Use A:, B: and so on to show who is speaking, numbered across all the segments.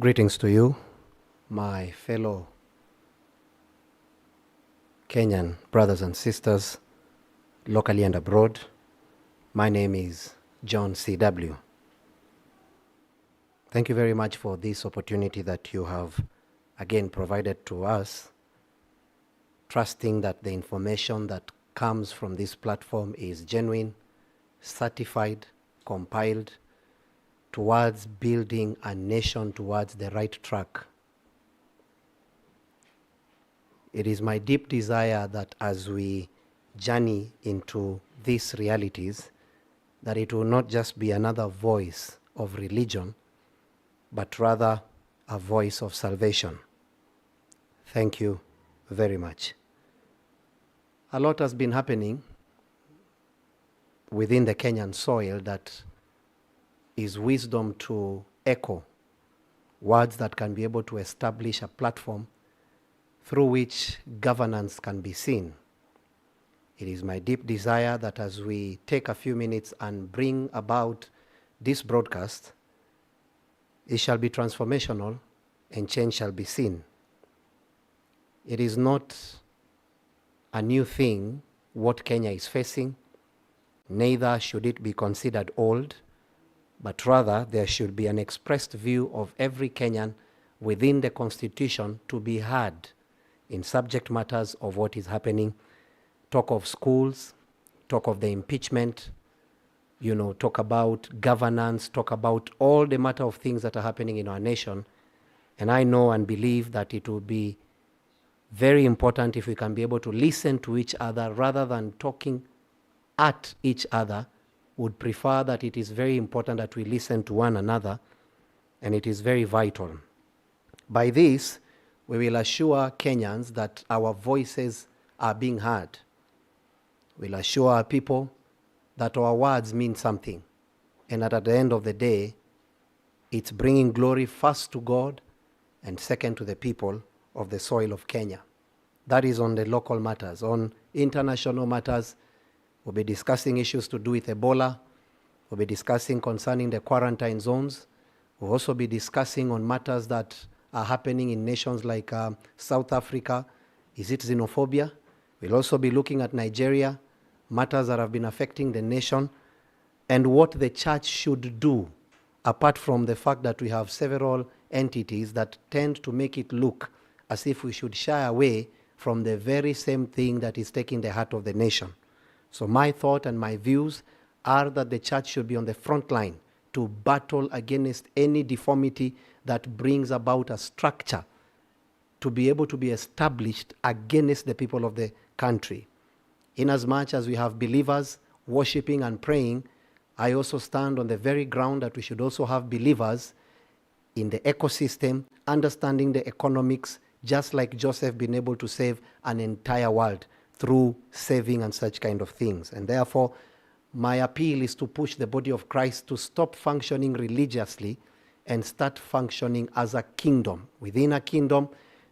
A: Greetings to you, my fellow Kenyan brothers and sisters, locally and abroad. My name is John C.W. Thank you very much for this opportunity that you have again provided to us, trusting that the information that comes from this platform is genuine, certified, compiled, towards building a nation towards the right track. It is my deep desire that as we journey into these realities, that it will not just be another voice of religion, but rather a voice of salvation. Thank you very much. A lot has been happening within the Kenyan soil that is wisdom to echo words that can be able to establish a platform through which governance can be seen. It is my deep desire that as we take a few minutes and bring about this broadcast, it shall be transformational and change shall be seen. It is not a new thing what Kenya is facing, neither should it be considered old, but rather there should be an expressed view of every Kenyan within the Constitution to be heard in subject matters of what is happening. Talk of schools, talk of the impeachment, talk about governance, talk about all the matter of things that are happening in our nation. And I know and believe that it will be very important if we can be able to listen to each other rather than talking at each other. Would prefer that it is very important that we listen to one another, and it is very vital. By this, we will assure Kenyans that our voices are being heard. We'll assure our people that our words mean something, and that at the end of the day, it's bringing glory first to God and second to the people of the soil of Kenya. That is on the local matters. On international matters, we'll be discussing issues to do with Ebola. We'll be discussing concerning the quarantine zones. We'll also be discussing on matters that are happening in nations like South Africa. Is it xenophobia? We'll also be looking at Nigeria, matters that have been affecting the nation, and what the church should do, apart from the fact that we have several entities that tend to make it look as if we should shy away from the very same thing that is taking the heart of the nation. So my thought and my views are that the church should be on the front line to battle against any deformity that brings about a structure to be able to be established against the people of the country. Inasmuch as we have believers worshiping and praying, I also stand on the very ground that we should also have believers in the ecosystem, understanding the economics, just like Joseph being able to save an entire world through saving and such kind of things. And therefore, my appeal is to push the body of Christ to stop functioning religiously and start functioning as a kingdom. Within a kingdom,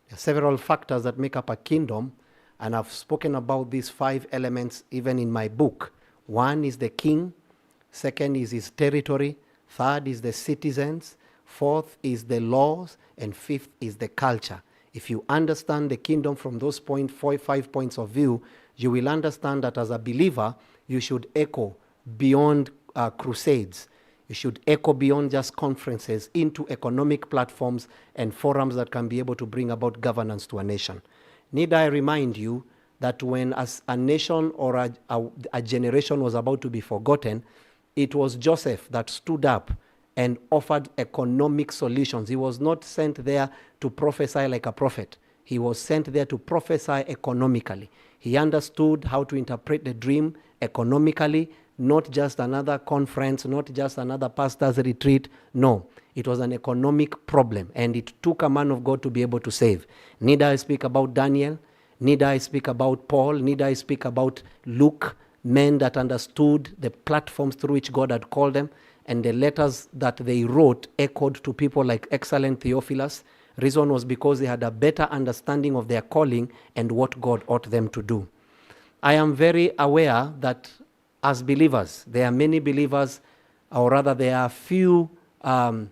A: there are several factors that make up a kingdom, and I've spoken about these 5 elements even in my book. 1 is the king, 2nd is his territory, 3rd is the citizens, 4th is the laws, and 5th is the culture. If you understand the kingdom from those 5 points of view, you will understand that as a believer, you should echo beyond crusades. You should echo beyond just conferences into economic platforms and forums that can be able to bring about governance to a nation. Need I remind you that when as a nation or a generation was about to be forgotten, it was Joseph that stood up and offered economic solutions. He was not sent there to prophesy like a prophet. He was sent there to prophesy economically. He understood how to interpret the dream economically, not just another conference, not just another pastor's retreat. No, it was an economic problem, and it took a man of God to be able to save. Need I speak about Daniel? Need I speak about Paul? Need I speak about Luke? Men that understood the platforms through which God had called them, and the letters that they wrote echoed to people like excellent Theophilus. Reason was because they had a better understanding of their calling and what God ought them to do. I am very aware that as believers, there are many believers, or rather there are few, a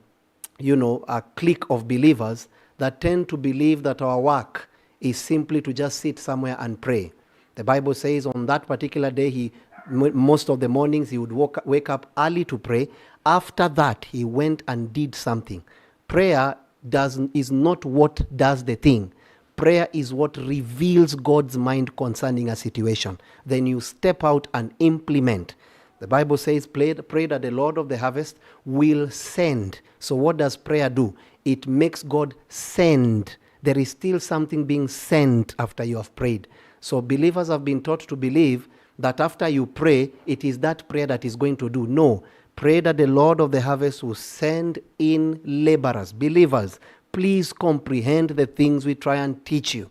A: clique of believers that tend to believe that our work is simply to just sit somewhere and pray. The Bible says on that particular day, most of the mornings he would wake up early to pray. After that, he went and did something. Prayer is not what does the thing. Prayer is what reveals God's mind concerning a situation. Then you step out and implement. The Bible says, pray that the Lord of the harvest will send. So what does prayer do? It makes God send. There is still something being sent after you have prayed. So believers have been taught to believe that after you pray, it is that prayer that is going to do. No. Pray that the Lord of the harvest will send in laborers. Believers, please comprehend the things we try and teach you.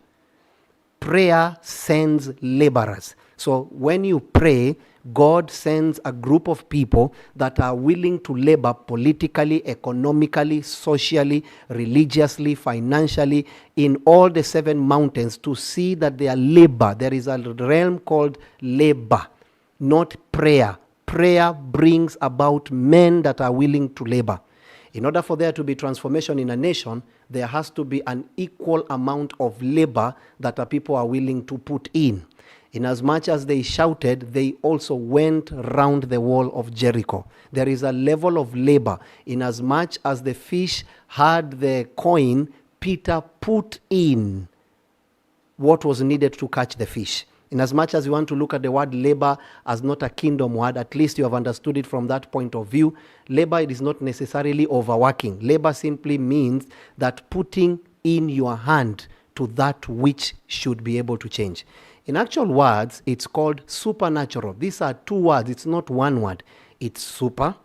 A: Prayer sends laborers. So when you pray, God sends a group of people that are willing to labor politically, economically, socially, religiously, financially, in all the 7 mountains to see that their labor, there is a realm called labor, not prayer. Prayer brings about men that are willing to labor. In order for there to be transformation in a nation, there has to be an equal amount of labor that the people are willing to put in. Inasmuch as they shouted, they also went round the wall of Jericho. There is a level of labor. Inasmuch as the fish had the coin, Peter put in what was needed to catch the fish. In as much as you want to look at the word labor as not a kingdom word, at least you have understood it from that point of view. Labor is not necessarily overworking. Labor simply means that putting in your hand to that which should be able to change. In actual words, it's called supernatural. These are two words. It's not one word. It's super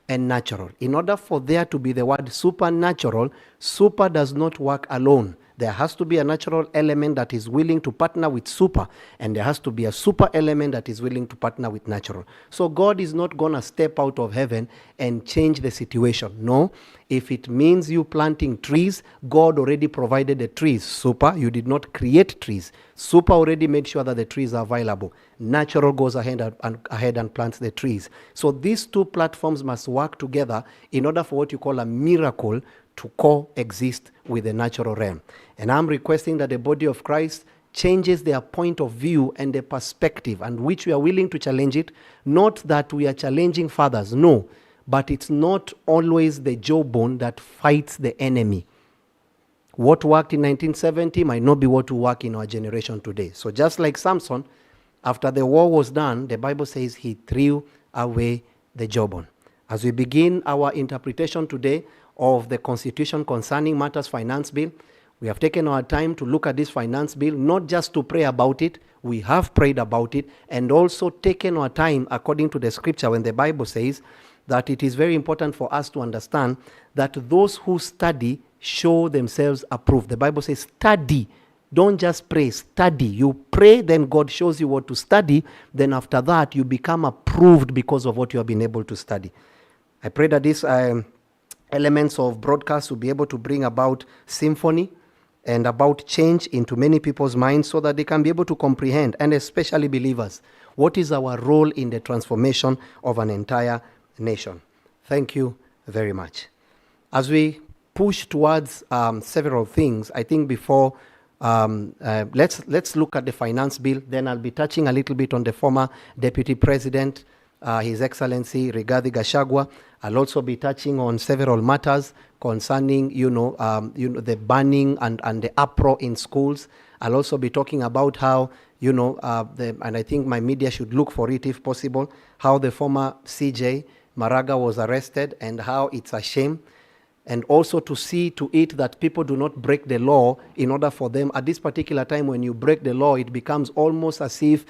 A: and natural. In order for there to be the word supernatural, super does not work alone. There has to be a natural element that is willing to partner with super, and there has to be a super element that is willing to partner with natural. So God is not going to step out of heaven and change the situation. No. If it means you planting trees, God already provided the trees. Super, you did not create trees. Super already made sure that the trees are available. Natural goes ahead and plants the trees. So these two platforms must work together in order for what you call a miracle to coexist with the natural realm. And I'm requesting that the body of Christ changes their point of view and the perspective, and which we are willing to challenge it. Not that we are challenging fathers, no, but it's not always the jawbone that fights the enemy. What worked in 1970 might not be what will work in our generation today. So just like Samson, after the war was done, the Bible says he threw away the jawbone. As we begin our interpretation today of the Constitution concerning matters finance bill, we have taken our time to look at this finance bill, not just to pray about it. We have prayed about it, and also taken our time according to the scripture when the Bible says that it is very important for us to understand that those who study show themselves approved. The Bible says study. Don't just pray, study. You pray, then God shows you what to study. Then after that, you become approved because of what you have been able to study. I pray that these elements of broadcast will be able to bring about symphony and about change into many people's minds so that they can be able to comprehend, and especially believers, what is our role in the transformation of an entire nation. Thank you very much. As we push towards several things, I think before let's look at the finance bill. Then I'll be touching a little bit on the former Deputy President, His Excellency Rigathi Gachagua. I'll also be touching on several matters concerning, the banning and the uproar in schools. I'll also be talking about how, and I think my media should look for it if possible, how the former CJ Maraga was arrested and how it's a shame. And also to see to it that people do not break the law in order for them. At this particular time, when you break the law, it becomes almost as if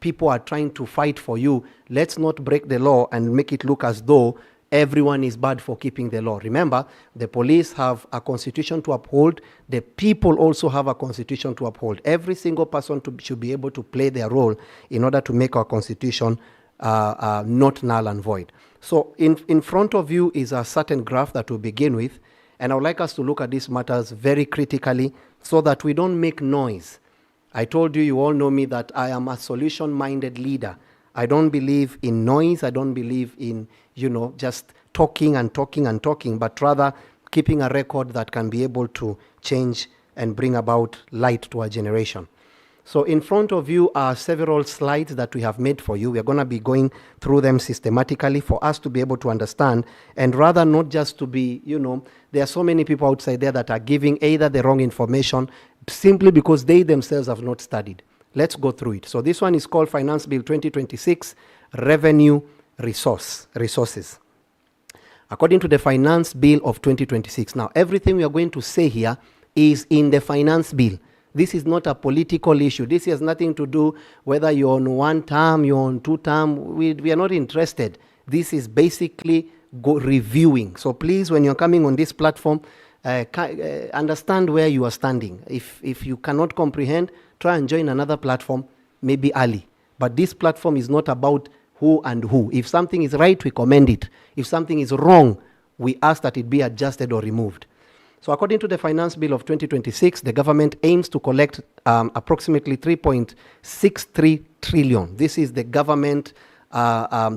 A: people are trying to fight for you. Let's not break the law and make it look as though everyone is bad for keeping the law. Remember, the police have a constitution to uphold. The people also have a constitution to uphold. Every single person should be able to play their role in order to make our constitution not null and void. So in front of you is a certain graph that we'll begin with, and I would like us to look at these matters very critically so that we don't make noise. I told you all know me, that I am a solution-minded leader. I don't believe in noise. I don't believe in, just talking and talking and talking, but rather keeping a record that can be able to change and bring about light to our generation. So in front of you are several slides that we have made for you. We are going to be going through them systematically for us to be able to understand, and rather not just to be, there are so many people outside there that are giving either the wrong information simply because they themselves have not studied. Let's go through it. So this one is called Finance Bill 2026, Revenue Resources. According to the Finance Bill of 2026. Now, everything we are going to say here is in the Finance Bill. This is not a political issue. This has nothing to do whether you're on one term, you're on two term. We are not interested. This is basically reviewing. So please, when you're coming on this platform, understand where you are standing. If you cannot comprehend, try and join another platform, maybe early. But this platform is not about who and who. If something is right, we commend it. If something is wrong, we ask that it be adjusted or removed. So according to the Finance Bill of 2026, the government aims to collect approximately 3.63 trillion. This is the government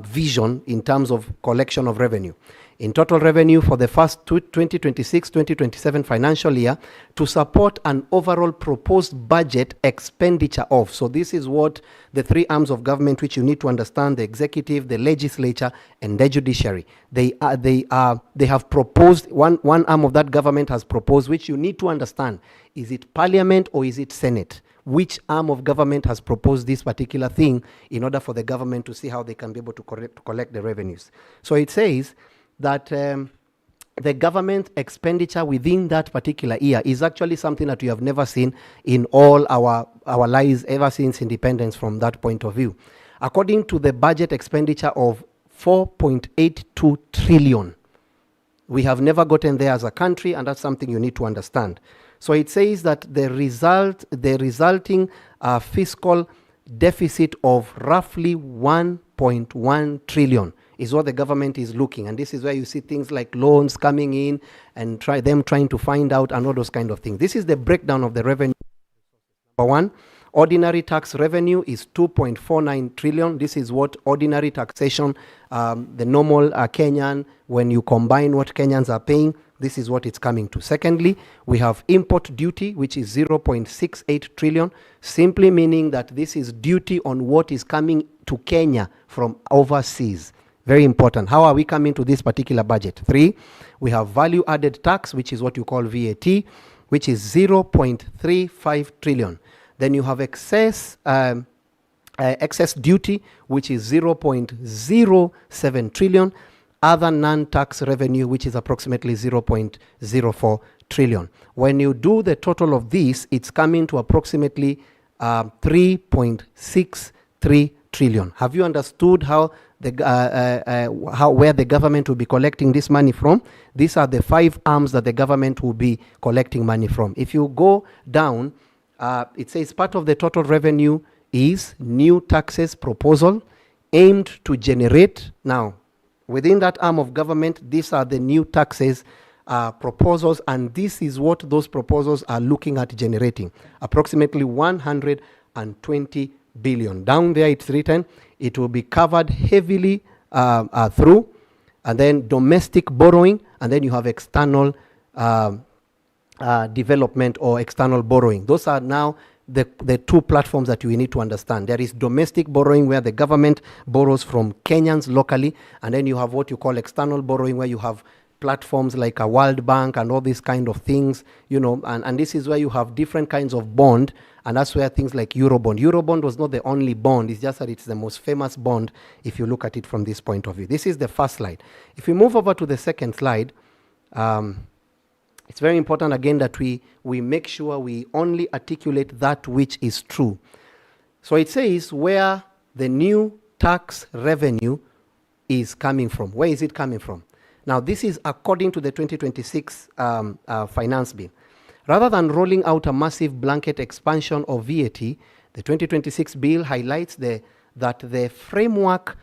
A: vision in terms of collection of revenue. In total revenue for the first 2026-2027 financial year to support an overall proposed budget expenditure of. So this is what the three arms of government which you need to understand: the executive, the legislature, and the judiciary. They have proposed, one arm of that government has proposed, which you need to understand. Is it parliament or is it Senate? which arm of government has proposed this particular thing in order for the government to see how they can be able to collect the revenues. So it says that the government expenditure within that particular year is actually something that we have never seen in all our lives ever since independence from that point of view. According to the budget expenditure of 4.82 trillion, we have never gotten there as a country, and that's something you need to understand. So it says that the resulting fiscal deficit of roughly 1.1 trillion is what the government is looking. And this is where you see things like loans coming in and trying to find out and all those kind of things. This is the breakdown of the revenue. Number one, ordinary tax revenue is 2.49 trillion. This is what ordinary taxation, the normal Kenyan, when you combine what Kenyans are paying, this is what it's coming to. Secondly, we have import duty, which is 0.68 trillion, simply meaning that this is duty on what is coming to Kenya from overseas. Very important. How are we coming to this particular budget? 3, we have value added tax, which is what you call VAT, which is 0.35 trillion. Then you have excess duty, which is 0.07 trillion. Other non-tax revenue, which is approximately 0.04 trillion. When you do the total of this, it's coming to approximately 3.63 trillion. Have you understood how where the government will be collecting this money from? These are the 5 arms that the government will be collecting money from. If you go down, it says part of the total revenue is new taxes proposal aimed to generate. Now, within that arm of government, these are the new taxes proposals, and this is what those proposals are looking at generating, approximately 120 billion. Down there it's written, it will be covered heavily through, and then domestic borrowing, and then you have external development or external borrowing. Those are now the 2 platforms that you need to understand. There is domestic borrowing, where the government borrows from Kenyans locally, and then you have what you call external borrowing, where you have platforms like a World Bank and all these kind of things, you know, and this is where you have different kinds of bond, and that's where things like Eurobond. Eurobond was not the only bond, it's just that it's the most famous bond if you look at it from this point of view. This is the first slide. If we move over to the second slide, it's very important again that we make sure we only articulate that which is true. So it says where the new tax revenue is coming from. Where is it coming from? Now, this is according to the 2026 finance bill. Rather than rolling out a massive blanket expansion of VAT, the 2026 bill highlights that the framework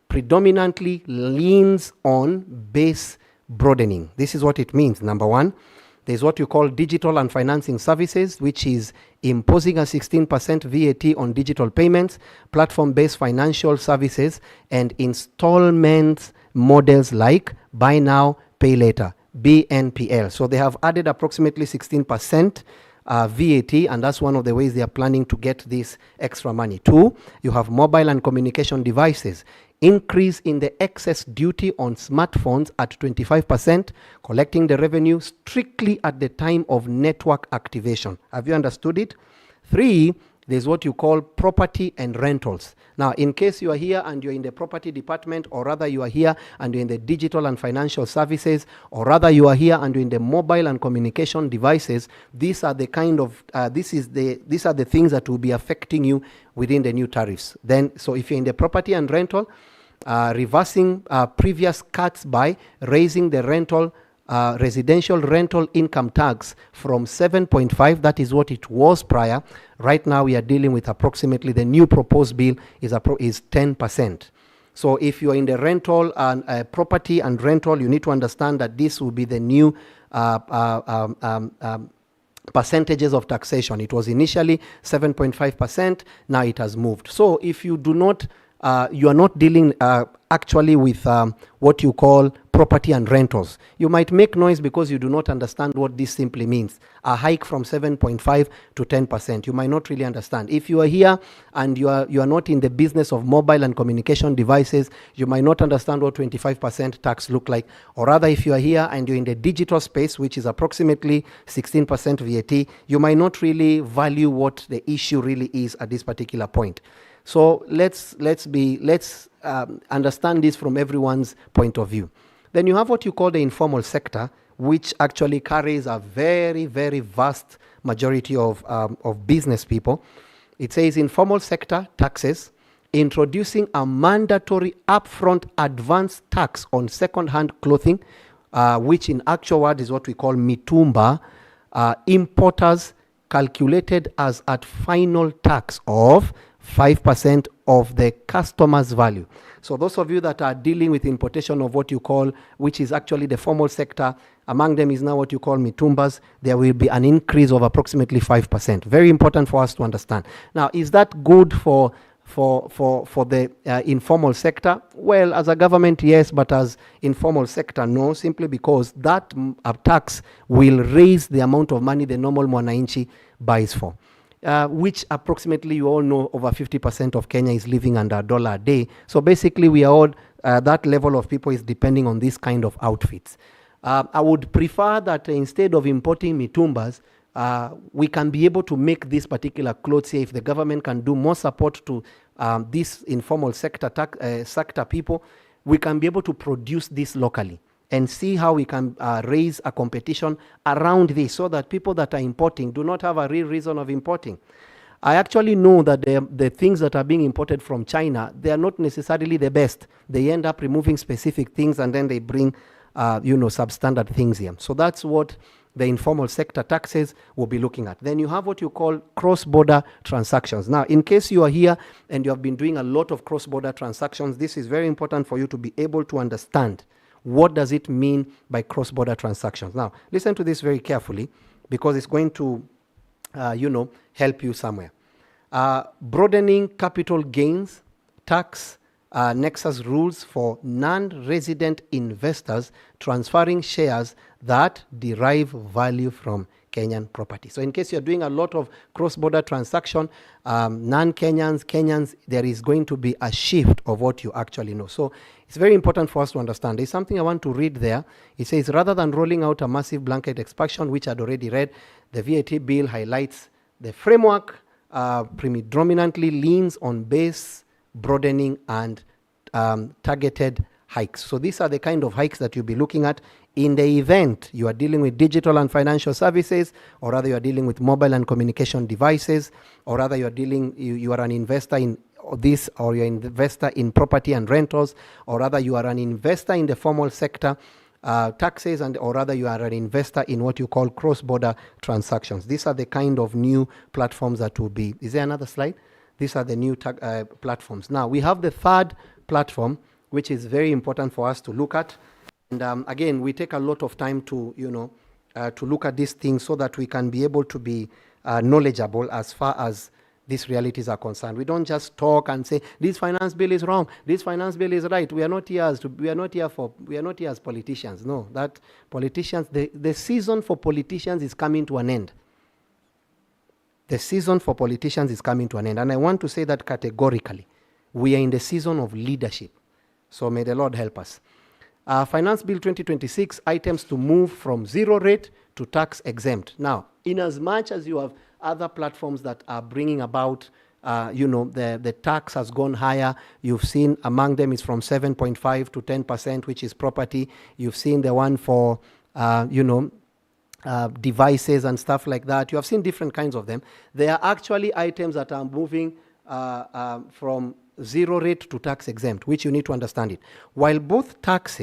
A: predominantly leans on base broadening. This is what it means. Number one, there's what you call digital and financing services, which is imposing a 16% VAT on digital payments, platform-based financial services, and installment models like buy now, pay later, BNPL. So they have added approximately 16% VAT, and that's one of the ways they are planning to get this extra money. 2, you have mobile and communication devices. Increase in the excess duty on smartphones at 25%, collecting the revenue strictly at the time of network activation. Have you understood it? 3, there's what you call property and rentals. Now, in case you are here and you're in the property department, or rather you are here and you're in the digital and financial services, or rather you are here and you're in the mobile and communication devices, these are the kind of these are the things that will be affecting you within the new tariffs. Then, so if you're in the property and rental, reversing previous cuts by raising the residential rental income tax from 7.5, that is what it was prior. Right now we are dealing with approximately, the new proposed bill is 10%. So if you are in the rental and property and rental, you need to understand that this will be the new percentages of taxation. It was initially 7.5%, now it has moved. So if you do not you are not dealing actually with what you call property and rentals. You might make noise because you do not understand what this simply means. A hike from 7.5 to 10%. You might not really understand. If you are here and you are not in the business of mobile and communication devices, you might not understand what 25% tax look like. Or rather, if you are here and you're in the digital space, which is approximately 16% VAT, you might not really value what the issue really is at this particular point. So let's understand this from everyone's point of view. Then you have what you call the informal sector, which actually carries a very, very vast majority of business people. It says informal sector taxes, introducing a mandatory upfront advance tax on second-hand clothing, which in actual word is what we call mitumba, importers calculated as at final tax of 5% of the customer's value. So those of you that are dealing with importation of what you call, which is actually the formal sector, among them is now what you call mitumbas, there will be an increase of approximately 5%. Very important for us to understand. Now, is that good for the informal sector? Well, as a government, yes, but as informal sector, no, simply because that tax will raise the amount of money the normal mwananchi buys for. Which approximately, you all know, over 50% of Kenya is living under $1 a day. So basically, we are all, that level of people is depending on this kind of outfits. I would prefer that instead of importing mitumbas, we can be able to make this particular clothes here. If the government can do more support to this informal sector sector people, we can be able to produce this locally and see how we can raise a competition around this so that people that are importing do not have a real reason of importing. I actually know that the things that are being imported from China, they are not necessarily the best. They end up removing specific things and then they bring, substandard things here. So that's what the informal sector taxes will be looking at. Then you have what you call cross-border transactions. Now, in case you are here and you have been doing a lot of cross-border transactions, this is very important for you to be able to understand what does it mean by cross-border transactions. Now, listen to this very carefully because it's going to, help you somewhere. Broadening capital gains tax nexus rules for non-resident investors transferring shares that derive value from Kenyan property. So in case you're doing a lot of cross-border transaction, Kenyans, there is going to be a shift of what you actually know. So it's very important for us to understand. There's something I want to read there. It says, rather than rolling out a massive blanket expansion, which I'd already read, the VAT bill highlights the framework predominantly leans on base broadening and targeted hikes. So these are the kind of hikes that you'll be looking at in the event you are dealing with digital and financial services, or rather you are dealing with mobile and communication devices, or rather you are an investor in this, or you're an investor in property and rentals, or rather you are an investor in the formal sector taxes, and or rather you are an investor in what you call cross-border transactions. These are the kind of new platforms that will be. Is there another slide? These are the new platforms. Now we have the third platform, which is very important for us to look at. And again, we take a lot of time to, to look at these things so that we can be able to be knowledgeable as far as these realities are concerned. We don't just talk and say this finance bill is wrong, this finance bill is right. We are not here as politicians. No, that politicians, the season for politicians is coming to an end. The season for politicians is coming to an end. And I want to say that categorically. We are in the season of leadership. So may the Lord help us. Finance Bill 2026, items to move from zero rate to tax exempt. Now, in as much as you have other platforms that are bringing about, the tax has gone higher. You've seen among them is from 7.5 to 10%, which is property. You've seen the one for, devices and stuff like that. You have seen different kinds of them. There are actually items that are moving from zero rate to tax exempt, which you need to understand it. While both tax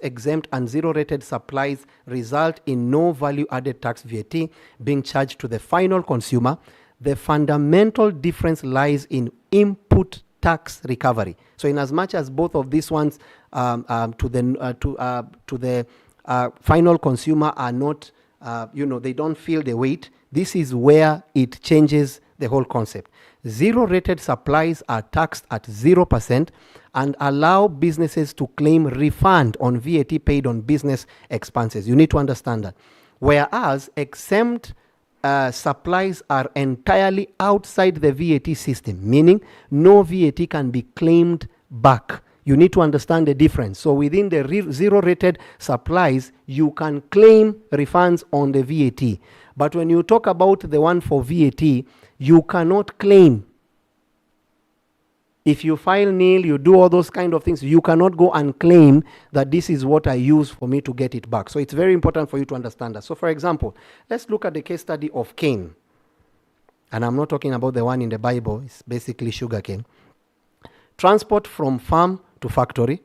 A: exempt and zero rated supplies result in no value added tax VAT being charged to the final consumer, the fundamental difference lies in input tax recovery. So in as much as both of these ones to the final consumer are not, they don't feel the weight, this is where it changes the whole concept. Zero-rated supplies are taxed at 0% and allow businesses to claim refund on VAT paid on business expenses. You need to understand that. Whereas exempt supplies are entirely outside the VAT system, meaning no VAT can be claimed back. You need to understand the difference. So within the zero-rated supplies, you can claim refunds on the VAT. But when you talk about the one for VAT, you cannot claim. If you file nil, you do all those kind of things, you cannot go and claim that this is what I use for me to get it back. So it's very important for you to understand that. So for example, let's look at the case study of cane. And I'm not talking about the one in the Bible. It's basically sugarcane. Transport from farm to factory.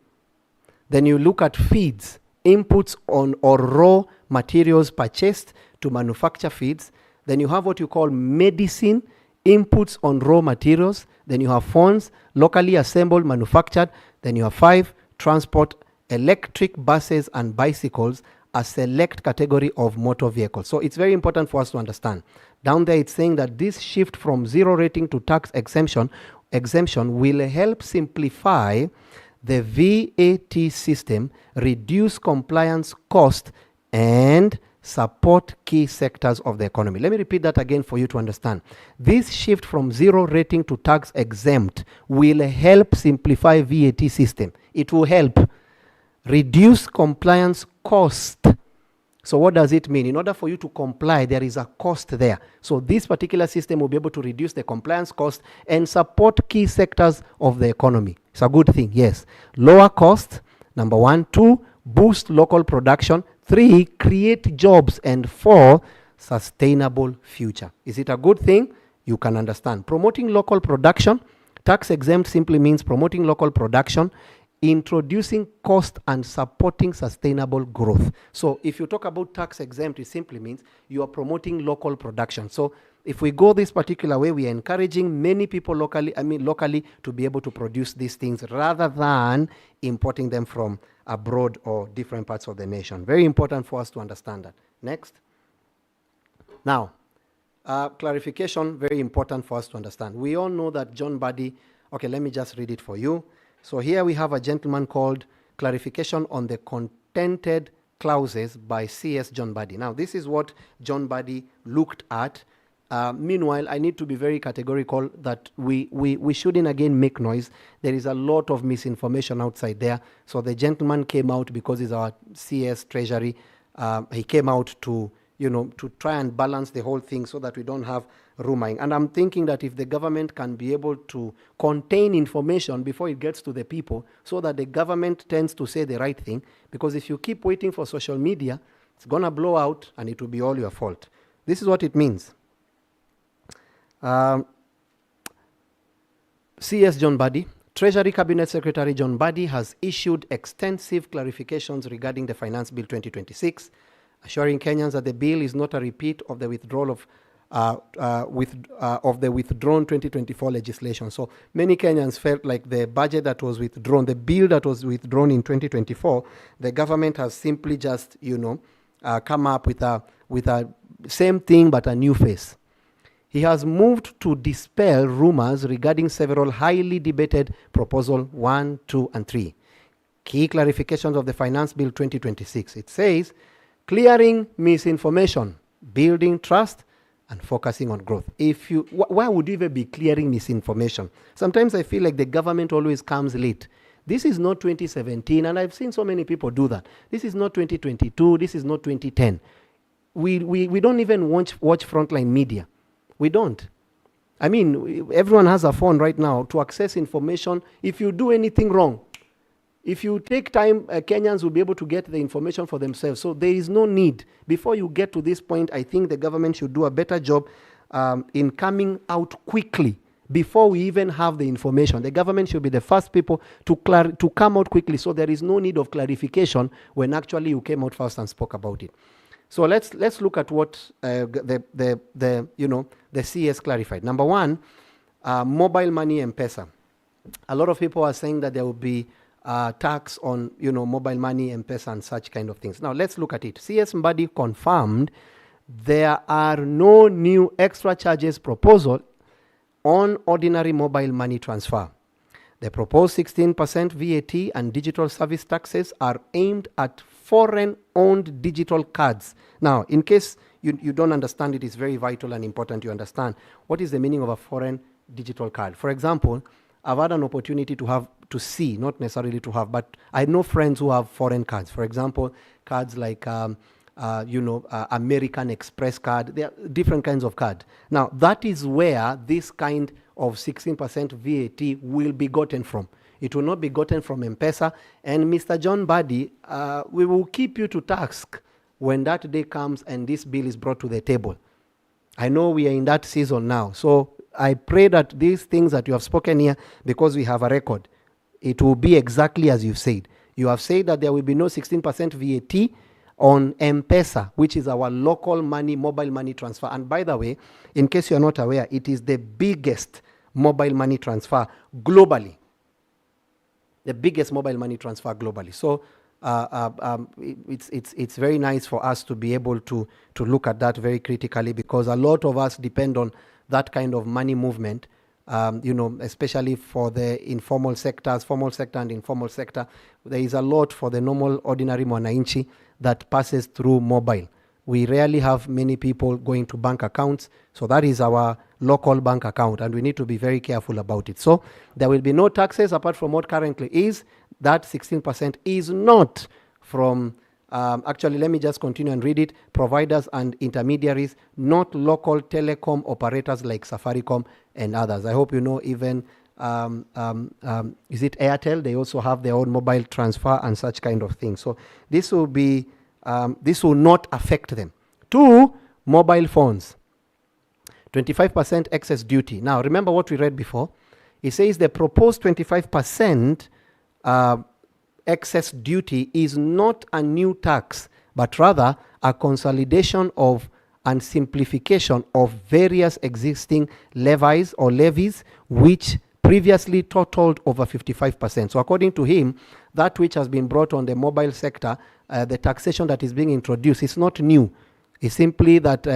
A: Then you look at feeds, inputs on or raw materials purchased to manufacture feeds. Then you have what you call medicine, inputs on raw materials. Then you have phones, locally assembled, manufactured. Then you have 5, transport, electric buses and bicycles, a select category of motor vehicles. So it's very important for us to understand. Down there it's saying that this shift from zero rating to tax exemption will help simplify the VAT system, reduce compliance cost, and support key sectors of the economy. Let me repeat that again for you to understand. This shift from zero rating to tax exempt will help simplify VAT system. It will help reduce compliance cost. So what does it mean? In order for you to comply, there is a cost there. So this particular system will be able to reduce the compliance cost and support key sectors of the economy. It's a good thing, yes. Lower cost, number 1. 2, boost local production. 3, create jobs. And 4, sustainable future. Is it a good thing? You can understand. Promoting local production. Tax exempt simply means promoting local production, introducing cost and supporting sustainable growth. So if you talk about tax exempt, it simply means you are promoting local production. So if we go this particular way, we are encouraging many people locally to be able to produce these things rather than importing them from abroad or different parts of the nation. Very important for us to understand that. Next. Now, clarification, very important for us to understand. We all know that John Buddy, okay, let me just read it for you. So here we have a gentleman called Clarification on the Contented Clauses by C.S. John Buddy. Now, this is what John Buddy looked at. Meanwhile, I need to be very categorical that we shouldn't again make noise. There is a lot of misinformation outside there. So the gentleman came out because he's our CS Treasury. He came out to try and balance the whole thing so that we don't have rumouring. And I'm thinking that if the government can be able to contain information before it gets to the people so that the government tends to say the right thing, because if you keep waiting for social media, it's going to blow out and it will be all your fault. This is what it means. C.S. John Buddy, Treasury Cabinet Secretary John Buddy has issued extensive clarifications regarding the Finance Bill 2026, assuring Kenyans that the bill is not a repeat of the withdrawal of the withdrawn 2024 legislation. So many Kenyans felt like the budget that was withdrawn, the bill that was withdrawn in 2024, the government has simply just, come up with a same thing but a new face. He has moved to dispel rumors regarding several highly debated proposals 1, 2, and 3. Key clarifications of the Finance Bill 2026. It says, clearing misinformation, building trust, and focusing on growth. Why would you even be clearing misinformation? Sometimes I feel like the government always comes late. This is not 2017, and I've seen so many people do that. This is not 2022, this is not 2010. We don't even watch frontline media. We don't. I mean, everyone has a phone right now to access information. If you do anything wrong, if you take time, Kenyans will be able to get the information for themselves. So there is no need. Before you get to this point, I think the government should do a better job in coming out quickly before we even have the information. The government should be the first people to come out quickly, so there is no need of clarification when actually you came out first and spoke about it. So let's look at what the CS clarified. Number 1, mobile money Mpesa. A lot of people are saying that there will be tax on mobile money, Mpesa, and such kind of things. Now let's look at it. CS Mbadi confirmed there are no new extra charges proposed on ordinary mobile money transfer. The proposed 16% VAT and digital service taxes are aimed at foreign-owned digital cards. Now, in case you don't understand, it is very vital and important you understand what is the meaning of a foreign digital card. For example, I've had an opportunity to see, not necessarily to have, but I know friends who have foreign cards. For example, cards like American Express card. There are different kinds of card. Now, that is where this kind of 16% VAT will be gotten from. It will not be gotten from Mpesa. And Mr. John Buddy, we will keep you to task when that day comes and this bill is brought to the table. I know we are in that season now. So I pray that these things that you have spoken here, because we have a record, it will be exactly as you've said. You have said that there will be no 16% VAT on Mpesa, which is our local money, mobile money transfer. And by the way, in case you're not aware, it is the biggest mobile money transfer globally. The biggest mobile money transfer globally. So it's very nice for us to be able to look at that very critically, because a lot of us depend on that kind of money movement, especially for the informal sectors, formal sector and informal sector. There is a lot for the normal, ordinary mwananchi that passes through mobile. We rarely have many people going to bank accounts, so that is our local bank account, and we need to be very careful about it. So there will be no taxes apart from what currently is. That 16% is not from, actually, let me just continue and read it, providers and intermediaries, not local telecom operators like Safaricom and others. I hope you know even, is it Airtel? They also have their own mobile transfer and such kind of thing. So this will be, this will not affect them. 2, mobile phones. 25% excess duty. Now, remember what we read before. It says the proposed 25% excess duty is not a new tax, but rather a consolidation of and simplification of various existing levies or levies which previously totaled over 55%. So according to him, that which has been brought on the mobile sector, the taxation that is being introduced is not new. It's simply that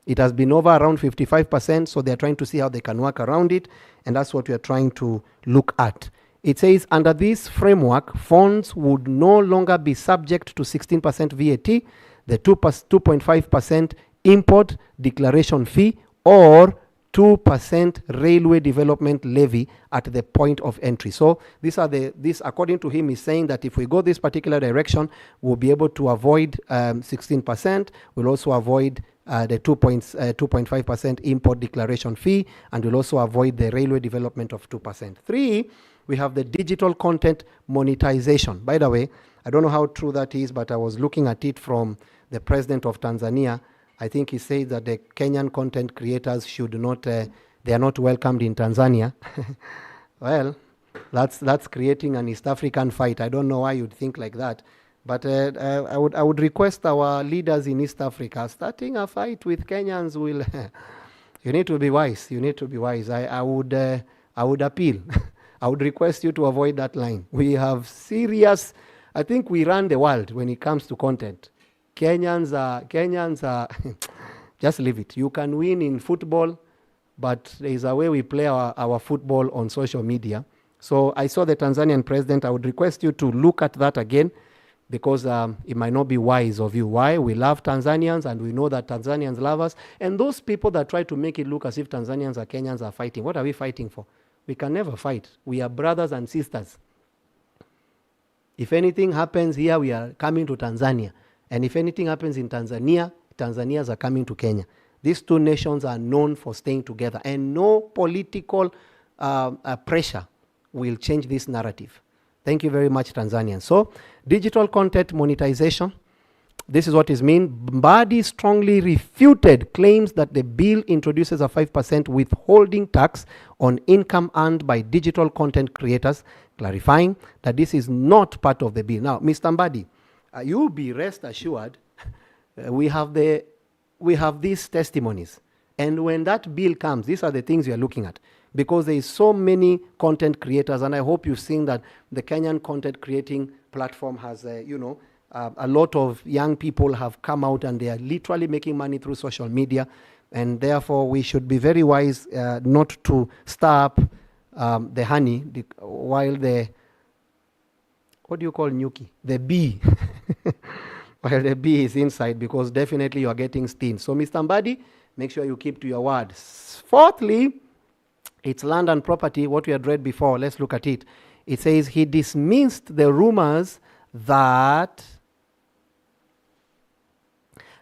A: it has been over around 55%, so they're trying to see how they can work around it, and that's what we are trying to look at. It says, under this framework, phones would no longer be subject to 16% VAT, the 2.5% import declaration fee, or 2% railway development levy at the point of entry. So this, according to him, is saying that if we go this particular direction, we'll be able to avoid 16%. We'll also avoid the 2.5% import declaration fee, and we'll also avoid the railway development of 2%. 3, we have the digital content monetization. By the way, I don't know how true that is, but I was looking at it from the president of Tanzania. I think he said that the Kenyan content creators should not, they are not welcomed in Tanzania. Well, that's creating an East African fight. I don't know why you'd think like that. But I would request our leaders in East Africa, starting a fight with Kenyans will, you need to be wise. You need to be wise. I would appeal. I would request you to avoid that line. We have serious, I think we run the world when it comes to content. Kenyans are just leave it. You can win in football, but there is a way we play our football on social media. So I saw the Tanzanian president. I would request you to look at that again, because it might not be wise of you. Why? We love Tanzanians, and we know that Tanzanians love us. And those people that try to make it look as if Tanzanians or Kenyans are fighting, what are we fighting for? We can never fight. We are brothers and sisters. If anything happens here, we are coming to Tanzania. And if anything happens in Tanzania, Tanzanians are coming to Kenya. These two nations are known for staying together, and no political pressure will change this narrative. Thank you very much, Tanzanians. So, digital content monetization. This is what is mean. Mbadi strongly refuted claims that the bill introduces a 5% withholding tax on income earned by digital content creators, clarifying that this is not part of the bill. Now, Mr. Mbadi, you be rest assured, we have these testimonies. And when that bill comes, these are the things we are looking at. Because there is so many content creators, and I hope you've seen that the Kenyan content creating platform has, a lot of young people have come out and they are literally making money through social media. And therefore, we should be very wise not to stir up the honey while the, what do you call Nyuki? The bee. While the bee is inside, because definitely you are getting sting. So, Mr. Mbadi, make sure you keep to your word. Fourthly, it's land and property, what we had read before. Let's look at it. It says, he dismissed the rumors that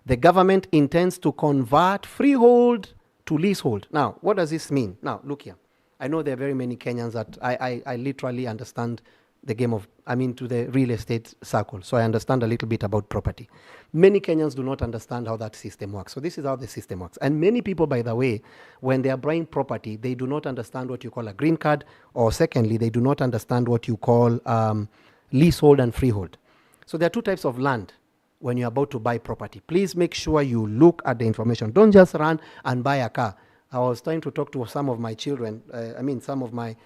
A: the government intends to convert freehold to leasehold. Now, what does this mean? Now, look here. I know there are very many Kenyans that I literally understand the game of, to the real estate circle. So I understand a little bit about property. Many Kenyans do not understand how that system works. So this is how the system works. And many people, by the way, when they are buying property, they do not understand what you call a green card, or secondly, they do not understand what you call leasehold and freehold. So there are two types of land when you're about to buy property. Please make sure you look at the information. Don't just run and buy a car. I was trying to talk to some of my children, some of my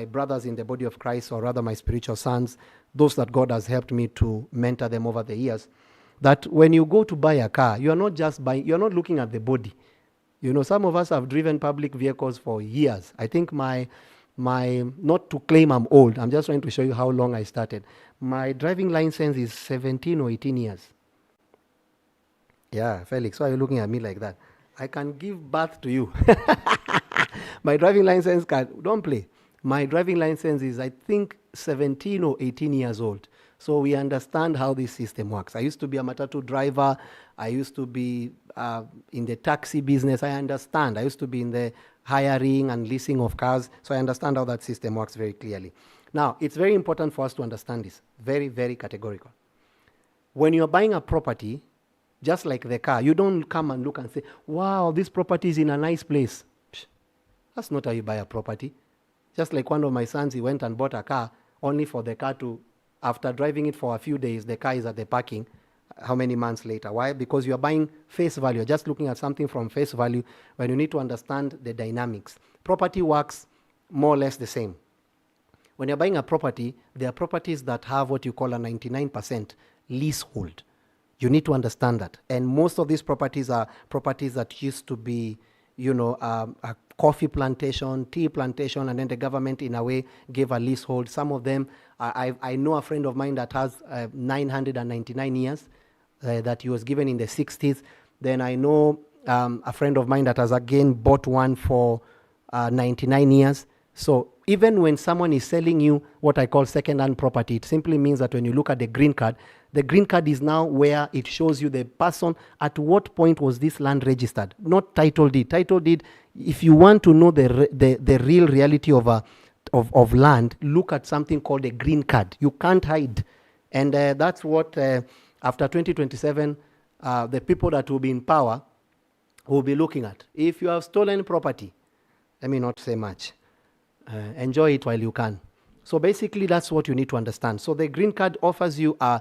A: brothers in the body of Christ, or rather my spiritual sons, those that God has helped me to mentor them over the years, that when you go to buy a car, you are not just buying, you are not looking at the body. You know, some of us have driven public vehicles for years. I think my not to claim I'm old, I'm just trying to show you how long I started. My driving license is 17 or 18 years. Yeah, Felix, why are you looking at me like that? I can give birth to you. My driving license card, don't play. My driving license is, I think, 17 or 18 years old. So we understand how this system works. I used to be a matatu driver. I used to be in the taxi business. I understand. I used to be in the hiring and leasing of cars. So I understand how that system works very clearly. Now, it's very important for us to understand this. Very, very categorical. When you're buying a property, just like the car, you don't come and look and say, wow, this property is in a nice place. That's not how you buy a property. Just like one of my sons, he went and bought a car only for the car to, after driving it for a few days, the car is at the parking. How many months later? Why? Because you are buying face value, just looking at something from face value when you need to understand the dynamics. Property works more or less the same. When you're buying a property, there are properties that have what you call a 99% leasehold. You need to understand that. And most of these properties are properties that used to be, a coffee plantation, tea plantation, and then the government in a way gave a leasehold. Some of them, I know a friend of mine that has 999 years that he was given in the 60s. Then I know a friend of mine that has again bought one for 99 years. So even when someone is selling you what I call second-hand property, it simply means that when you look at the green card is now where it shows you the person at what point was this land registered, not title deed. Title deed, if you want to know the real reality of land, look at something called a green card. You can't hide. And that's what, after 2027, the people that will be in power will be looking at. If you have stolen property, let me not say much. Enjoy it while you can. So basically, that's what you need to understand. So the green card offers you a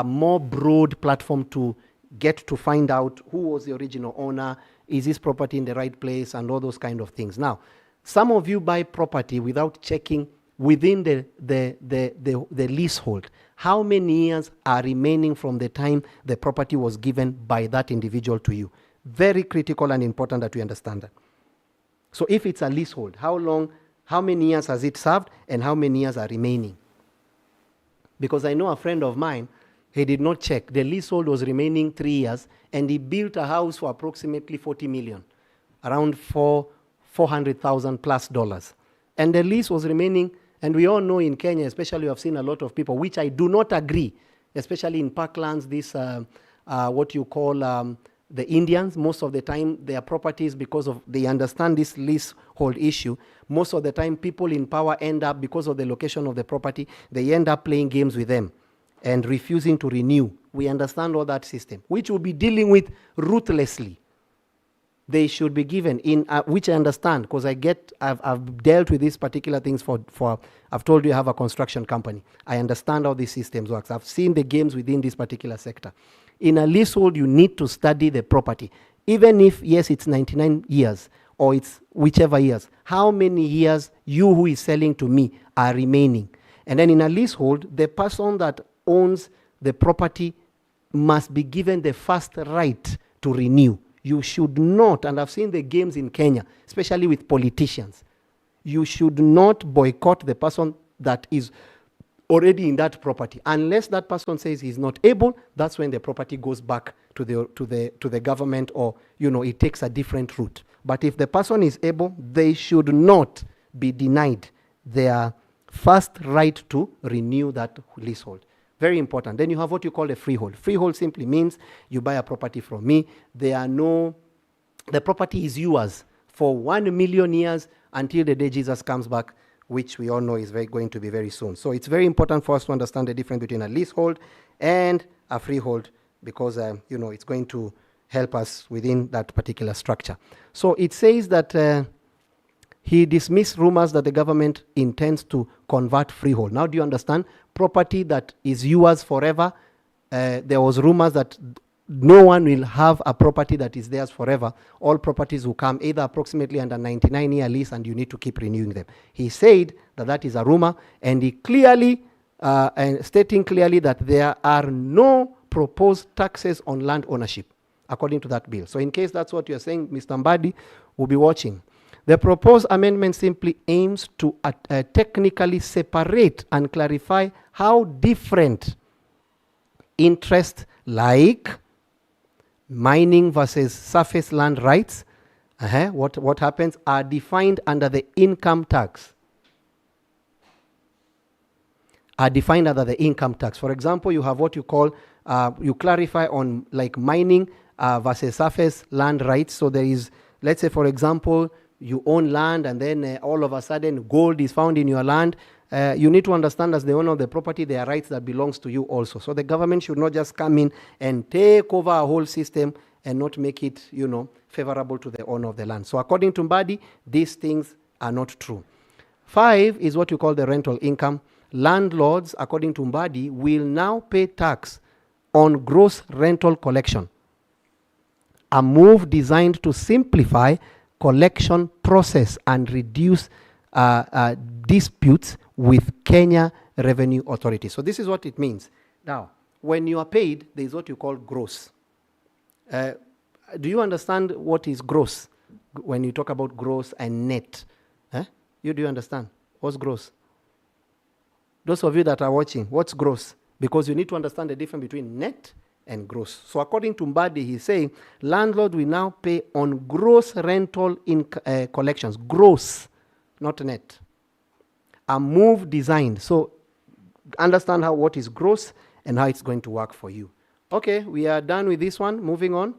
A: more broad platform to get to find out who was the original owner, is this property in the right place, and all those kind of things. Now, some of you buy property without checking within the leasehold. How many years are remaining from the time the property was given by that individual to you? Very critical and important that we understand that. So if it's a leasehold, how many years has it served, and how many years are remaining? Because I know a friend of mine, he did not check. The leasehold was remaining 3 years, and he built a house for approximately 40 million, around $400,000 plus dollars. And the lease was remaining, and we all know in Kenya, especially we have seen a lot of people, which I do not agree, especially in parklands, this, what you call the Indians, most of the time their properties, because of they understand this leasehold issue, most of the time people in power end up, because of the location of the property, they end up playing games with them and refusing to renew. We understand all that system, which we'll be dealing with ruthlessly. They should be given in, which I understand, because I've dealt with these particular things for I've told you I have a construction company. I understand how these systems work. I've seen the games within this particular sector. In a leasehold, you need to study the property. Even if, yes, it's 99 years, or it's whichever years, how many years you who is selling to me are remaining? And then in a leasehold, the person that owns the property must be given the first right to renew. You should not, and I've seen the games in Kenya, especially with politicians, you should not boycott the person that is already in that property. Unless that person says he's not able, that's when the property goes back to the government, or it takes a different route. But if the person is able, they should not be denied their first right to renew that leasehold. Very important. Then you have what you call a freehold. Freehold simply means you buy a property from me. The property is yours for 1 million years until the day Jesus comes back, which we all know is going to be very soon. So it's very important for us to understand the difference between a leasehold and a freehold, because it's going to help us within that particular structure. So it says that he dismissed rumors that the government intends to convert freehold. Now, do you understand? Property that is yours forever. There was rumors that no one will have a property that is theirs forever. All properties will come either approximately under 99-year lease, and you need to keep renewing them. He said that is a rumor, and he clearly, stating clearly that there are no proposed taxes on land ownership, according to that bill. So in case that's what you're saying, Mr. Mbadi will be watching. The proposed amendment simply aims to technically separate and clarify how different interests like mining versus surface land rights, what happens, are defined under the income tax. For example, you have what you call, you clarify on like mining versus surface land rights. So there is, let's say, for example, you own land, and then all of a sudden gold is found in your land. You need to understand, as the owner of the property, there are rights that belongs to you also. So the government should not just come in and take over a whole system and not make it, favorable to the owner of the land. So according to Mbadi, these things are not true. 5 is what you call the rental income. Landlords, according to Mbadi, will now pay tax on gross rental collection, a move designed to simplify collection process and reduce disputes with Kenya Revenue Authority. So this is what it means. Now, when you are paid, there is what you call gross. Do you understand what is gross when you talk about gross and net? Do you understand? What's gross? Those of you that are watching, what's gross? Because you need to understand the difference between net and gross. So according to Mbadi, he's saying landlord will now pay on gross rental collections. Gross, not net. A move designed. So understand what is gross and how it's going to work for you. Okay, we are done with this one. Moving on.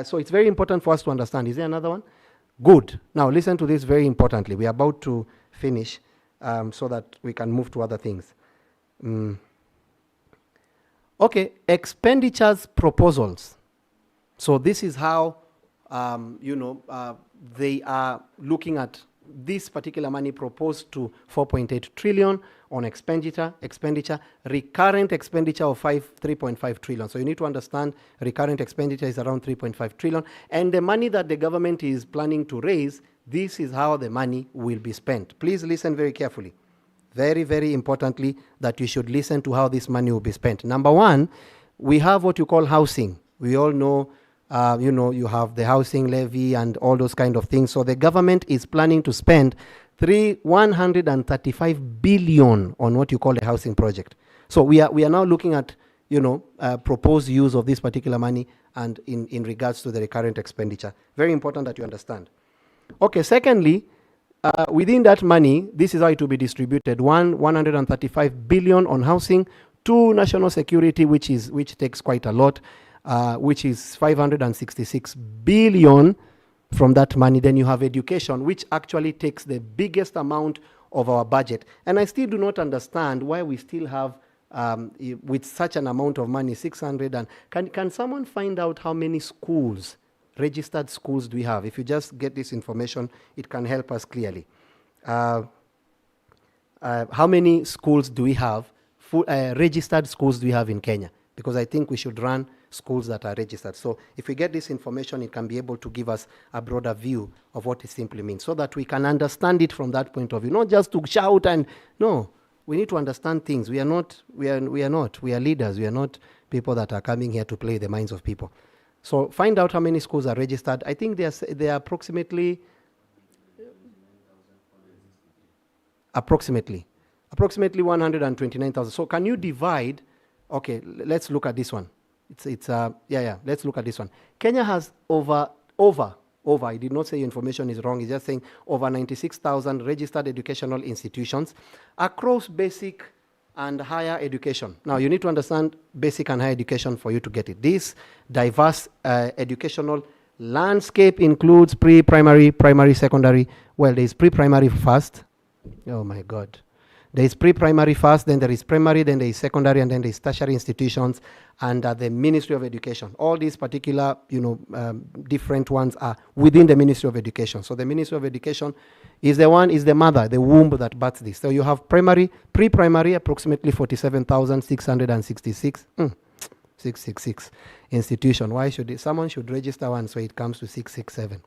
A: So it's very important for us to understand. Is there another one? Good. Now listen to this very importantly. We are about to finish so that we can move to other things. Okay, expenditures proposals. So this is how, they are looking at this particular money proposed to 4.8 trillion on expenditure, recurrent expenditure of 3.5 trillion. So you need to understand recurrent expenditure is around 3.5 trillion. And the money that the government is planning to raise, this is how the money will be spent. Please listen very carefully. Very, very importantly, that you should listen to how this money will be spent. Number one, we have what you call housing. We all know, you have the housing levy and all those kind of things. So the government is planning to spend 135 billion on what you call a housing project. So we are now looking at, proposed use of this particular money and in regards to the recurrent expenditure. Very important that you understand. Okay, secondly, within that money, this is how it will be distributed. 135 billion on housing, 2 national security, which takes quite a lot, which is 566 billion from that money. Then you have education, which actually takes the biggest amount of our budget. And I still do not understand why we still have, with such an amount of money, 600. And can someone find out how many schools, registered schools, do we have? If you just get this information, it can help us clearly. How many schools do we have, registered schools do we have in Kenya? Because I think we should run schools that are registered. So if we get this information, it can be able to give us a broader view of what it simply means, so that we can understand it from that point of view, not just to shout and, no, we need to understand things. We are leaders. We are not people that are coming here to play the minds of people. So find out how many schools are registered. I think they are approximately 129,000. So can you divide? Okay, let's look at this one. Let's look at this one. Kenya has over. I did not say information is wrong. It's just saying over 96,000 registered educational institutions across basic and higher education. Now, you need to understand basic and higher education for you to get it. This diverse educational landscape includes pre-primary, primary, secondary. Well, there is pre-primary first. Oh, my God. There is pre-primary first, then there is primary, then there is secondary, and then there is tertiary institutions under the Ministry of Education. All these particular, different ones are within the Ministry of Education. So the Ministry of Education is the mother, the womb that births this. So you have primary, pre-primary, approximately 47,666. 666 institution. Someone should register one so it comes to 667.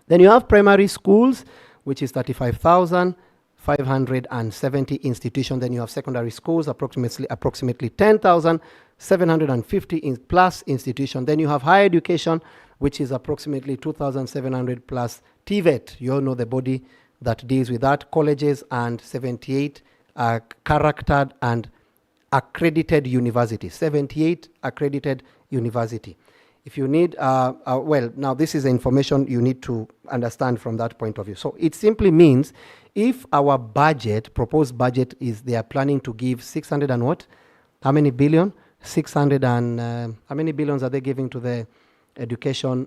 A: Then you have primary schools, which is 35,570 institutions. Then you have secondary schools, approximately 10,750 plus institutions. Then you have higher education, which is approximately 2,700 plus TVET. You all know the body that deals with that. Colleges and 78 charactered and accredited universities. 78 accredited university. If you need, now this is information you need to understand from that point of view. So it simply means if our proposed budget is they are planning to give 600 and what? How many billion? 600 and, how many billions are they giving to the education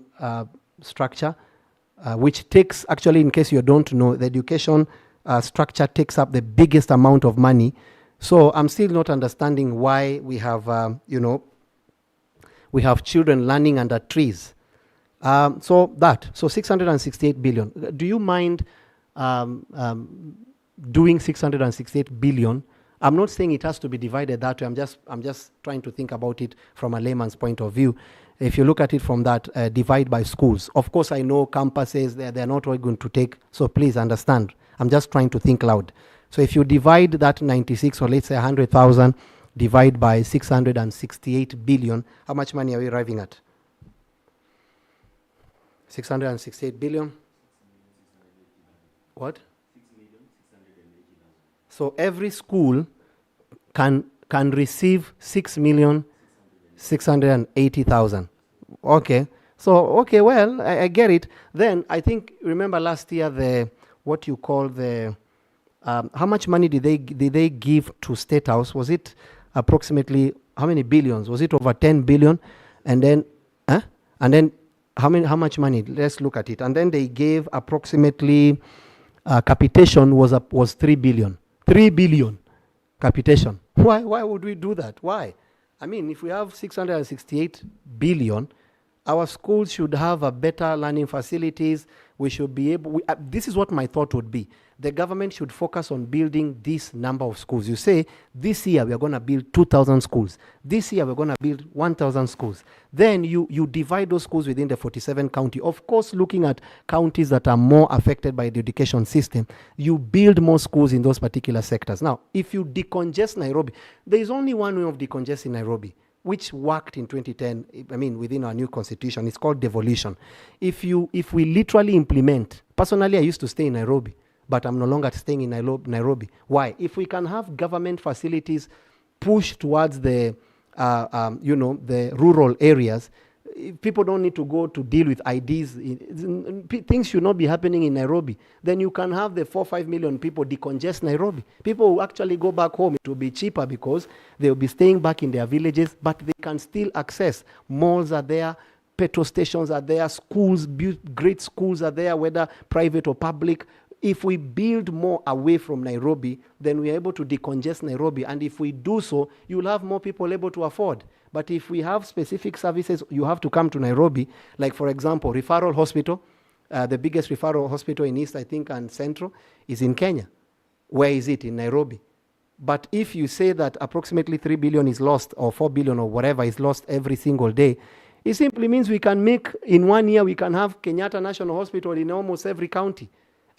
A: structure? Which takes, actually, in case you don't know, the education structure takes up the biggest amount of money. So I'm still not understanding why we have, we have children learning under trees. So 668 billion. Do you mind doing 668 billion? I'm not saying it has to be divided that way. I'm just trying to think about it from a layman's point of view. If you look at it from that, divide by schools. Of course, I know campuses, they're not all going to take, so please understand. I'm just trying to think loud. So if you divide that 96, or let's say 100,000, divide by 668 billion, how much money are we arriving at? 668 billion? What? 6,680,000. So every school can receive 6,680,000. Okay. So, okay, well, I get it. Then I think, remember last year, how much money did they give to State House? Was it approximately how many billions? Was it over 10 billion? And then how much money? Let's look at it. And then they gave approximately capitation was 3 billion. 3 billion capitation. Why would we do that? Why? I mean, if we have 668 billion, our schools should have a better learning facilities. We should be able, this is what my thought would be. The government should focus on building this number of schools. You say, this year we are going to build 2,000 schools. This year we're going to build 1,000 schools. Then you divide those schools within the 47 county. Of course, looking at counties that are more affected by the education system, you build more schools in those particular sectors. Now, if you decongest Nairobi, there is only one way of decongesting Nairobi, which worked in 2010, within our new constitution. It's called devolution. If we literally implement, personally, I used to stay in Nairobi, but I'm no longer staying in Nairobi. Why? If we can have government facilities push towards the rural areas, people don't need to go to deal with IDs. Things should not be happening in Nairobi. Then you can have the 4-5 million people decongest Nairobi. People will actually go back home. It will be cheaper because they will be staying back in their villages, but they can still access. Malls are there, petrol stations are there, schools, great schools are there, whether private or public. If we build more away from Nairobi, then we are able to decongest Nairobi. And if we do so, you'll have more people able to afford. But if we have specific services, you have to come to Nairobi. Like, for example, referral hospital, the biggest referral hospital in East, I think, and Central is in Kenya. Where is it? In Nairobi. But if you say that approximately 3 billion is lost, or 4 billion or whatever is lost every single day, it simply means we can make, in 1 year, we can have Kenyatta National Hospital in almost every county.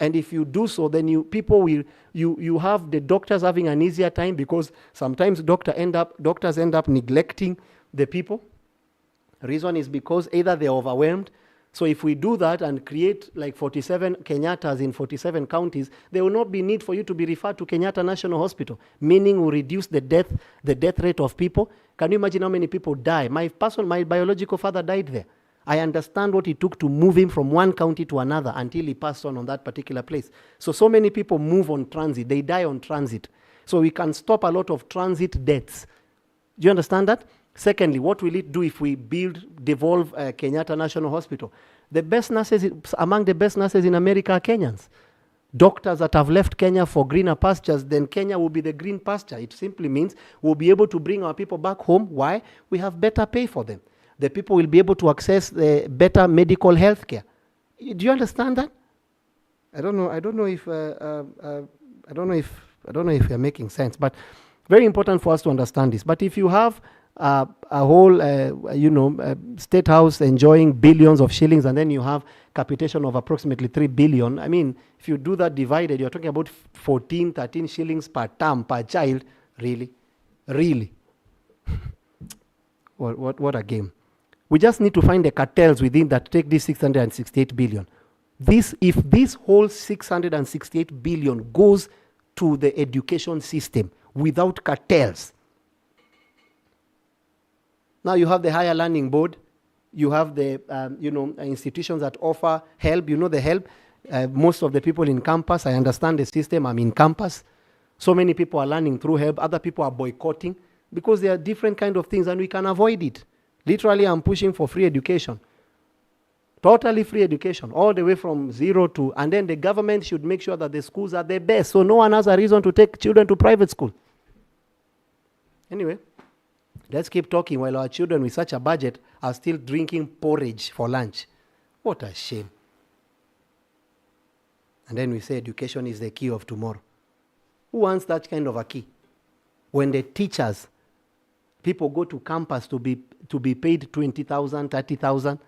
A: And if you do so, then you have the doctors having an easier time, because sometimes doctors end up neglecting the people. Reason is because either they're overwhelmed. So if we do that and create like 47 Kenyatas in 47 counties, there will not be need for you to be referred to Kenyatta National Hospital, meaning we reduce the death rate of people. Can you imagine how many people die? My biological father died there. I understand what it took to move him from one county to another until he passed on that particular place. So many people move on transit. They die on transit. So we can stop a lot of transit deaths. Do you understand that? Secondly, what will it do if we devolve Kenyatta National Hospital? The best nurses, among the best nurses in America are Kenyans. Doctors that have left Kenya for greener pastures, then Kenya will be the green pasture. It simply means we'll be able to bring our people back home. Why? We have better pay for them. The people will be able to access better medical health care. Do you understand that? I don't know if you're making sense, but very important for us to understand this. But if you have a whole, state house enjoying billions of shillings, and then you have capitation of approximately 3 billion. I mean, if you do that divided, you're talking about 14, 13 shillings per term, per child. Really? What a game. We just need to find the cartels within that take this 668 billion. If this whole 668 billion goes to the education system without cartels, now you have the Higher Learning Board, you have the institutions that offer help. You know the help. Most of the people in campus, I understand the system. I'm in campus. So many people are learning through help. Other people are boycotting because there are different kind of things, and we can avoid it. Literally, I'm pushing for free education. Totally free education, all the way from 0 to, and then the government should make sure that the schools are the best, so no one has a reason to take children to private school. Anyway, let's keep talking while our children with such a budget are still drinking porridge for lunch. What a shame. And then we say education is the key of tomorrow. Who wants that kind of a key? When the teachers, people go to campus to be paid 20,000, 30,000,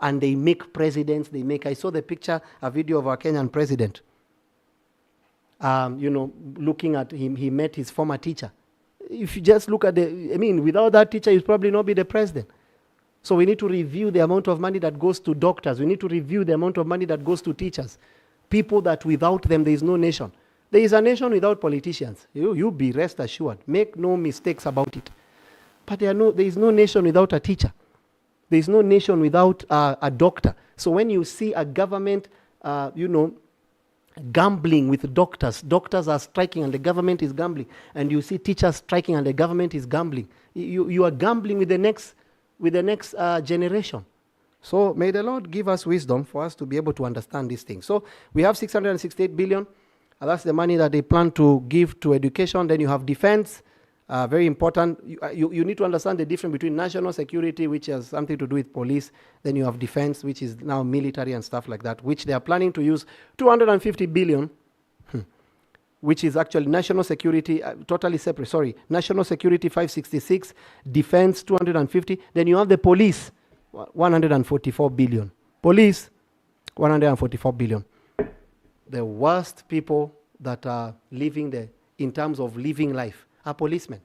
A: and they make presidents, I saw the picture, a video of our Kenyan president. Looking at him, he met his former teacher. If you just look at without that teacher, he'd probably not be the president. So we need to review the amount of money that goes to doctors. We need to review the amount of money that goes to teachers. People that without them, there is no nation. There is a nation without politicians. You be rest assured. Make no mistakes about it. But there is no nation without a teacher. There is no nation without a doctor. So when you see a government, gambling with doctors are striking and the government is gambling, and you see teachers striking and the government is gambling, you are gambling with the next generation. So may the Lord give us wisdom for us to be able to understand these things. So we have 668 billion. That's the money that they plan to give to education. Then you have defense. Very important. You need to understand the difference between national security, which has something to do with police. Then you have defense, which is now military and stuff like that, which they are planning to use 250 billion, which is actually national security, totally separate. Sorry, national security 566, defense 250. Then you have the police, 144 billion. Police, 144 billion. The worst people that are living in terms of living life are policemen.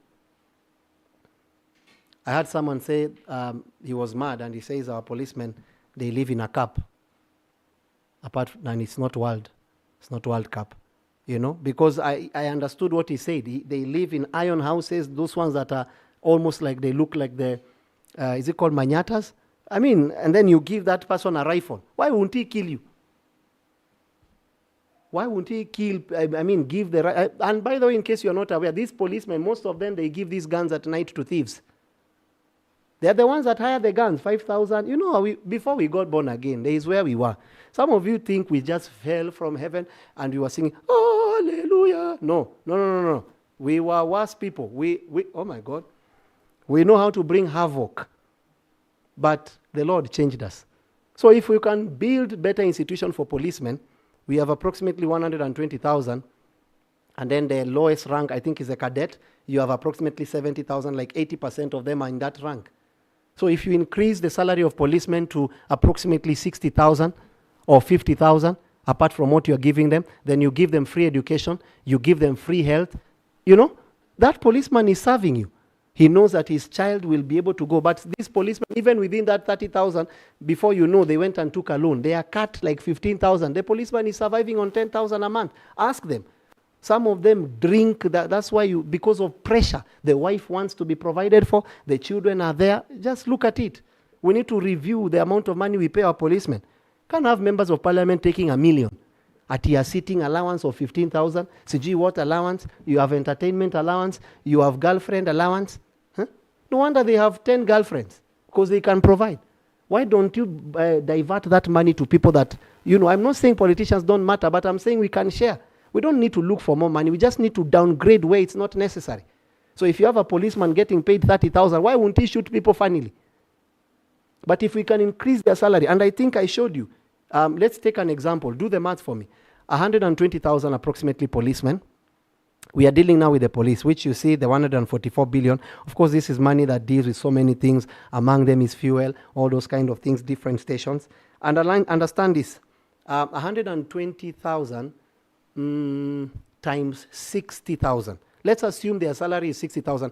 A: I heard someone say he was mad, and he says our policemen, they live in a cup. And it's not World Cup, because I understood what he said. They live in iron houses, those ones that are almost like they look like is it called manyatas? And then you give that person a rifle. Why won't he kill you? Why won't he give the... And by the way, in case you're not aware, these policemen, most of them, they give these guns at night to thieves. They're the ones that hire the guns, 5,000. Before we got born again, there is where we were. Some of you think we just fell from heaven and we were singing, hallelujah. No. We were worse people. Oh my God. We know how to bring havoc. But the Lord changed us. So if we can build better institution for policemen, we have approximately 120,000, and then the lowest rank, I think, is a cadet. You have approximately 70,000, like 80% of them are in that rank. So if you increase the salary of policemen to approximately 60,000 or 50,000, apart from what you're giving them, then you give them free education, you give them free health, that policeman is serving you. He knows that his child will be able to go. But these policemen, even within that 30,000, before you know, they went and took a loan. They are cut like 15,000. The policeman is surviving on 10,000 a month. Ask them. Some of them drink. That's why because of pressure, the wife wants to be provided for. The children are there. Just look at it. We need to review the amount of money we pay our policemen. Can't have members of parliament taking $1 million. At your sitting allowance of 15,000, CG what allowance, you have entertainment allowance, you have girlfriend allowance. Huh? No wonder they have 10 girlfriends, because they can provide. Why don't you divert that money to people that, I'm not saying politicians don't matter, but I'm saying we can share. We don't need to look for more money. We just need to downgrade where it's not necessary. So if you have a policeman getting paid 30,000, why won't he shoot people funnily? But if we can increase their salary, and I think I showed you, let's take an example. Do the math for me. 120,000 approximately policemen. We are dealing now with the police, which you see the 144 billion. Of course, this is money that deals with so many things. Among them is fuel, all those kind of things, different stations. Understand this. 120,000 times 60,000. Let's assume their salary is 60,000.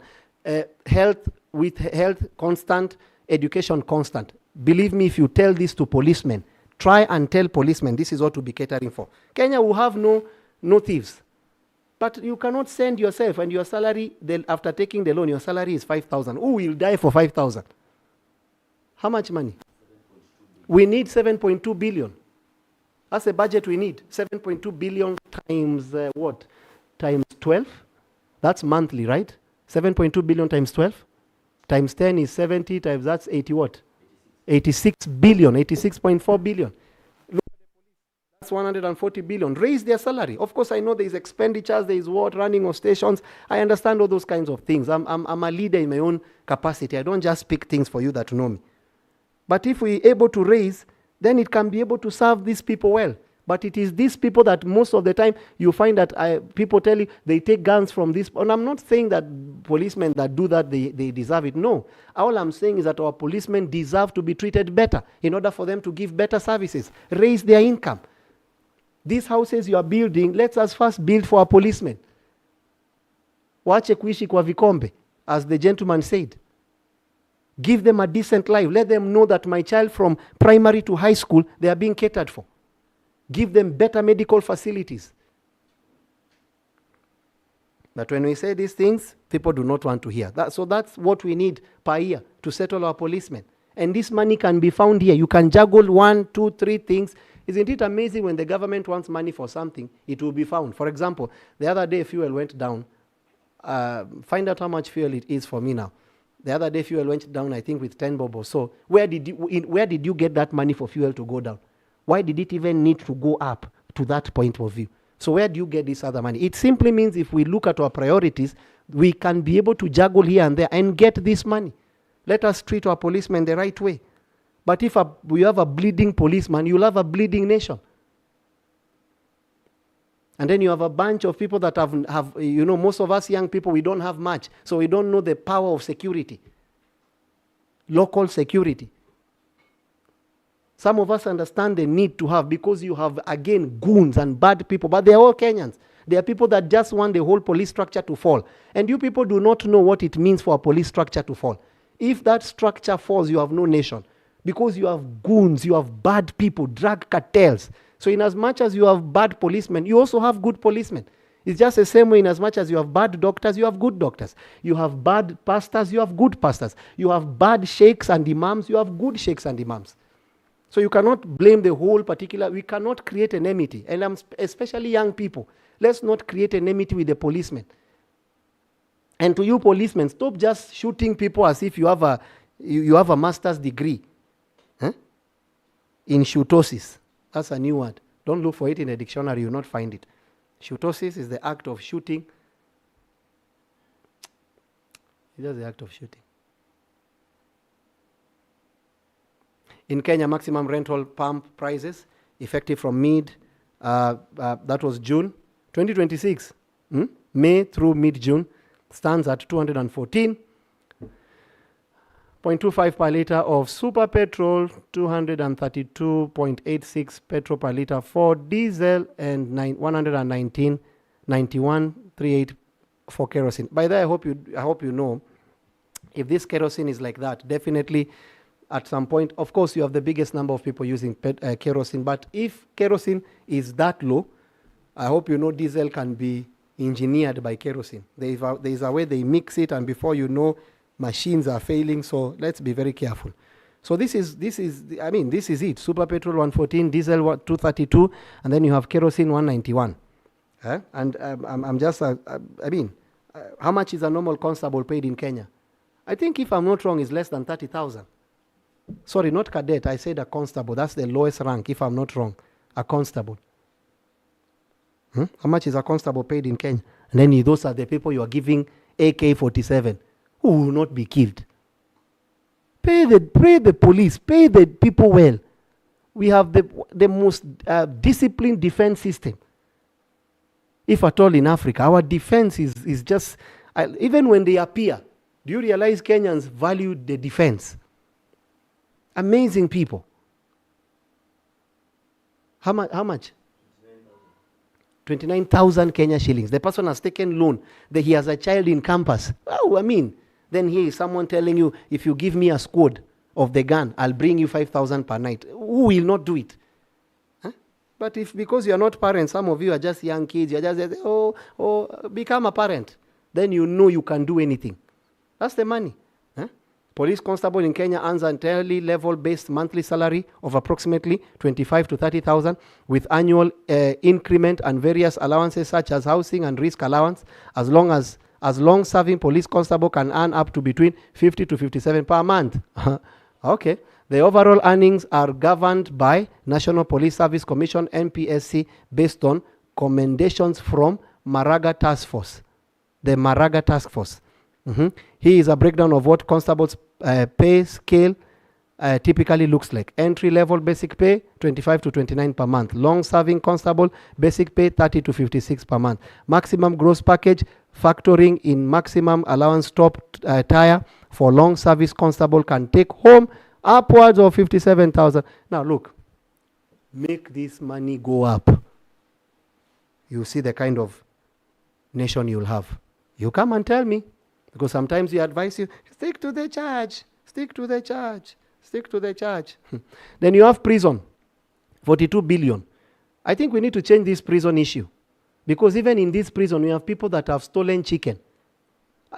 A: Health constant, education constant. Believe me, if you tell this to policemen, try and tell policemen this is what to be catering for. Kenya will have no thieves. But you cannot send yourself and your salary, after taking the loan, your salary is 5,000. Who will die for 5,000? How much money? We need 7.2 billion. That's the budget we need. 7.2 billion times what? Times 12? That's monthly, right? 7.2 billion times 12? Times 10 is 70, times that's 80 what? 86 billion, 86.4 billion. Look at the police. That's 140 billion. Raise their salary. Of course, I know there is expenditures, there is what, running of stations. I understand all those kinds of things. I'm a leader in my own capacity. I don't just pick things for you that know me. But if we're able to raise, then it can be able to serve these people well. But it is these people that most of the time you find that people tell you they take guns from this. And I'm not saying that policemen that do that, they deserve it. No. All I'm saying is that our policemen deserve to be treated better in order for them to give better services, raise their income. These houses you are building, let us first build for our policemen. Wache kuishi kwa vikombe, as the gentleman said. Give them a decent life. Let them know that my child from primary to high school, they are being catered for. Give them better medical facilities. But when we say these things, people do not want to hear. So that's what we need per year to settle our policemen. And this money can be found here. You can juggle 1, 2, 3 things. Isn't it amazing when the government wants money for something, it will be found. For example, the other day fuel went down. Find out how much fuel it is for me now. The other day fuel went down, I think, with 10 bob or so. Where did you get that money for fuel to go down? Why did it even need to go up to that point of view? So where do you get this other money? It simply means if we look at our priorities, we can be able to juggle here and there and get this money. Let us treat our policemen the right way. But if we have a bleeding policeman, you'll have a bleeding nation. And then you have a bunch of people that have most of us young people, we don't have much. So we don't know the power of security. Local security. Some of us understand the need to have, because you have, again, goons and bad people, but they are all Kenyans. They are people that just want the whole police structure to fall. And you people do not know what it means for a police structure to fall. If that structure falls, you have no nation. Because you have goons, you have bad people, drug cartels. So in as much as you have bad policemen, you also have good policemen. It's just the same way in as much as you have bad doctors, you have good doctors. You have bad pastors, you have good pastors. You have bad sheikhs and imams, you have good sheikhs and imams. So you cannot blame the whole particular, we cannot create an enmity. And especially young people, let's not create an enmity with the policemen. And to you policemen, stop just shooting people as if you have a master's degree in shootosis. That's a new word. Don't look for it in a dictionary, you'll not find it. Shootosis is the act of shooting. It's just the act of shooting. In Kenya, maximum rental pump prices, effective from that was June 2026, May through mid-June, stands at 214.25 per litre of super petrol, 232.86 petrol per litre for diesel, and 119.91.38 for kerosene. By that, I hope you know if this kerosene is like that, definitely at some point, of course, you have the biggest number of people using kerosene. But if kerosene is that low, I hope you know diesel can be engineered by kerosene. There is a way they mix it, and before you know, machines are failing. So let's be very careful. So this is it. Super petrol 114, diesel 232, and then you have kerosene 191. And I'm just, how much is a normal constable paid in Kenya? I think, if I'm not wrong, it's less than 30,000. Sorry, not cadet. I said a constable. That's the lowest rank, if I'm not wrong. A constable. How much is a constable paid in Kenya? And then those are the people you are giving AK-47, who will not be killed. Pay the police. Pay the people well. We have the most disciplined defense system, if at all, in Africa. Our defense is just, even when they appear, do you realize Kenyans value the defense? Amazing people. How much? 29,000 Kenya shillings. The person has taken loan. He has a child in campus. Oh, then here is someone telling you, if you give me a squad of the gun, I'll bring you 5,000 per night. Who will not do it? But because you are not parents, some of you are just young kids, you're just, become a parent. Then you know you can do anything. That's the money. Police constable in Kenya earns an entirely level-based monthly salary of approximately 25 to 30,000, with annual increment and various allowances such as housing and risk allowance. As long-serving police constable can earn up to between 50 to 57 per month. Okay. The overall earnings are governed by National Police Service Commission (NPSC) based on commendations from Maraga Task Force. The Maraga Task Force. Here is a breakdown of what constables' pay scale typically looks like. Entry-level basic pay, 25 to 29 per month. Long-serving constable, basic pay, 30 to 56 per month. Maximum gross package, factoring in maximum allowance top tire for long-service constable, can take home upwards of 57,000. Now look, make this money go up. You see the kind of nation you'll have. You come and tell me. Because sometimes we advise you, stick to the charge, stick to the charge, stick to the charge. Then you have prison, 42 billion. I think we need to change this prison issue. Because even in this prison, we have people that have stolen chicken.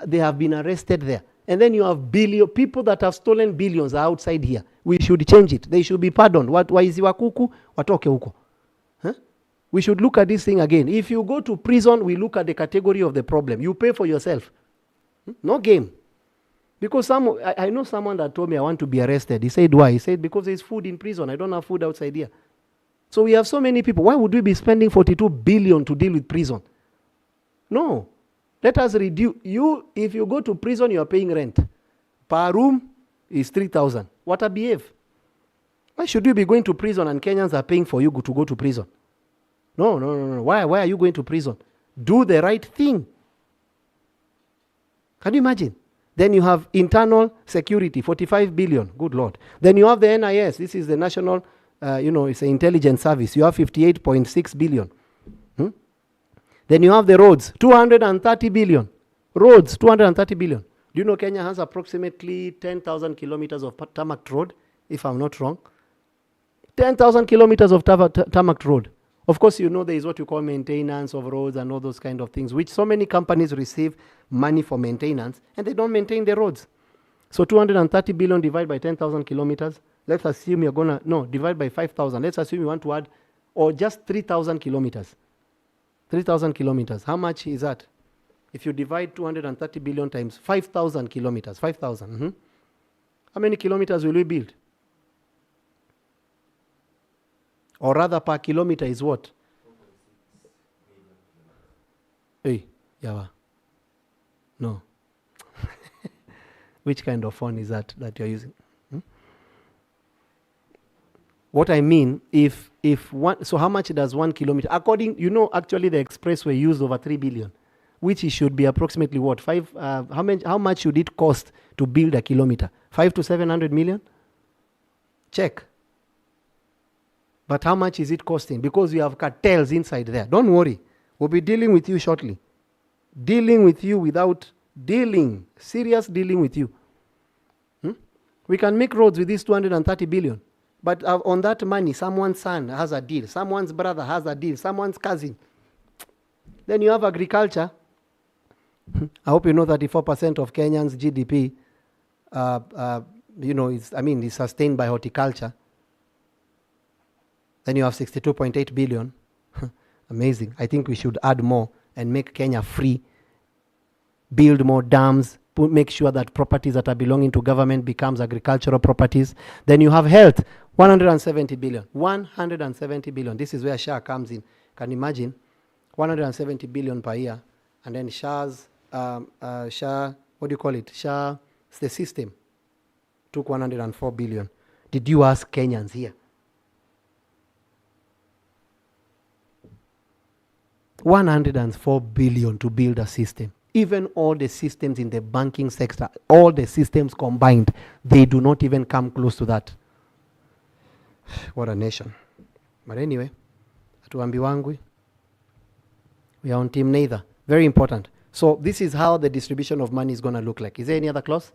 A: They have been arrested there. And then you have people that have stolen billions are outside here. We should change it. They should be pardoned. Waizi wa kuku, watoke huko. We should look at this thing again. If you go to prison, we look at the category of the problem. You pay for yourself. No game. Because I know someone that told me I want to be arrested. He said, why? He said, because there's food in prison. I don't have food outside here. So we have so many people. Why would we be spending 42 billion to deal with prison? No. Let us reduce. If you go to prison, you are paying rent. Per room is 3,000. What a behave. Why should you be going to prison and Kenyans are paying for you to go to prison? No. Why are you going to prison? Do the right thing. Can you imagine? Then you have internal security, 45 billion. Good Lord. Then you have the NIS. This is the national, it's an intelligence service. You have 58.6 billion. Then you have the roads, 230 billion. Roads, 230 billion. Do you know Kenya has approximately 10,000 kilometers of tarmac road, if I'm not wrong? 10,000 kilometers of tarmac road. Of course, you know there is what you call maintenance of roads and all those kind of things, which so many companies receive money for maintenance, and they don't maintain the roads. So 230 billion divided by 10,000 kilometers. Let's assume divide by 5,000. Let's assume you want to add, or just 3,000 kilometers. 3,000 kilometers. How much is that? If you divide 230 billion times 5,000 kilometers, 5,000. How many kilometers will we build? Or rather, per kilometer is what? Hey, Yawa. No. Which kind of phone is that you're using? What I mean, so how much does 1 kilometer? Actually the expressway used over 3 billion, which it should be approximately what? How much should it cost to build a kilometer? 5 to 700 million? Check. But how much is it costing? Because we have cartels inside there. Don't worry. We'll be dealing with you shortly. Dealing with you without dealing. Serious dealing with you. We can make roads with this 230 billion. But on that money, someone's son has a deal, someone's brother has a deal, someone's cousin. Then you have agriculture. I hope you know 34% of Kenyans' GDP, is sustained by horticulture. Then you have 62.8 billion. Amazing. I think we should add more and make Kenya free, build more dams, make sure that properties that are belonging to government becomes agricultural properties. Then you have health, 170 billion. 170 billion. This is where SHA comes in. Can you imagine? 170 billion per year. And then SHA's, SHA, what do you call it? SHA, the system, took 104 billion. Did you ask Kenyans here? 104 billion to build a system. Even all the systems in the banking sector, all the systems combined, they do not even come close to that. What a nation. But anyway, hatuambiwangwi. We are on team neither. Very important. So this is how the distribution of money is going to look like. Is there any other clause?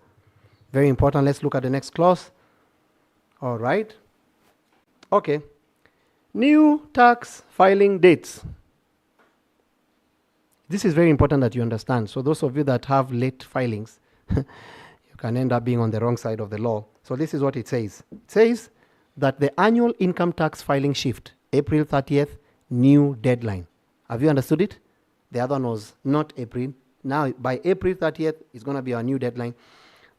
A: Very important. Let's look at the next clause. All right. Okay. New tax filing dates. This is very important that you understand. So those of you that have late filings, you can end up being on the wrong side of the law. So this is what it says. It says that the annual income tax filing shift, April 30th, new deadline. Have you understood it? The other one was not April. Now, by April 30th, it's going to be our new deadline.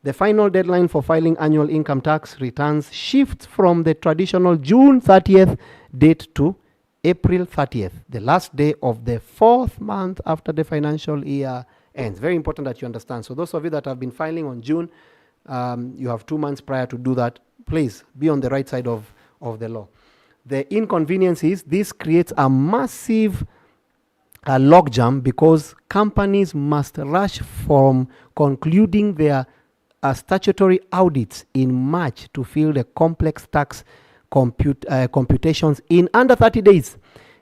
A: The final deadline for filing annual income tax returns shifts from the traditional June 30th date to April 30th, the last day of the 4th month after the financial year ends. Very important that you understand. So those of you that have been filing on June, you have 2 months prior to do that. Please be on the right side of the law. The inconvenience is this creates a massive logjam because companies must rush from concluding their statutory audits in March to fill the complex tax computations in under 30 days.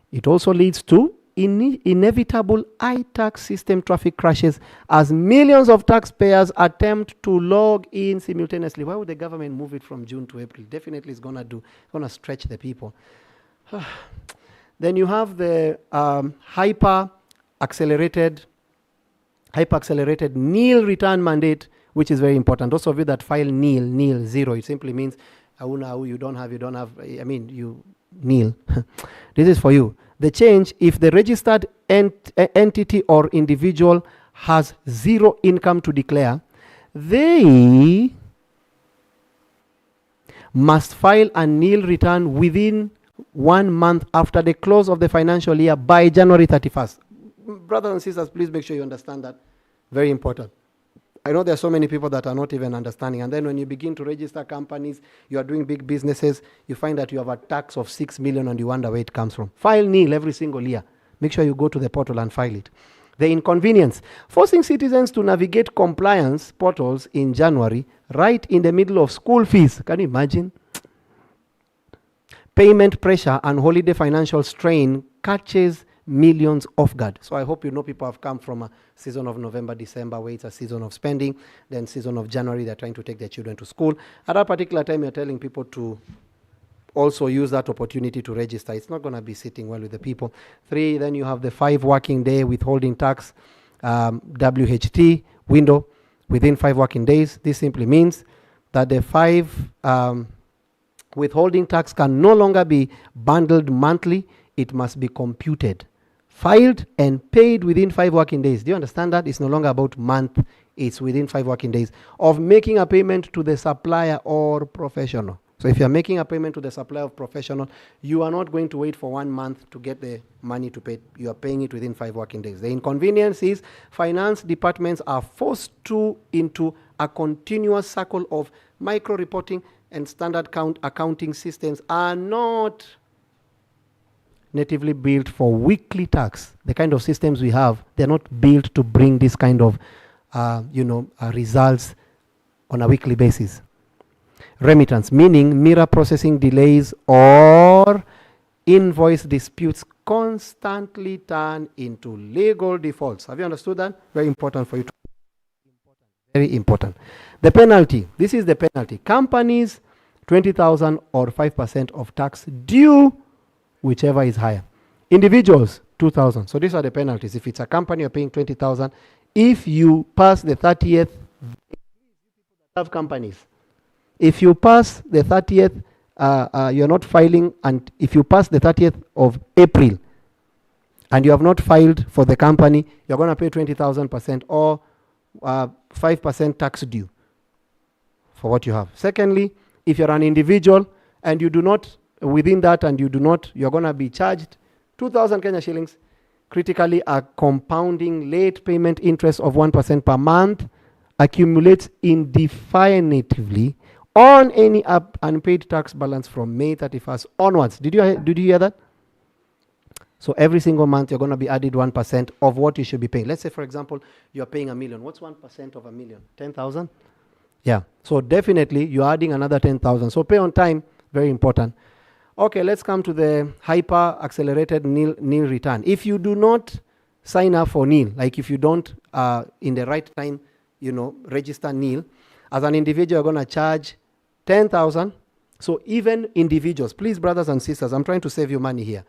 A: It also leads to inevitable iTax system traffic crashes as millions of taxpayers attempt to log in simultaneously. Why would the government move it from June to April? Definitely it's going to stretch the people. Then you have the hyper accelerated nil return mandate, which is very important. Those of you that file nil, zero, it simply means you don't have, you nil. This is for you. The change, if the registered entity or individual has zero income to declare, they must file a nil return within 1 month after the close of the financial year by January 31st. Brothers and sisters, please make sure you understand that. Very important. I know there are so many people that are not even understanding. And then when you begin to register companies, you are doing big businesses, you find that you have a tax of 6 million and you wonder where it comes from. File nil every single year. Make sure you go to the portal and file it. The inconvenience, forcing citizens to navigate compliance portals in January, right in the middle of school fees. Can you imagine? Payment pressure and holiday financial strain catches millions off guard. So I hope you know people have come from a season of November, December, where it's a season of spending. Then season of January, they're trying to take their children to school. At that particular time, you're telling people to also use that opportunity to register. It's not going to be sitting well with the people. 3, then you have the 5 working day withholding tax, WHT window within 5 working days. This simply means that the 5 withholding tax can no longer be bundled monthly. It must be computed, filed and paid within 5 working days. Do you understand that? It's no longer about month. It's within 5 working days of making a payment to the supplier or professional. So if you're making a payment to the supplier or professional, you are not going to wait for 1 month to get the money to pay. You are paying it within 5 working days. The inconvenience is finance departments are forced into a continuous cycle of micro-reporting, and standard accounting systems are not natively built for weekly tax. The kind of systems we have, they're not built to bring this kind of results on a weekly basis. Remittance, meaning mirror processing delays or invoice disputes constantly turn into legal defaults. Have you understood that? Very important for you to Very important. The penalty. This is the penalty. Companies, 20,000 or 5% of tax due, whichever is higher. Individuals, 2,000. So these are the penalties. If it's a company, you're paying 20,000. If you pass the 30th, have companies. If you pass the 30th, you're not filing, and if you pass the 30th of April and you have not filed for the company, you're going to pay 20,000% or 5% tax due for what you have. Secondly, if you're an individual and you do not, within that, and you do not, you're going to be charged 2,000 Kenya shillings, critically a compounding late payment interest of 1% per month accumulates indefinitely on any unpaid tax balance from May 31st onwards. Did you hear that? So every single month you're going to be added 1% of what you should be paying. Let's say, for example, you're paying $1 million. What's 1% of $1 million? 10,000? Yeah. So definitely you're adding another 10,000. So pay on time, very important. Okay, let's come to the hyper accelerated nil return. If you do not sign up for nil, like if you don't in the right time, register nil, as an individual, you're going to charge 10,000. So even individuals, please, brothers and sisters, I'm trying to save you money here.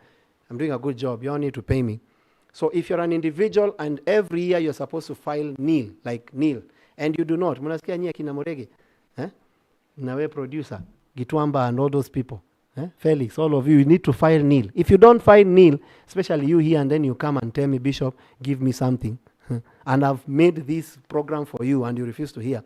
A: I'm doing a good job. You don't need to pay me. So if you're an individual and every year you're supposed to file nil, like nil, and you do not, munasikia nyie kina Murege, nawe producer, Gitwamba and all those people, Felix, all of you need to file nil. If you don't file nil, especially you here, and then you come and tell me, Bishop, give me something, and I've made this program for you and you refuse to hear,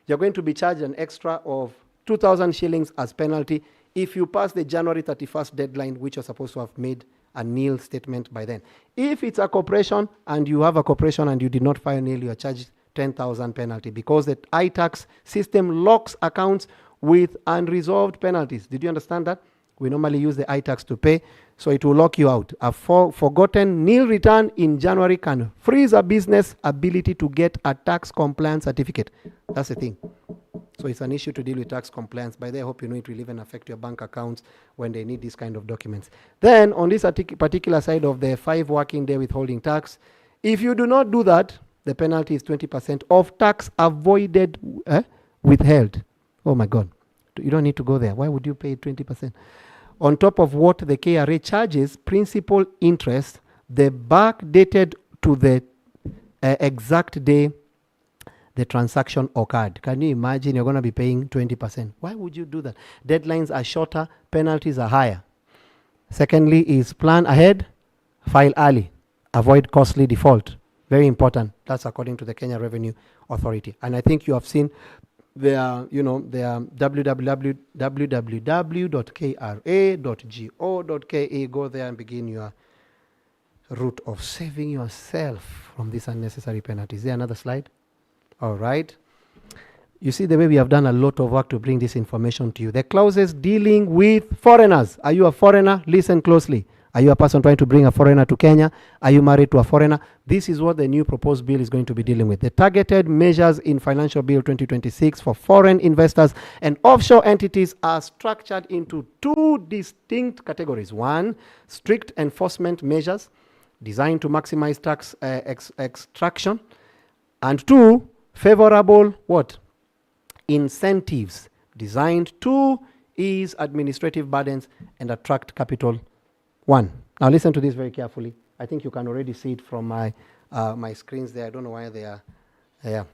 A: you're going to be charged an extra of 2,000 shillings as penalty if you pass the January 31st deadline, which you're supposed to have made a nil statement by then. If it's a corporation and you have a corporation and you did not file nil, you are charged 10,000 penalty because the iTax system locks accounts with unresolved penalties. Did you understand that? We normally use the iTax to pay, so it will lock you out. A forgotten nil return in January can freeze a business ability to get a tax compliance certificate. That's the thing. So it's an issue to deal with tax compliance. By the way, I hope you know it will even affect your bank accounts when they need this kind of documents. Then on this particular side of the 5 working day withholding tax, if you do not do that, the penalty is 20% of tax avoided, withheld. Oh my God. You don't need to go there. Why would you pay 20%? On top of what the KRA charges, principal interest, the back dated to the exact day the transaction occurred. Can you imagine you're going to be paying 20%? Why would you do that? Deadlines are shorter, penalties are higher. Secondly is plan ahead, file early, avoid costly default. Very important. That's according to the Kenya Revenue Authority. And I think you have seen their www.kra.go.ke. Go there and begin your route of saving yourself from these unnecessary penalties. Is there another slide? All right. You see the way we have done a lot of work to bring this information to you. The clauses dealing with foreigners. Are you a foreigner? Listen closely. Are you a person trying to bring a foreigner to Kenya? Are you married to a foreigner? This is what the new proposed bill is going to be dealing with. The targeted measures in Financial Bill 2026 for foreign investors and offshore entities are structured into 2 distinct categories. 1, strict enforcement measures designed to maximize tax extraction. And 2, favorable what? Incentives designed to ease administrative burdens and attract capital. 1. Now listen to this very carefully. I think you can already see it from my my screens there. I don't know why they are there.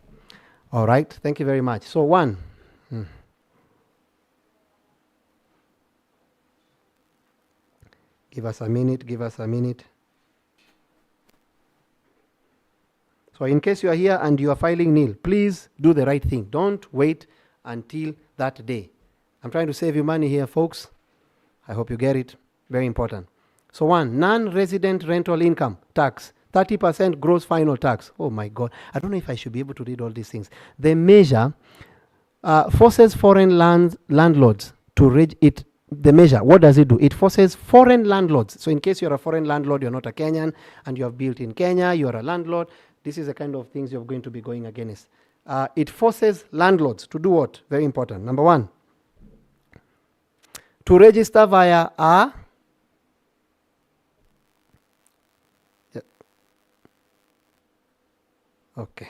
A: All right. Thank you very much. So 1. Give us a minute. Give us a minute. So in case you are here and you are filing nil, please do the right thing. Don't wait until that day. I'm trying to save you money here, folks. I hope you get it. Very important. So 1, non-resident rental income tax, 30% gross final tax. Oh my God. I don't know if I should be able to read all these things. The measure forces foreign landlords to read it. The measure, what does it do? It forces foreign landlords. So in case you're a foreign landlord, you're not a Kenyan, and you have built in Kenya, you're a landlord, this is the kind of things you're going to be going against. It forces landlords to do what? Very important. Number 1, to register via a okay.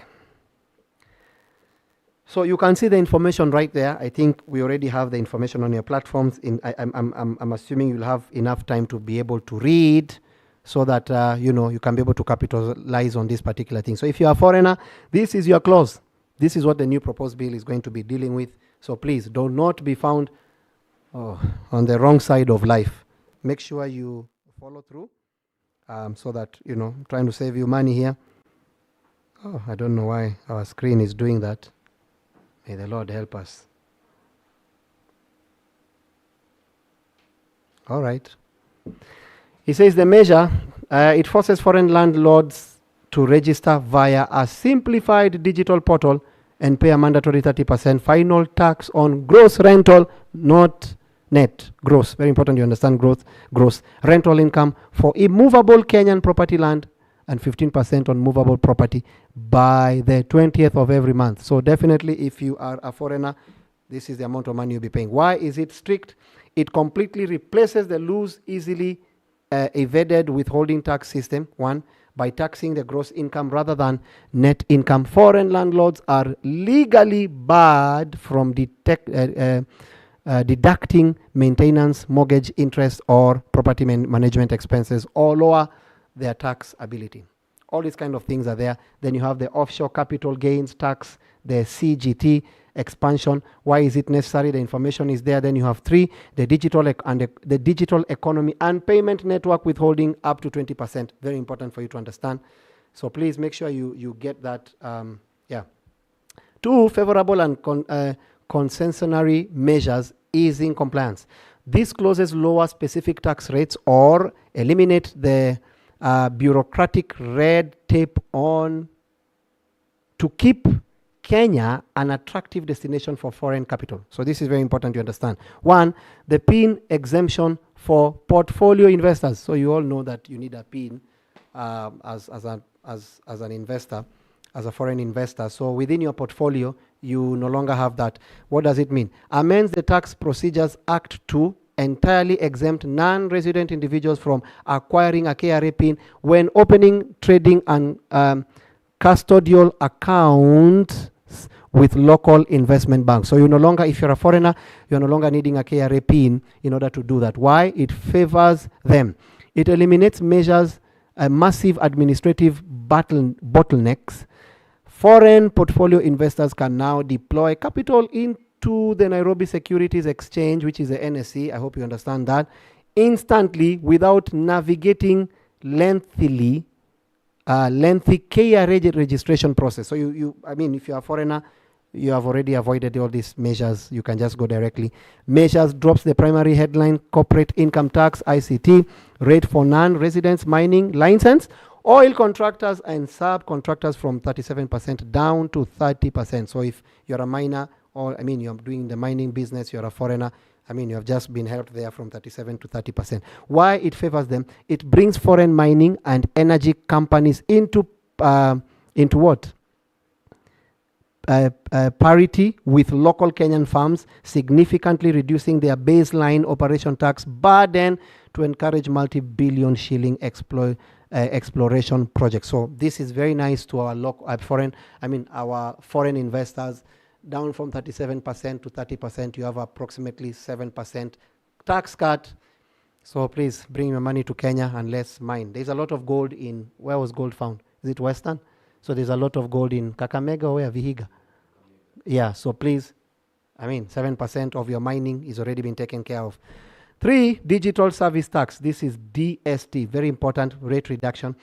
A: So you can see the information right there. I think we already have the information on your platforms. I'm assuming you'll have enough time to be able to read, so that you can be able to capitalize on this particular thing. So if you are a foreigner, this is your clause. This is what the new proposed bill is going to be dealing with. So please do not be found on the wrong side of life. Make sure you follow through, so that I'm trying to save you money here. Oh, I don't know why our screen is doing that. May the Lord help us. All right. He says the measure, it forces foreign landlords to register via a simplified digital portal and pay a mandatory 30% final tax on gross rental, not net. Gross. Very important you understand gross rental income for immovable Kenyan property land, and 15% on movable property by the 20th of every month. So definitely, if you are a foreigner, this is the amount of money you'll be paying. Why is it strict? It completely replaces the loose, easily evaded withholding tax system, one, by taxing the gross income rather than net income. Foreign landlords are legally barred from deducting maintenance, mortgage interest, or property management expenses, or lower their tax ability. All these kind of things are there. Then you have the offshore capital gains tax, the CGT expansion. Why is it necessary? The information is there. Then you have 3, the digital the digital economy and payment network withholding up to 20%. Very important for you to understand. So please make sure you get that. 2, favorable and concessionary measures easing compliance. These clauses lower specific tax rates or eliminate the bureaucratic red tape to keep Kenya an attractive destination for foreign capital. So this is very important to understand. 1, the PIN exemption for portfolio investors. So you all know that you need a PIN as an investor, as a foreign investor. So within your portfolio, you no longer have that. What does it mean? Amends the Tax Procedures Act to entirely exempt non-resident individuals from acquiring a KRA PIN when opening, trading, and custodial accounts with local investment banks. So you no longer, if you're a foreigner, you're no longer needing a KRA PIN in order to do that. Why? It favors them. It eliminates measures, massive administrative bottlenecks. Foreign portfolio investors can now deploy capital into the Nairobi Securities Exchange, which is the NSE. I hope you understand that. Instantly, without navigating lengthy KRA registration process. So if you're a foreigner, you have already avoided all these measures. You can just go directly. Measures drops the primary headline corporate income tax, ICT, rate for non-residents mining license, oil contractors and subcontractors from 37% down to 30%. So if you're a miner, or you're doing the mining business, you're a foreigner, you have just been helped there from 37 to 30%. Why it favors them? It brings foreign mining and energy companies into what? Parity with local Kenyan farms, significantly reducing their baseline operation tax burden to encourage multi-billion shilling exploration projects. So this is very nice to our our foreign investors. Down from 37% to 30%, you have approximately 7% tax cut. So please bring your money to Kenya and let's mine. There's a lot of gold in, where was gold found? Is it Western? So there's a lot of gold in Kakamega or where? Vihiga. Yeah, so please, 7% of your mining is already been taken care of. 3, digital service tax. This is DST, very important rate reduction.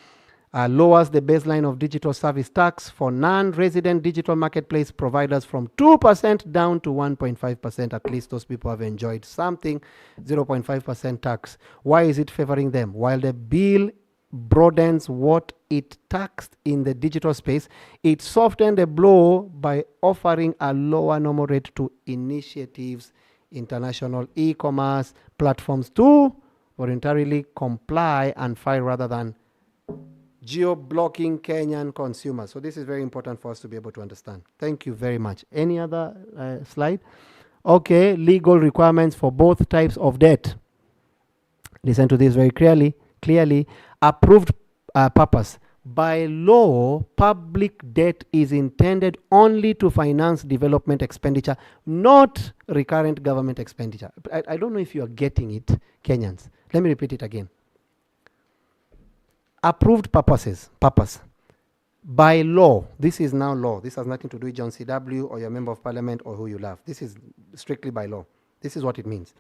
A: Lowers the baseline of digital service tax for non-resident digital marketplace providers from 2% down to 1.5%. At least those people have enjoyed something. 0.5% tax. Why is it favoring them? While the bill broadens what it taxed in the digital space, it softened the blow by offering a lower normal rate to initiatives, international e-commerce platforms to voluntarily comply and file rather than geo-blocking Kenyan consumers. So this is very important for us to be able to understand. Thank you very much. Any other slide? Okay, legal requirements for both types of debt. Listen to this very clearly. Approved purpose. By law, public debt is intended only to finance development expenditure, not recurrent government expenditure. I don't know if you are getting it, Kenyans. Let me repeat it again. Approved purpose. By law, this is now law. This has nothing to do with John C.W. or your member of parliament or who you love. This is strictly by law. This is what it means.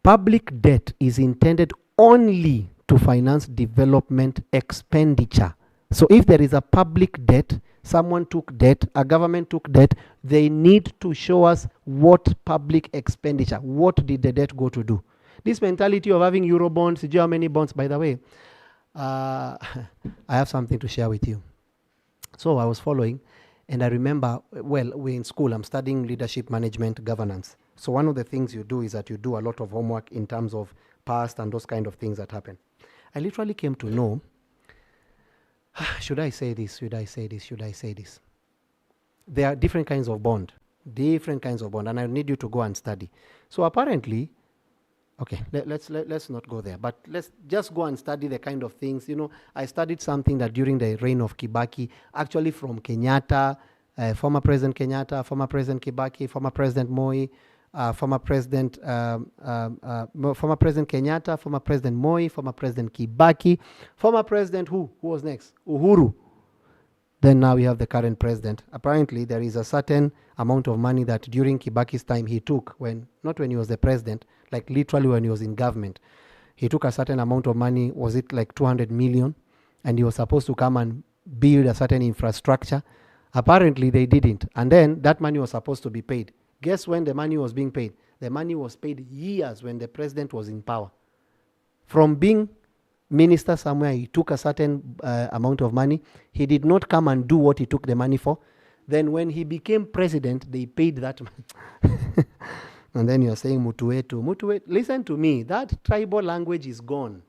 A: Public debt is intended only to finance development expenditure. So if there is a public debt, someone took debt, a government took debt, they need to show us what public expenditure, what did the debt go to do. This mentality of having euro bonds, do you know how many bonds, by the way? I have something to share with you. So I was following, and I remember, well, we're in school, I'm studying leadership management governance. So one of the things you do is that you do a lot of homework in terms of past and those kind of things that happen. I literally came to know, should I say this? Should I say this? Should I say this? There are different kinds of bond, and I need you to go and study. So apparently, okay, let's not go there, but let's just go and study the kind of things. You know, I studied something that during the reign of Kibaki, actually from Kenyatta, former President Kenyatta, former President Kibaki, former President Moi, former President Kenyatta, former President Moi, former President Kibaki, former President who was next? Uhuru. Then now we have the current president. Apparently there is a certain amount of money that during Kibaki's time he took, not when he was the president, like literally when he was in government. He took a certain amount of money, was it like 200 million? And he was supposed to come and build a certain infrastructure. Apparently they didn't. And then that money was supposed to be paid. Guess when the money was being paid? The money was paid years when the president was in power. From being minister somewhere, he took a certain amount of money. He did not come and do what he took the money for. Then when he became president, they paid that money. And then you're saying Mutuwetu. Listen to me, that tribal language is gone.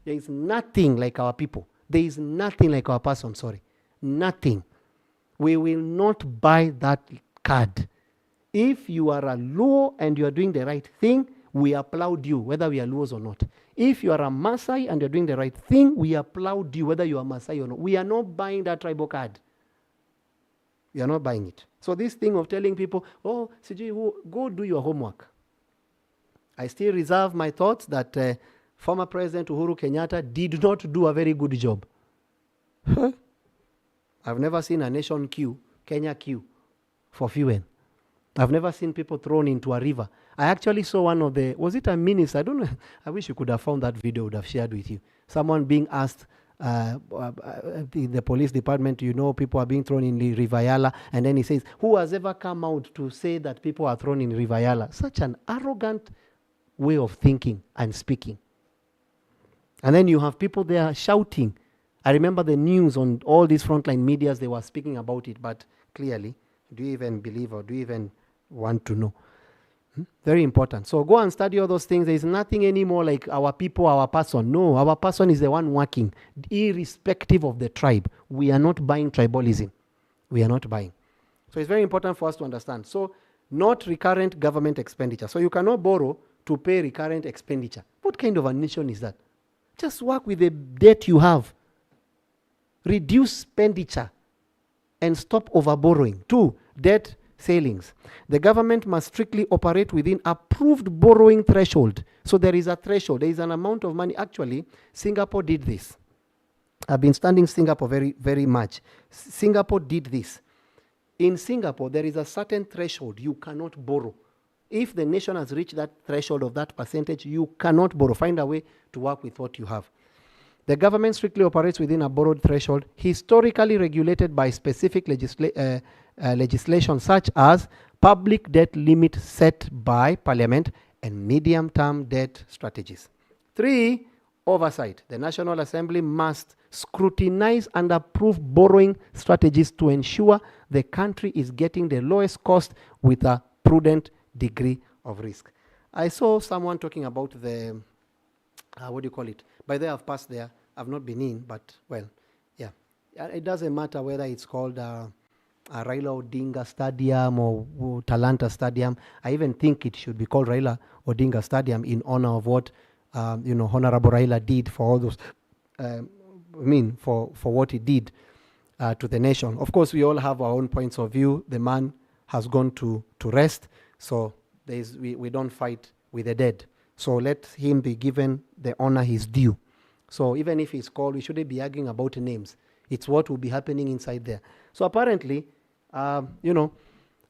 A: There is nothing like our people. There is nothing like our person, sorry. Nothing. We will not buy that card. If you are a Luo and you are doing the right thing, we applaud you, whether we are Luos or not. If you are a Maasai and you're doing the right thing, we applaud you, whether you are Maasai or not. We are not buying that tribal card. We are not buying it. So this thing of telling people, oh, CJ, go do your homework. I still reserve my thoughts that former President Uhuru Kenyatta did not do a very good job. I've never seen a nation queue, Kenya queue, for fuel. I've never seen people thrown into a river. I actually saw one of was it a minister? I don't know. I wish you could have found that video, would have shared with you. Someone being asked, the police department, people are being thrown in the River Yala, and then he says, who has ever come out to say that people are thrown in River Yala? Such an arrogant way of thinking and speaking. And then you have people there shouting. I remember the news on all these frontline medias, they were speaking about it, but clearly, do you even believe or do you even want to know? Very important. So go and study all those things. There is nothing anymore like our people, our person. No, our person is the one working, irrespective of the tribe. We are not buying tribalism. We are not buying. So it's very important for us to understand. So not recurrent government expenditure. So you cannot borrow to pay recurrent expenditure. What kind of a nation is that? Just work with the debt you have. Reduce expenditure and stop over borrowing. 2, debt ceilings. The government must strictly operate within approved borrowing threshold. So there is a threshold. There is an amount of money. Actually, Singapore did this. I've been studying Singapore very, very much. Singapore did this. In Singapore, there is a certain threshold you cannot borrow. If the nation has reached that threshold of that percentage, you cannot borrow. Find a way to work with what you have. The government strictly operates within a borrowed threshold, historically regulated by specific legislation such as public debt limit set by Parliament and medium-term debt strategies. 3, oversight. The National Assembly must scrutinize and approve borrowing strategies to ensure the country is getting the lowest cost with a prudent degree of risk. I saw someone talking about the, what do you call it? By the way, I've passed there. I've not been in, but, well, yeah. It doesn't matter whether it's called Raila Odinga Stadium or Talanta Stadium. I even think it should be called Raila Odinga Stadium in honor of what, Honorable Raila did for all those for what he did to the nation. Of course, we all have our own points of view. The man has gone to rest, so we don't fight with the dead. So let him be given the honor he's due. So even if he's called, we shouldn't be arguing about names. It's what will be happening inside there. So apparently,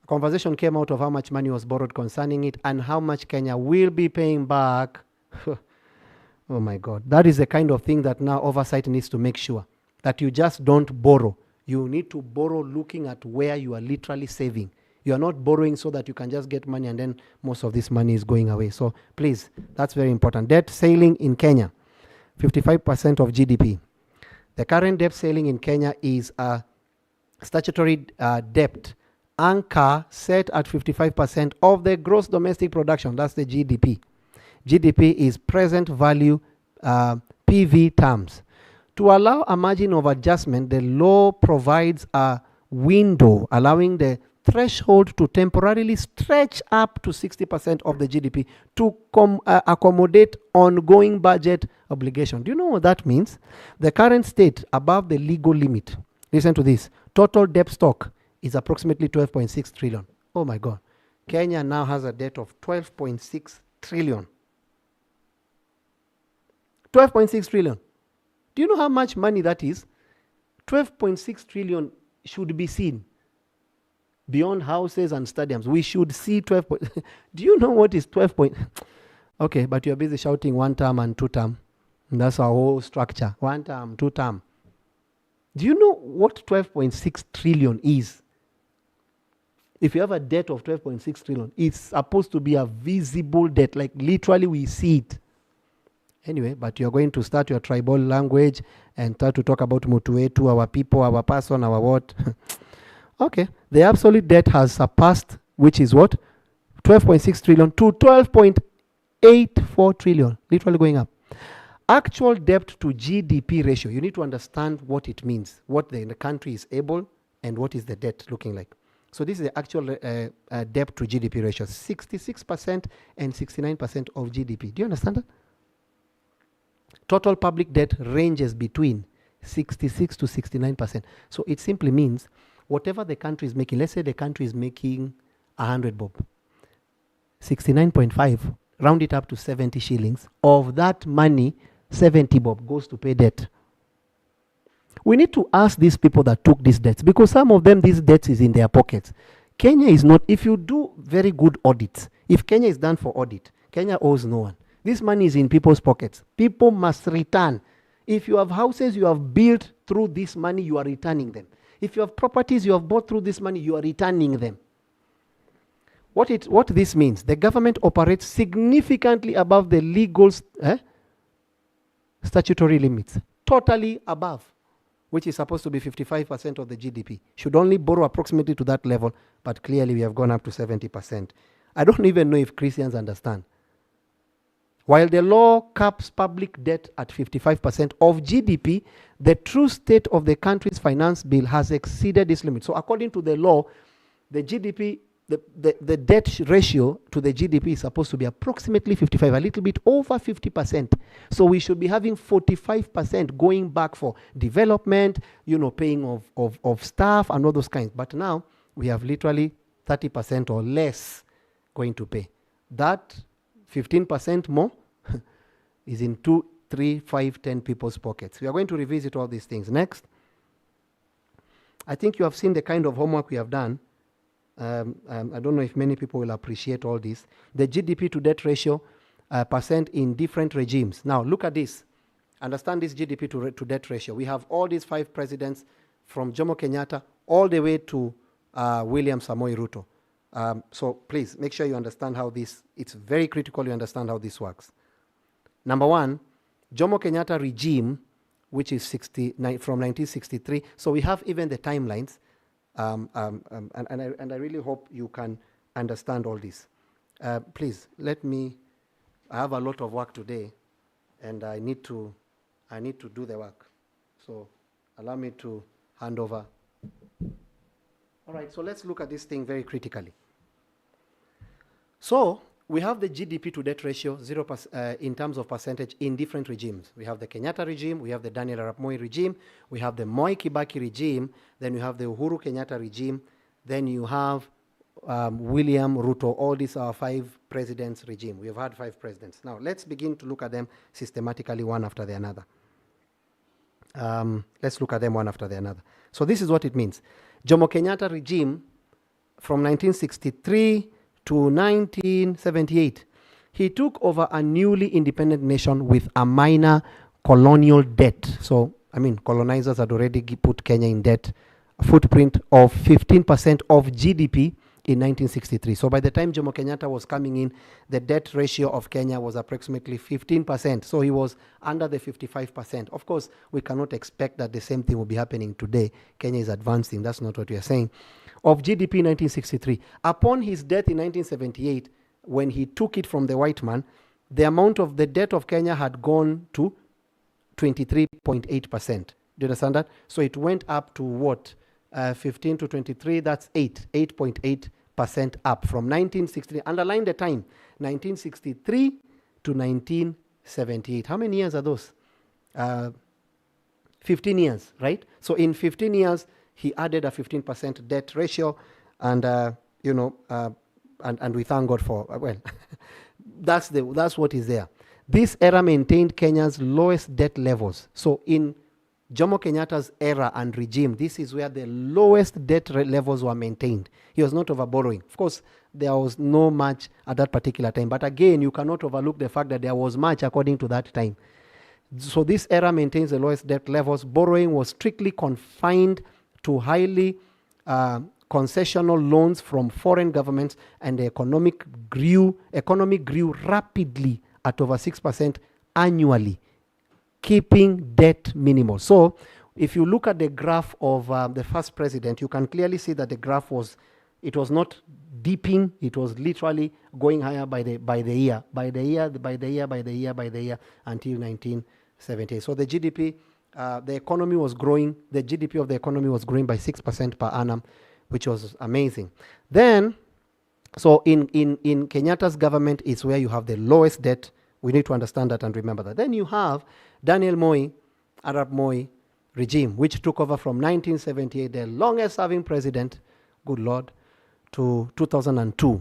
A: conversation came out of how much money was borrowed concerning it and how much Kenya will be paying back. Oh my God. That is the kind of thing that now oversight needs to make sure that you just don't borrow. You need to borrow looking at where you are literally saving. You are not borrowing so that you can just get money and then most of this money is going away. So please, that's very important. Debt ceiling in Kenya, 55% of GDP. The current debt ceiling in Kenya is a statutory debt anchor set at 55% of the gross domestic production. That's the GDP. GDP is present value PV terms. To allow a margin of adjustment, the law provides a window allowing the threshold to temporarily stretch up to 60% of the GDP to accommodate ongoing budget obligation. Do you know what that means? The current state above the legal limit, listen to this, total debt stock is approximately 12.6 trillion. Oh my God. Kenya now has a debt of 12.6 trillion. 12.6 trillion. Do you know how much money that is? 12.6 trillion should be seen beyond houses and stadiums. We should see 12. Do you know what is 12 point? Okay, but you're busy shouting 1 term and 2 term. And that's our whole structure. 1 term, 2 term. Do you know what 12.6 trillion is? If you have a debt of 12.6 trillion, it's supposed to be a visible debt. Like literally we see it. Anyway, but you're going to start your tribal language and start to talk about Mutuetu, our people, our person, our what? Okay. The absolute debt has surpassed, which is what? 12.6 trillion to 12.84 trillion, literally going up. Actual debt to GDP ratio, you need to understand what it means, what the country is able and what is the debt looking like. So this is the actual debt to GDP ratio, 66% and 69% of GDP. Do you understand that? Total public debt ranges between 66 to 69%. So it simply means whatever the country is making, let's say the country is making 100 bob, 69.5, round it up to 70 shillings. Of that money, 70 bob goes to pay debt. We need to ask these people that took these debts, because some of them, these debts is in their pockets. Kenya is not, if you do very good audits, if Kenya is done for audit, Kenya owes no one. This money is in people's pockets. People must return. If you have houses you have built through this money, you are returning them. If you have properties you have bought through this money, you are returning them. What this means, the government operates significantly above the legal statutory limits, totally above, which is supposed to be 55% of the GDP. Should only borrow approximately to that level, but clearly we have gone up to 70%. I don't even know if Christians understand. While the law caps public debt at 55% of GDP, the true state of the country's finance bill has exceeded this limit. So according to the law, the GDP, the debt ratio to the GDP is supposed to be approximately 55, a little bit over 50%. So we should be having 45% going back for development, paying of staff and all those kinds. But now we have literally 30% or less going to pay. That 15% more is in 2, 3, 5, 10 people's pockets. We are going to revisit all these things. Next. I think you have seen the kind of homework we have done. I don't know if many people will appreciate all this. The GDP to debt ratio percent in different regimes. Now look at this. Understand this GDP to debt ratio. We have all these 5 presidents from Jomo Kenyatta all the way to William Samoei Ruto. So please make sure you understand how this, it's very critical you understand how this works. Number 1, Jomo Kenyatta regime, which is from 1963. So we have even the timelines, and I really hope you can understand all this. Please, I have a lot of work today, and I need to do the work. So allow me to hand over. All right, so let's look at this thing very critically. So we have the GDP to debt ratio in terms of percentage in different regimes. We have the Kenyatta regime, we have the Daniel Arap Moi regime, we have the Moi Kibaki regime, then you have the Uhuru Kenyatta regime, then you have William Ruto. All these are 5 presidents regime. We have had 5 presidents. Now let's begin to look at them systematically one after the another. Let's look at them one after the another. So this is what it means. Jomo Kenyatta regime from 1963 to 1978. He took over a newly independent nation with a minor colonial debt. So, I mean, colonizers had already put Kenya in debt, a footprint of 15% of GDP in 1963. So by the time Jomo Kenyatta was coming in, the debt ratio of Kenya was approximately 15%. So he was under the 55%. Of course, we cannot expect that the same thing will be happening today. Kenya is advancing. That's not what we are saying. Of GDP in 1963. Upon his death in 1978, when he took it from the white man, the amount of the debt of Kenya had gone to 23.8%. Do you understand that? So it went up to what? 15 to 23, that's 8.8% up from 1963. Underline the time, 1963 to 1978. How many years are those? 15 years, right? So in 15 years, he added a 15% debt ratio, and and we thank God for well. that's what is there. This era maintained Kenya's lowest debt levels. So in Jomo Kenyatta's era and regime, this is where the lowest debt levels were maintained. He was not overborrowing. Of course, there was no much at that particular time. But again, you cannot overlook the fact that there was much according to that time. So this era maintains the lowest debt levels. Borrowing was strictly confined to highly concessional loans from foreign governments, and the economy grew rapidly at over 6% annually, keeping debt minimal. So if you look at the graph of the first president, you can clearly see that the graph was not dipping, it was literally going higher by the year until 1970. So the GDP, the economy was growing, the GDP of the economy was growing by 6% per annum, which was amazing. Then, so in Kenyatta's government is where you have the lowest debt. We need to understand that and remember that. Then you have Daniel Moi, Arap Moi regime, which took over from 1978, the longest serving president, good Lord, to 2002.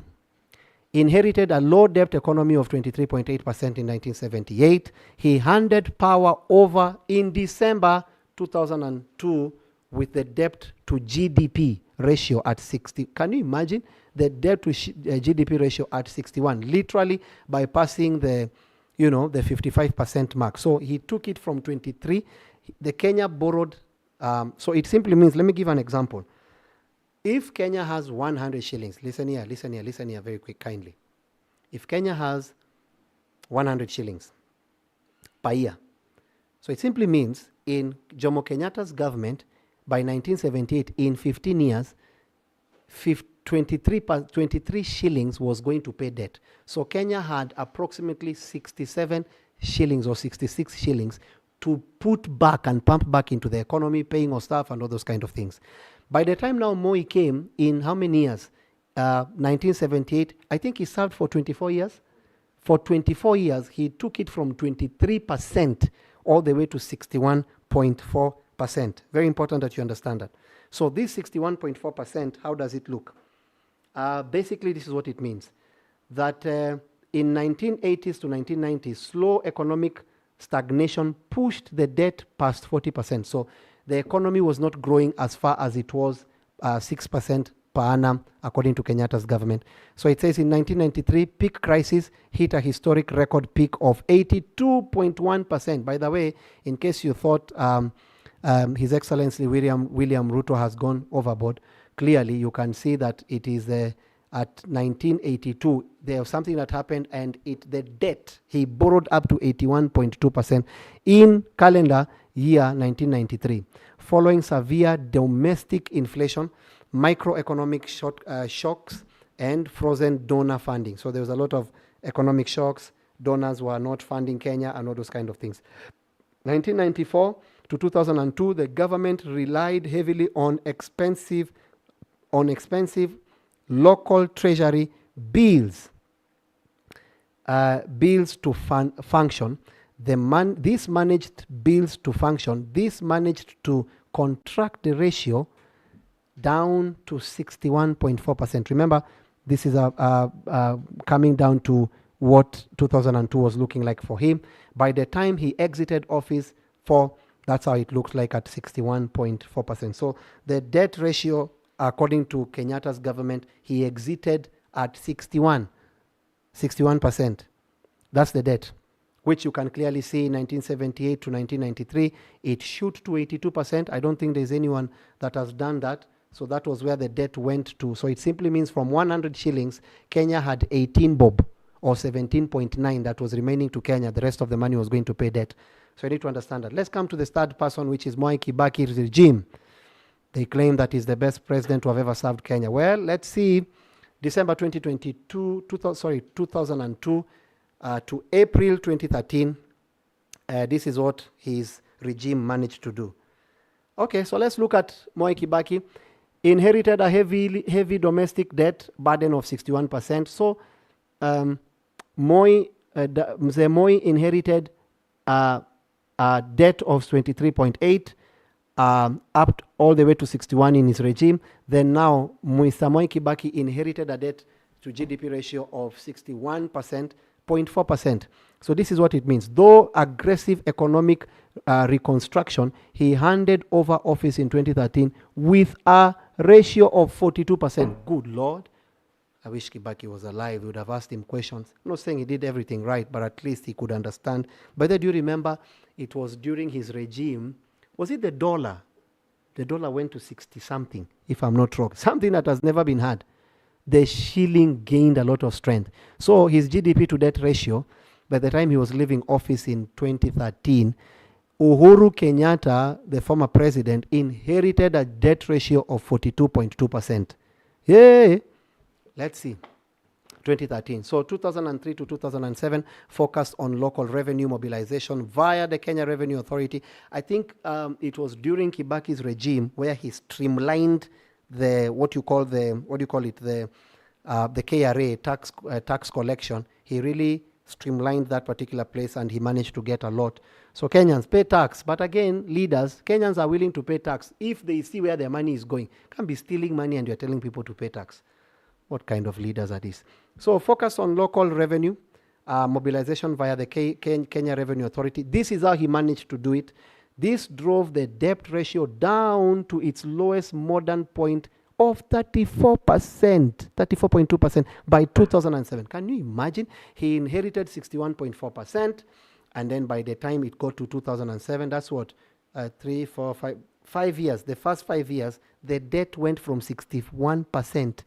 A: Inherited a low debt economy of 23.8% in 1978. He handed power over in December 2002 with the debt to GDP ratio at 60. Can you imagine the debt to GDP ratio at 61, literally bypassing the 55% mark. So he took it from 23. The Kenya borrowed, so it simply means, let me give an example. If Kenya has 100 shillings, listen here very quick, kindly. If Kenya has 100 shillings per year, so it simply means in Jomo Kenyatta's government, by 1978, in 15 years, 23 shillings was going to pay debt. So Kenya had approximately 67 shillings or 66 shillings to put back and pump back into the economy, paying our staff and all those kind of things. By the time now Moi came, in how many years? 1978, I think he served for 24 years. For 24 years, he took it from 23% all the way to 61.4%. Very important that you understand that. So this 61.4%, how does it look? Basically, this is what it means. That in 1980s to 1990s, slow economic stagnation pushed the debt past 40%. So the economy was not growing as far as it was 6% per annum, according to Kenyatta's government. So it says in 1993, peak crisis hit a historic record peak of 82.1%. By the way, in case you thought His Excellency William Ruto has gone overboard, clearly you can see that it is at 1982, there was something that happened, and the debt, he borrowed up to 81.2% in calendar year 1993. Following severe domestic inflation, microeconomic shocks, and frozen donor funding. So there was a lot of economic shocks, donors were not funding Kenya and all those kind of things. 1994 to 2002, the government relied heavily on expensive local treasury bills bills to function, this managed bills to function, this managed to contract the ratio down to 61.4%. Remember, this is coming down to what 2002 was looking like for him. By the time he exited office, that's how it looks like at 61.4%. So the debt ratio, according to Kenyatta's government, he exited at 61%. That's the debt, which you can clearly see in 1978 to 1993. It shoot to 82%. I don't think there's anyone that has done that. So that was where the debt went to. So it simply means from 100 shillings, Kenya had 18 bob, or 17.9 that was remaining to Kenya. The rest of the money was going to pay debt. So you need to understand that. Let's come to the third person, which is Mwai Kibaki's regime. They claim that he's the best president to have ever served Kenya. Well, let's see. December 2002 to April 2013. This is what his regime managed to do. Okay, so let's look at Mwai Kibaki. Inherited a heavy domestic debt burden of 61%. So Mzee Moi inherited a debt of 23.8, up all the way to 61 in his regime. Then now Mr. Mwai Kibaki inherited a debt to GDP ratio of 61.4%. So this is what it means. Though aggressive economic reconstruction, he handed over office in 2013 with a ratio of 42%. Good Lord. I wish Kibaki was alive. We would have asked him questions. I'm not saying he did everything right, but at least he could understand. But then do you remember it was during his regime, was it the dollar? The dollar went to 60-something, if I'm not wrong. Something that has never been had. The shilling gained a lot of strength. So his GDP to debt ratio, by the time he was leaving office in 2013, Uhuru Kenyatta, the former president, inherited a debt ratio of 42.2%. Yay! Let's see. 2013. So 2003 to 2007 focused on local revenue mobilization via the Kenya Revenue Authority. I think it was during Kibaki's regime where he streamlined the KRA tax collection. He really streamlined that particular place, and he managed to get a lot. So Kenyans, pay tax. But again, leaders, Kenyans are willing to pay tax if they see where their money is going. Can't be stealing money and you're telling people to pay tax. What kind of leaders are these? So focus on local revenue, mobilization via the Kenya Revenue Authority. This is how he managed to do it. This drove the debt ratio down to its lowest modern point of 34.2% by 2007. Can you imagine? He inherited 61.4%, and then by the time it got to 2007, that's what, 5 years. The first 5 years, the debt went from 61%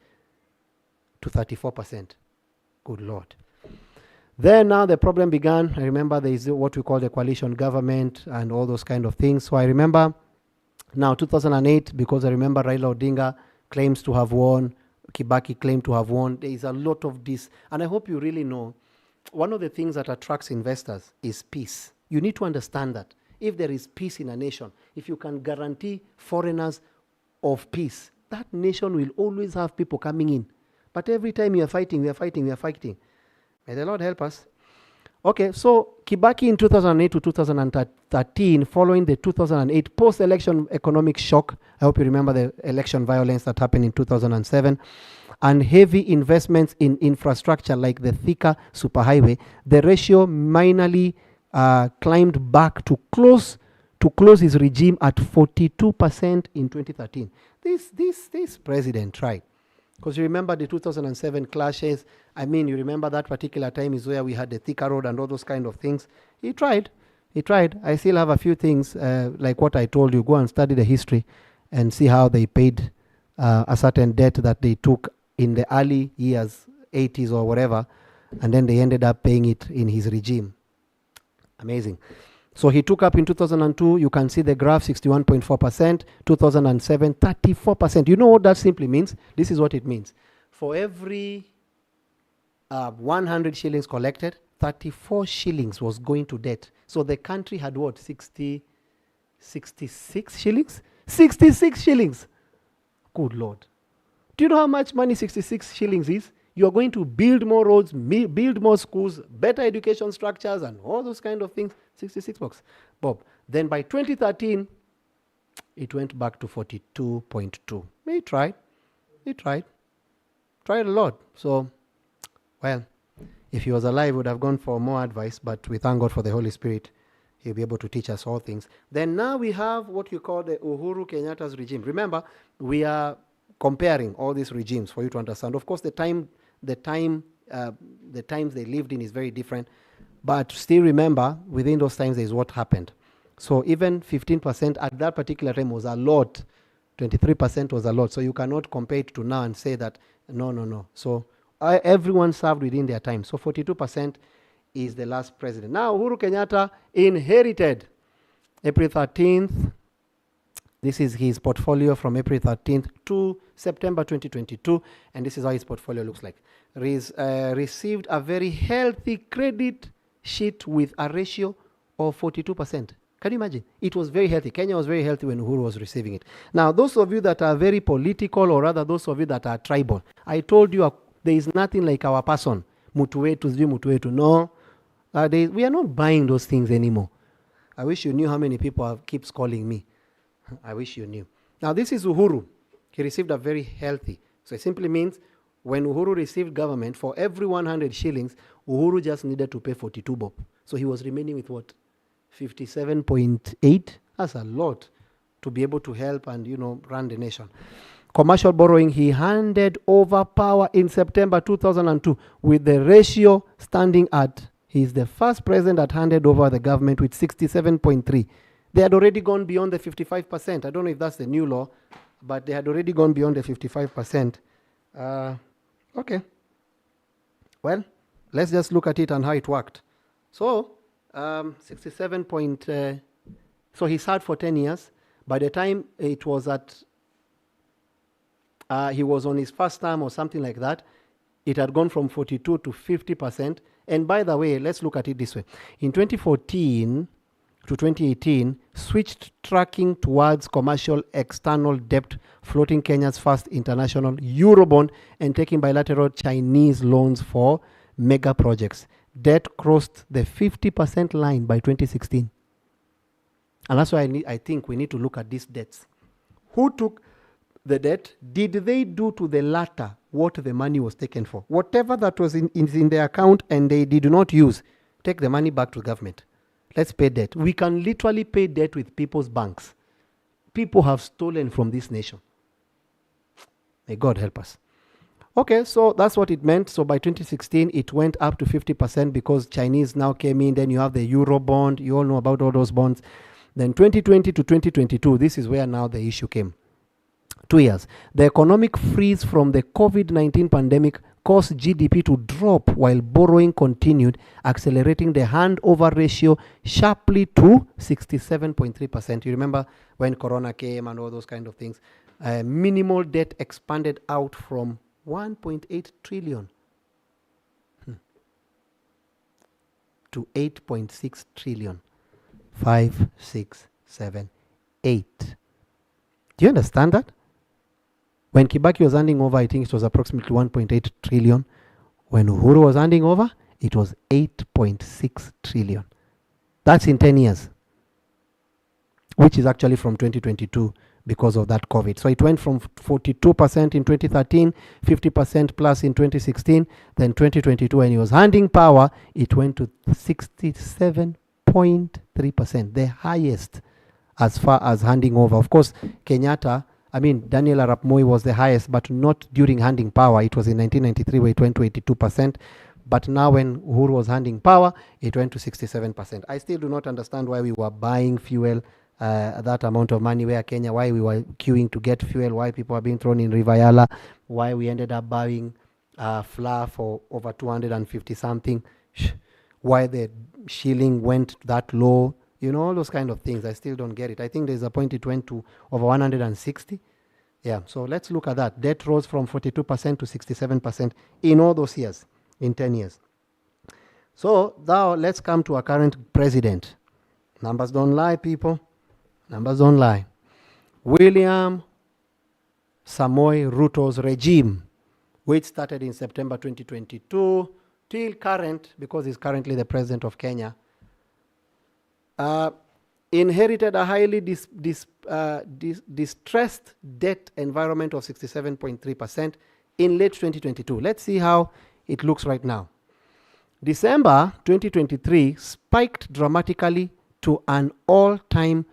A: to 34%. Good Lord. Then now the problem began. I remember there is what we call the coalition government and all those kind of things. So I remember now 2008, because I remember Raila Odinga claims to have won, Kibaki claimed to have won. There is a lot of this. And I hope you really know, one of the things that attracts investors is peace. You need to understand that. If there is peace in a nation, if you can guarantee foreigners of peace, that nation will always have people coming in. But every time we are fighting. May the Lord help us. Okay, so Kibaki in 2008 to 2013, following the 2008 post-election economic shock, I hope you remember the election violence that happened in 2007, and heavy investments in infrastructure like the Thika superhighway, the ratio minorly climbed back to close his regime at 42% in 2013. This president tried. Because you remember the 2007 clashes. I mean, you remember that particular time is where we had the Thika Road and all those kind of things. He tried. I still have a few things, like what I told you. Go and study the history and see how they paid a certain debt that they took in the early years, 80s or whatever, and then they ended up paying it in his regime. Amazing. So he took up in 2002, you can see the graph, 61.4%, 2007, 34%. You know what that simply means? This is what it means. For every 100 shillings collected, 34 shillings was going to debt. So the country had what, 66 shillings? 66 shillings. Good Lord. Do you know how much money 66 shillings is? You are going to build more roads, build more schools, better education structures, and all those kind of things. 66 bucks, Bob. Then by 2013, it went back to 42.2. He tried a lot. So, well, if he was alive, he would have gone for more advice, but we thank God for the Holy Spirit. He'll be able to teach us all things. Then now we have what you call the Uhuru Kenyatta's regime. Remember, we are comparing all these regimes for you to understand. Of course, the times they lived in is very different, but still remember, within those times, there is what happened. So even 15% at that particular time was a lot. 23% was a lot. So you cannot compare it to now and say that, no. So everyone served within their time. So 42% is the last president. Now, Uhuru Kenyatta inherited April 13th. This is his portfolio from April 13th to September 2022. And this is how his portfolio looks like. Received a very healthy credit sheet with a ratio of 42%. Can you imagine? It was very healthy. Kenya was very healthy when Uhuru was receiving it. Now, those of you that are very political, or rather those of you that are tribal, I told you there is nothing like our person. Mutuetu. No. We are not buying those things anymore. I wish you knew how many people keeps calling me. I wish you knew. Now, this is Uhuru. He received a very healthy. So it simply means when Uhuru received government, for every 100 shillings, Uhuru just needed to pay 42 bob. So he was remaining with what? 57.8. That's a lot to be able to help and, run the nation. Commercial borrowing, he handed over power in September 2002 with the ratio standing at, he's the first president that handed over the government with 67.3. They had already gone beyond the 55%. I don't know if that's the new law, but they had already gone beyond the 55%. Okay. Well, let's just look at it and how it worked. So, 67 point, so he served for 10 years. By the time it was he was on his first term or something like that, it had gone from 42 to 50%. And by the way, let's look at it this way. In 2014 to 2018, switched tracking towards commercial external debt, floating Kenya's first international Eurobond and taking bilateral Chinese loans for mega projects. Debt crossed the 50% line by 2016. And that's why I think we need to look at these debts. Who took the debt? Did they do to the latter what the money was taken for? Whatever that was in their account and they did not use, take the money back to government. Let's pay debt. We can literally pay debt with people's banks. People have stolen from this nation. May God help us. Okay, so that's what it meant. So by 2016, it went up to 50% because Chinese now came in. Then you have the Euro bond. You all know about all those bonds. Then 2020 to 2022, this is where now the issue came. 2 years. The economic freeze from the COVID-19 pandemic caused GDP to drop while borrowing continued, accelerating the handover ratio sharply to 67.3%. You remember when Corona came and all those kind of things. Minimal debt expanded out from 1.8 trillion to 8.6 trillion. 5, 6, 7, 8. Do you understand that? When Kibaki was handing over, I think it was approximately 1.8 trillion. When Uhuru was handing over, it was 8.6 trillion. That's in 10 years, which is actually from 2022 because of that COVID. So it went from 42% in 2013, 50% plus in 2016, then 2022 when he was handing power, it went to 67.3%, the highest as far as handing over. Of course, Daniel Arap Moi was the highest, but not during handing power. It was in 1993 where it went to 82%. But now when Uhuru was handing power, it went to 67%. I still do not understand why we were buying fuel that amount of money, why we were queuing to get fuel, why people are being thrown in River Yala, why we ended up buying flour for over 250 something, why the shilling went that low, all those kind of things. I still don't get it. I think there's a point it went to over 160. Yeah, so let's look at that. Debt rose from 42% to 67% in all those years, in 10 years. So now let's come to our current president. Numbers don't lie, people. Numbers don't lie. William Samoei Ruto's regime which started in September 2022 till current, because he's currently the president of Kenya, inherited a highly distressed debt environment of 67.3% in late 2022. Let's see how it looks right now. December 2023 spiked dramatically to an all-time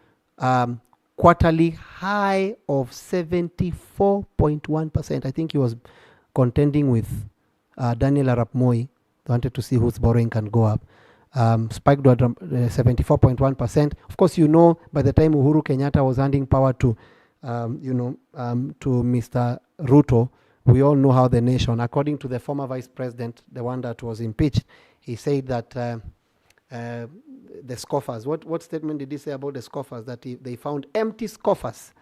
A: quarterly high of 74.1%. I think he was contending with Daniel Arap Moi. Wanted to see whose borrowing can go up. Spiked to 74.1%. Of course, you know, by the time Uhuru Kenyatta was handing power to, to Mr. Ruto, we all know how the nation, according to the former vice president, the one that was impeached, he said that the scoffers, what statement did he say about the scoffers? That they found empty scoffers.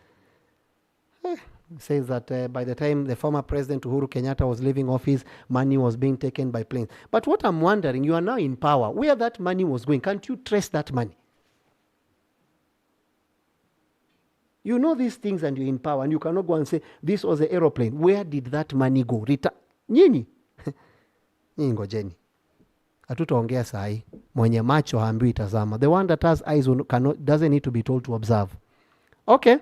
A: He says that by the time the former president Uhuru Kenyatta was leaving office, money was being taken by planes. But what I'm wondering, you are now in power, where that money was going, can't you trace that money? You know these things and you're in power, and you cannot go and say, this was an aeroplane. Where did that money go? Nyinyi ngojeni. Hatutaongea sahi. Mwenye macho haambiwi tazama. The one that has eyes doesn't need to be told to observe. Okay.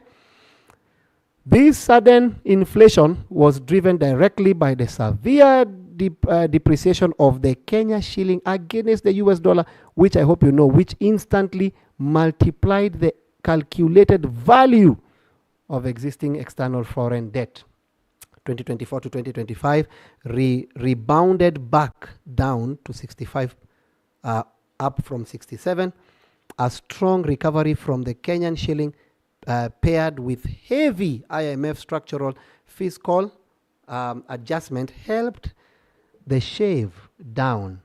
A: This sudden inflation was driven directly by the severe depreciation of the Kenya shilling against the US dollar, which I hope you know, which instantly multiplied the calculated value of existing external foreign debt. 2024 to 2025 rebounded back down to 65, up from 67. A strong recovery from the Kenyan shilling paired with heavy IMF structural fiscal adjustment helped the shave down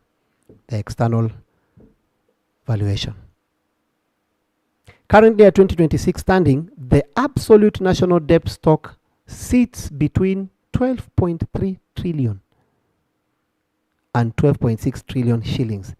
A: the external valuation. Currently at 2026 standing, the absolute national debt stock sits between 12.3 trillion and 12.6 trillion shillings.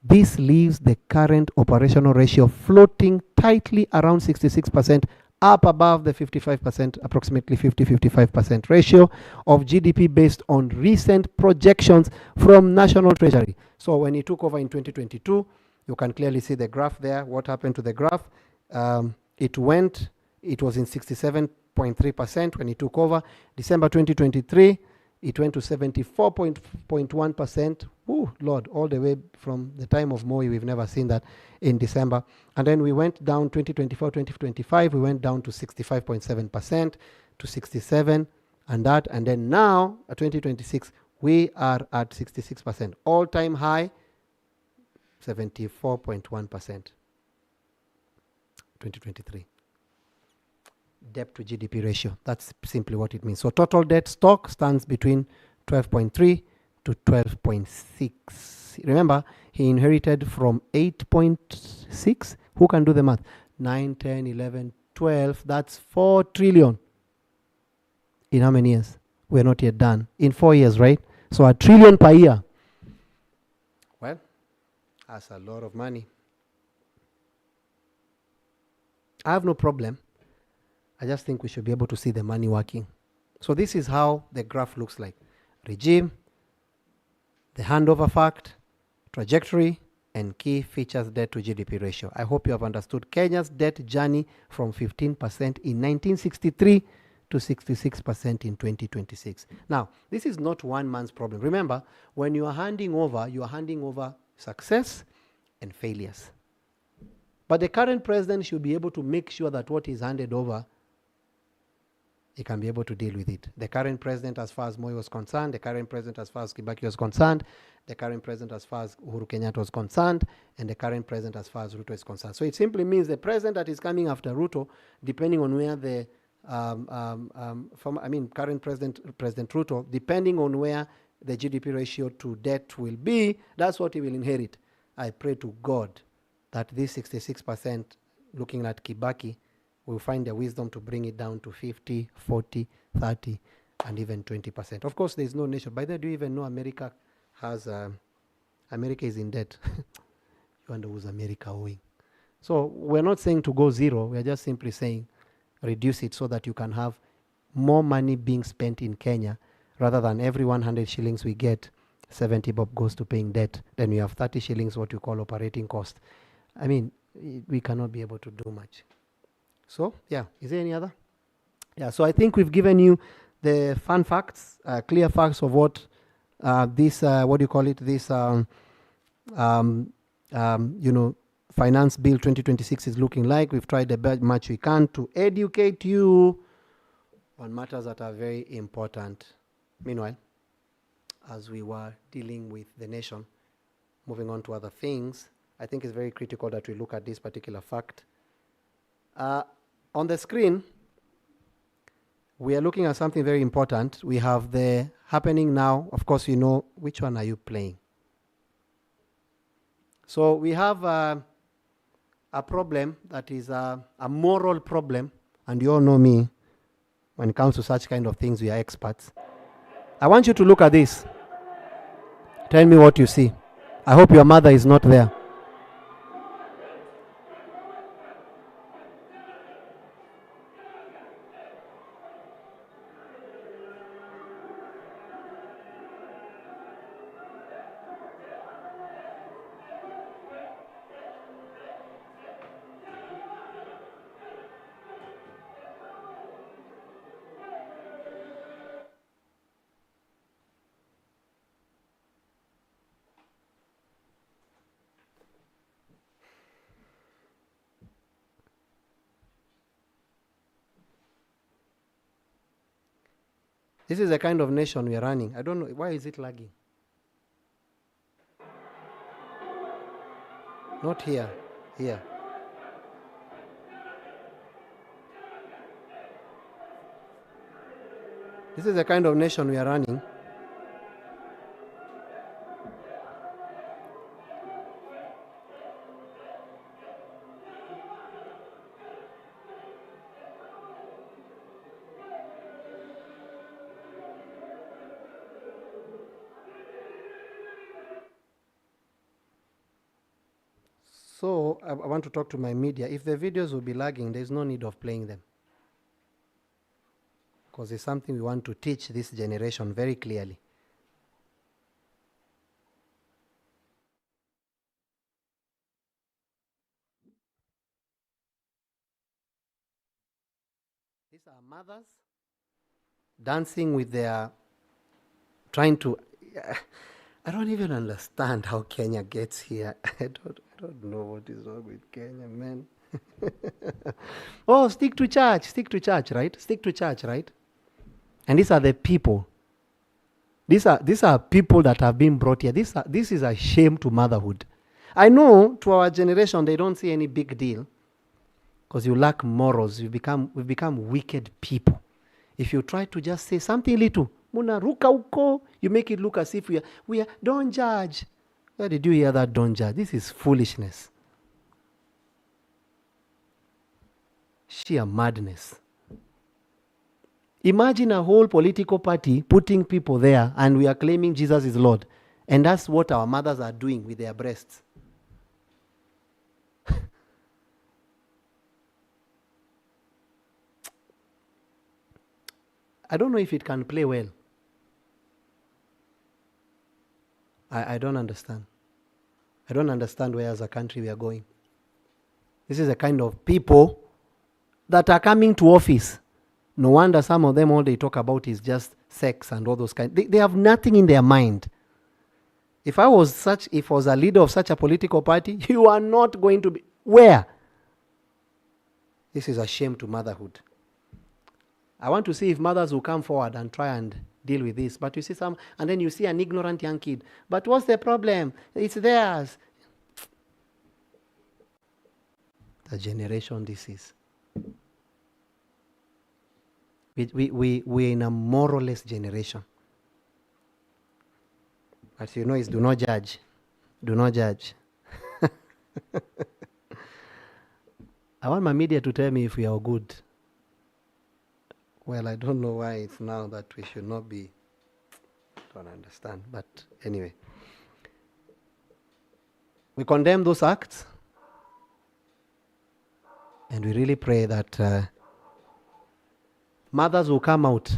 A: This leaves the current operational ratio floating tightly around 66%, up above the 55%, approximately 50-55% ratio of GDP based on recent projections from National Treasury. So when he took over in 2022, you can clearly see the graph there. What happened to the graph? It was in 67.3% when he took over. December 2023, it went to 74.1%. Oh, Lord, all the way from the time of Moi, we've never seen that in December. And then we went down 2024, 2025, we went down to 65.7%, to 67, and that. And then now, at 2026, we are at 66%. All-time high, 74.1%. 2023. Debt to GDP ratio. That's simply what it means. So total debt stock stands between 12.3 to 12.6. Remember, he inherited from 8.6. Who can do the math? 9, 10, 11, 12. That's 4 trillion. In how many years? We're not yet done. In 4 years, right? So $1 trillion per year. Well, that's a lot of money. I have no problem. I just think we should be able to see the money working. So this is how the graph looks like. Regime, the handover fact, trajectory, and key features debt to GDP ratio. I hope you have understood Kenya's debt journey from 15% in 1963 to 66% in 2026. Now, this is not one man's problem. Remember, when you are handing over success and failures. But the current president should be able to make sure that what is handed over, he can be able to deal with it. The current president, as far as Moi was concerned, the current president, as far as Kibaki was concerned, the current president, as far as Uhuru Kenyatta was concerned, and the current president, as far as Ruto is concerned. So it simply means the president that is coming after Ruto, depending on where the current President Ruto, depending on where the GDP ratio to debt will be, that's what he will inherit. I pray to God that this 66%, looking at Kibaki, will find the wisdom to bring it down to 50, 40, 30, and even 20%. Of course, there is no nation. By the way, do you even know America has, America is in debt? You wonder who's America owing. So we're not saying to go zero. We're just simply saying reduce it so that you can have more money being spent in Kenya rather than every 100 shillings we get, 70 bob goes to paying debt. Then we have 30 shillings, what you call operating cost. I mean, we cannot be able to do much. So, yeah, is there any other? Yeah, so I think we've given you the fun facts, clear facts of what this, what do you call it, this, Finance Bill 2026 is looking like. We've tried the much we can to educate you on matters that are very important. Meanwhile, as we were dealing with the nation, moving on to other things, I think it's very critical that we look at this particular fact. On the screen, we are looking at something very important. We have the happening now. Of course, you know, which one are you playing? So we have a problem that is a moral problem, and you all know me. When it comes to such kind of things, we are experts. I want you to look at this. Tell me what you see. I hope your mother is not there. This is the kind of nation we are running. I don't know. Why is it lagging? Not here. Here. This is the kind of nation we are running. So I want to talk to my media. If the videos will be lagging, there's no need of playing them, because it's something we want to teach this generation very clearly. These are mothers dancing with their, trying to, I don't even understand how Kenya gets here. I don't know what is wrong with Kenya, man. Oh, stick to church, right? Stick to church, right? And these are the people. These are people that have been brought here. This is a shame to motherhood. I know to our generation they don't see any big deal, because you lack morals. We've become wicked people. If you try to just say something little, munaruka uko, you make it look as if we are don't judge. Where did you hear that? Don't judge. This is foolishness. Sheer madness. Imagine a whole political party putting people there, and we are claiming Jesus is Lord. And that's what our mothers are doing with their breasts. I don't know if it can play well. I don't understand. I don't understand where as a country we are going. This is the kind of people that are coming to office. No wonder some of them, all they talk about is just sex and all those kinds. They have nothing in their mind. If I was a leader of such a political party, you are not going to be, where? This is a shame to motherhood. I want to see if mothers will come forward and try and deal with this. But you see some, and then you see an ignorant young kid. But what's the problem? It's theirs. The generation this is. We're in a moralless generation. But you know, it's do not judge. Do not judge. I want my media to tell me if we are good. Well, I don't know why it's now that we should not be. Don't understand. But anyway. We condemn those acts. And we really pray that mothers will come out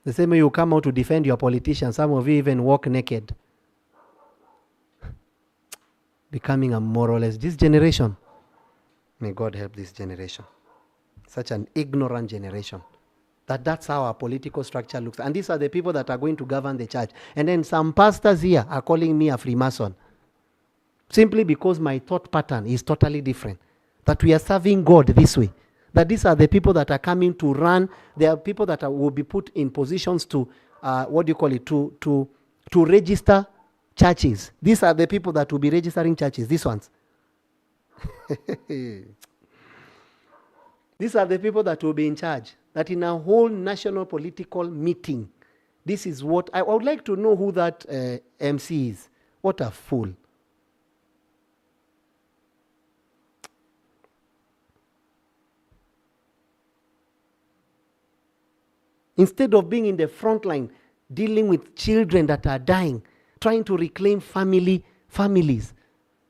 A: The same way you come out to defend your politicians, some of you even walk naked. Becoming a moralist. This generation, may God help this generation. Such an ignorant generation. That's how our political structure looks. And these are the people that are going to govern the church. And then some pastors here are calling me a Freemason. Simply because my thought pattern is totally different. That we are serving God this way. That these are the people that are coming to run. They are people that will be put in positions to, to register churches. These are the people that will be registering churches. These ones. These are the people that will be in charge. That in a whole national political meeting, this is what, I would like to know who that MC is. What a fool. Instead of being in the front line, dealing with children that are dying, trying to reclaim families,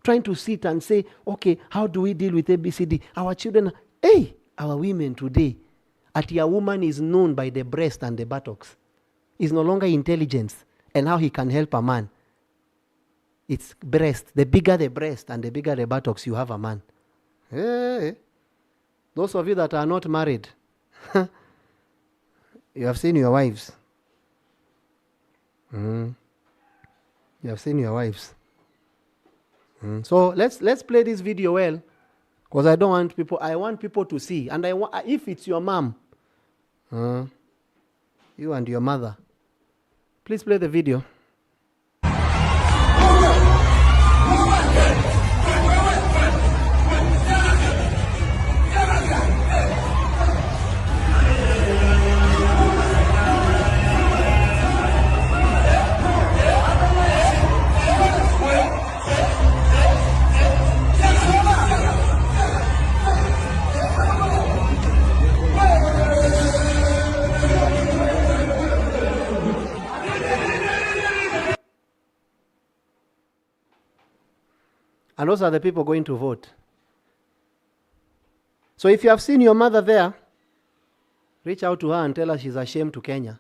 A: trying to sit and say, okay, how do we deal with ABCD? Our children, our women today, a woman is known by the breast and the buttocks. It's no longer intelligence and how he can help a man. It's breast. The bigger the breast and the bigger the buttocks, you have a man. Hey. Those of you that are not married, you have seen your wives. You have seen your wives. So let's play this video well, because I want people to see. And if it's your mom, you and your mother, please play the video. And those are the people going to vote. So if you have seen your mother there, reach out to her and tell her she's a shame to Kenya.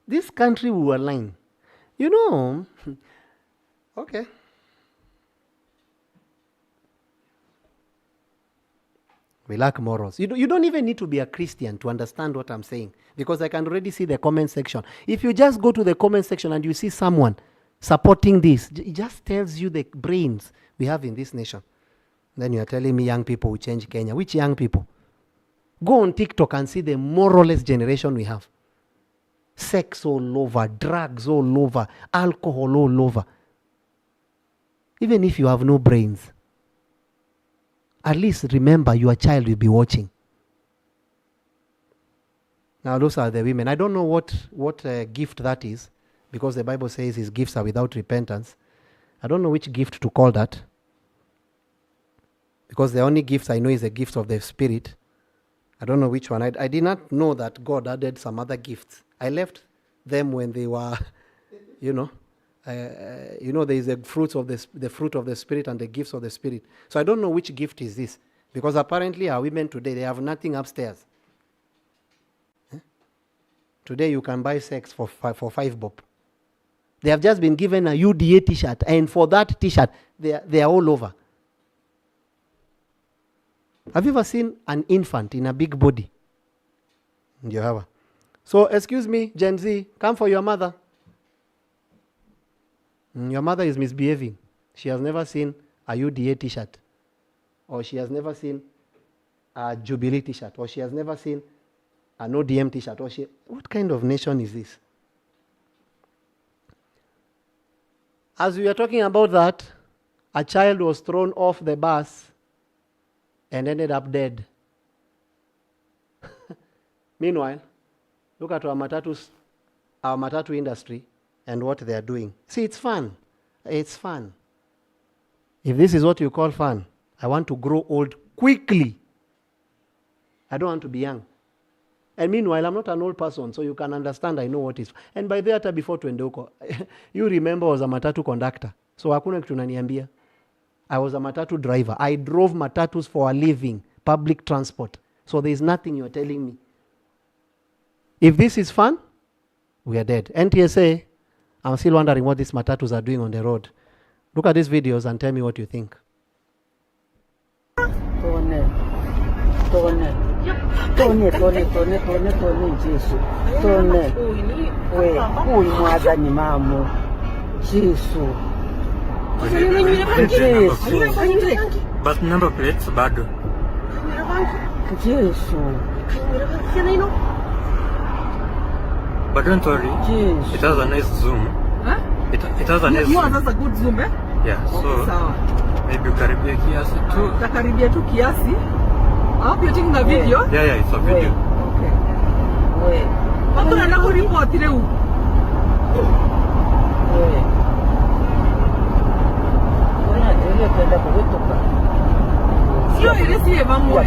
A: This country will align. You know, okay. We lack morals. You don't even need to be a Christian to understand what I'm saying, because I can already see the comment section. If you just go to the comment section and you see someone supporting this, it just tells you the brains we have in this nation. Then you are telling me young people will change Kenya. Which young people? Go on TikTok and see the moralist generation we have. Sex all over, drugs all over, alcohol all over. Even if you have no brains, at least remember your child will be watching. Now those are the women. I don't know what gift that is, because the Bible says his gifts are without repentance. I don't know which gift to call that, because the only gifts I know is the gift of the Spirit. I don't know which one. I did not know that God added some other gifts. I left them when they were, there is the fruit of the Spirit and the gifts of the Spirit. So I don't know which gift is this, because apparently our women today, they have nothing upstairs. Today you can buy sex for 5 bob. They have just been given a UDA t-shirt, and for that t-shirt, they are all over. Have you ever seen an infant in a big body? You have. So, excuse me, Gen Z, come for your mother. Your mother is misbehaving. She has never seen a UDA t-shirt, or she has never seen a Jubilee t-shirt, or she has never seen an ODM t-shirt. What kind of nation is this? As we are talking about that, a child was thrown off the bus and ended up dead. Meanwhile, look at our matatu industry and what they are doing. See, it's fun. It's fun. If this is what you call fun, I want to grow old quickly. I don't want to be young. And meanwhile, I'm not an old person, so you can understand I know what is. And by the way, before Twendoko, you remember I was a matatu conductor. So hakuna kitu unaniambia. I was a matatu driver. I drove matatus for a living, public transport. So there is nothing you're telling me. If this is fun, we are dead. NTSA, I'm still wondering what these matatus are doing on the road. Look at these videos and tell me what you think.
B: But number plates bado. But don't worry, it has a nice zoom.
C: Huh?
B: It has a nice zoom.
C: That's a good zoom, eh?
B: Yeah, so maybe ukaribia kiasi tu.
C: Takaribia tu kiasi. I hope you're taking a video.
B: Yeah, it's a video.
C: Okay. Watu na kuripoti leo. Sio ile si evamwe.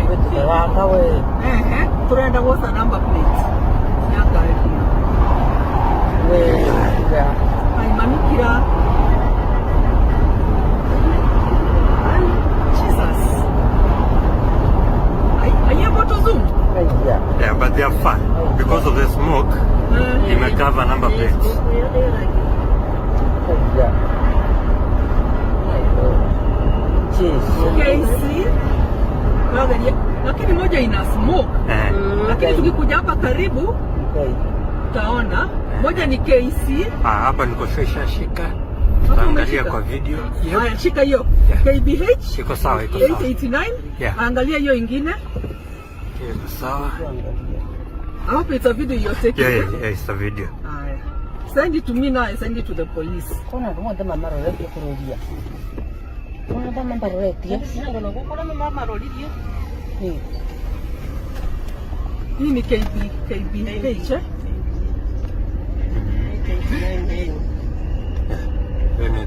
C: Tunaenda kuosa number plate. Ya gari. Aimanukira. Jesus. Are you able to zoom?
B: Yeah, but they are fun because of the smoke. You may cover number plates.
C: Okay, see? Lakini moja ina smoke. Lakini tukikuja hapa karibu utaona moja ni KC.
B: Hapa niko shika. Angalia kwa video.
C: Haya, shika hiyo. KBH.
B: Iko sawa, iko
C: sawa. 889.
B: Yeah.
C: Angalia hiyo ingine.
B: Iko sawa.
C: I hope it's a video you're taking.
B: Yeah, it's a video.
C: Send it to me now. I send it to the police. Hii ni KBH, eh?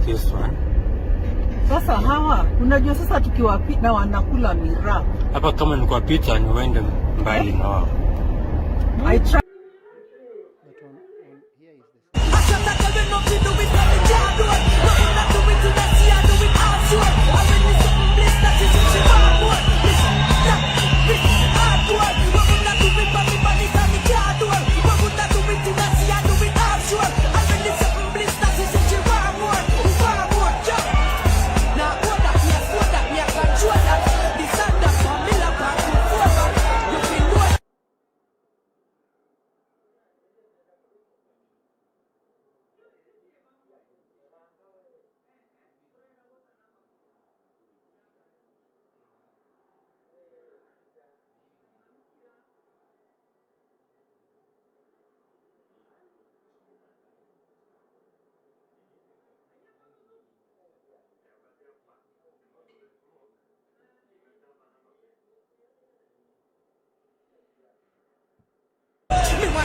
B: This one.
C: Sasa hawa, unajua sasa tukiwapita wanakula miraa.
B: Hapa kama ni kwa pita ni uende mbali na wao.
C: I try.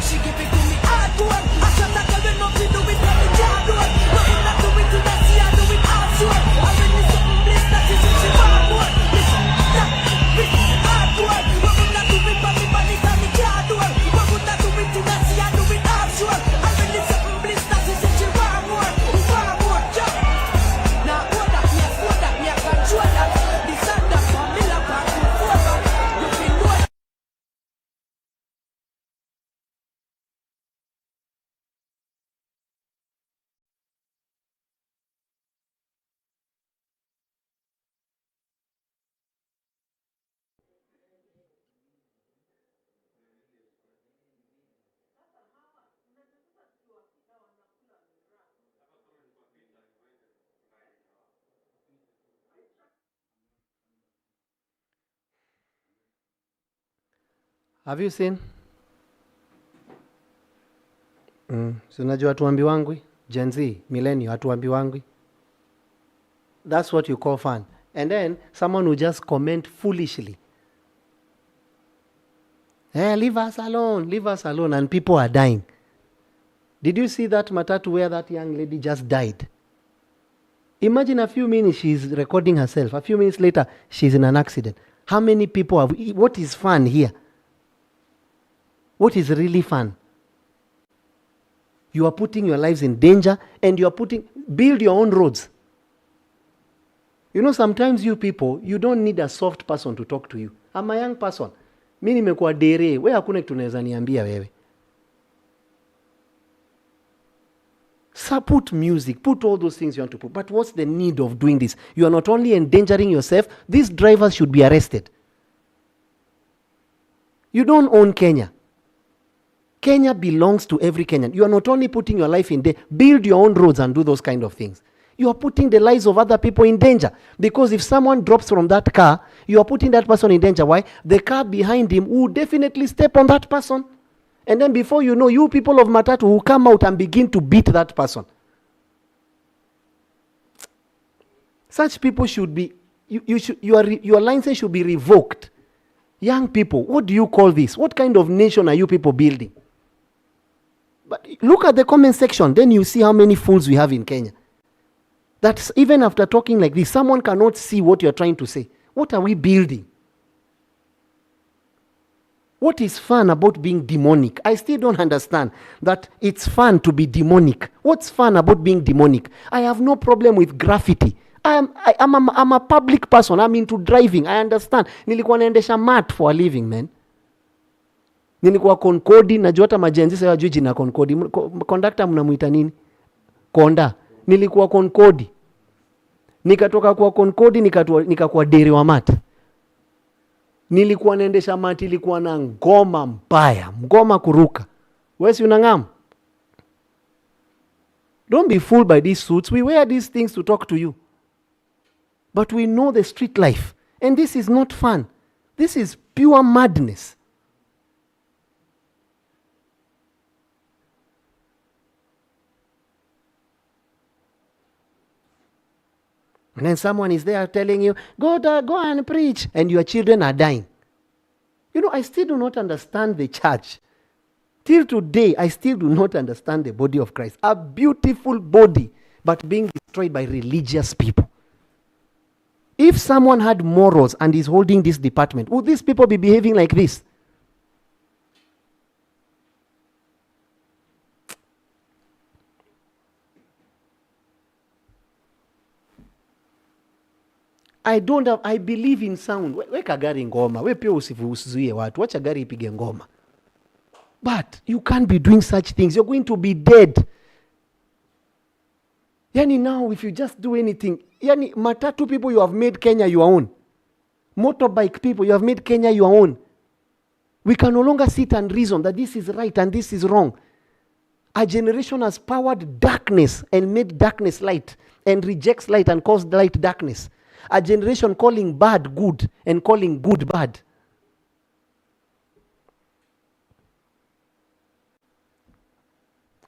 D: She give it to me hard work. I shot a girl with nothing to do with nothing hard work. Nothing that do it to that she I do it hard work. I really something bliss that she say she hard work. Listen, that this hard work. Nothing that do it for me money that me hard work. Nothing that do it to that she I do it hard work. I really something bliss that she say she hard work. Hard work, yeah. Now what that me I control that. This and that for me like I can afford that. You feel know.
A: Have you seen? So unajua hatuambi wangwi, Gen Z, millennial, hatuambi wangwi. That's what you call fun. And then someone will just comment foolishly. Hey, leave us alone, and people are dying. Did you see that matatu where that young lady just died? Imagine a few minutes she's recording herself. A few minutes later, she's in an accident. How many people have... What is fun here? What is really fun? You are putting your lives in danger and you are build your own roads. You know, sometimes you people, you don't need a soft person to talk to you. I'm a young person. Mimi nimekuwa dere, wewe hakuna kitu unaweza niambia wewe. put music, put all those things you want to put. But what's the need of doing this? You are not only endangering yourself, these drivers should be arrested. You don't own Kenya. Kenya belongs to every Kenyan. You are not only putting your life in danger, build your own roads and do those kind of things. You are putting the lives of other people in danger. Because if someone drops from that car, you are putting that person in danger. Why? The car behind him will definitely step on that person. And then before you know, you people of Matatu will come out and begin to beat that person. Such people should be, your license should be revoked. Young people, what do you call this? What kind of nation are you people building? But look at the comment section, then you see how many fools we have in Kenya. That even after talking like this, someone cannot see what you're trying to say. What are we building? What is fun about being demonic? I still don't understand that it's fun to be demonic. What's fun about being demonic? I have no problem with graffiti. I'm a public person. I'm into driving. I understand. Nilikuwa naendesha mat for a living, man. Nilikuwa Concorde, najua hata majenzi sasa hawajui jina Concorde. Conductor mnamuita nini? Konda. Nilikuwa Concorde. Nikatoka kwa Concorde nikakuwa deri wa mat. Nilikuwa naendesha mat, ilikuwa na ngoma mbaya, ngoma kuruka. Wewe si unangam? Don't be fooled by these suits. We wear these things to talk to you. But we know the street life. And this is not fun. This is pure madness. And then someone is there telling you, go and preach. And your children are dying. You know, I still do not understand the church. Till today, I still do not understand the body of Christ. A beautiful body, but being destroyed by religious people. If someone had morals and is holding this department, would these people be behaving like this? I believe in sound. Weka gari ngoma. We pia usizuie watu. Wacha gari ipige ngoma. But you can't be doing such things. You're going to be dead. Yani now, if you just do anything, yani matatu people, you have made Kenya your own. Motorbike people, you have made Kenya your own. We can no longer sit and reason that this is right and this is wrong. A generation has powered darkness and made darkness light and rejects light and calls light darkness. A generation calling bad good and calling good bad.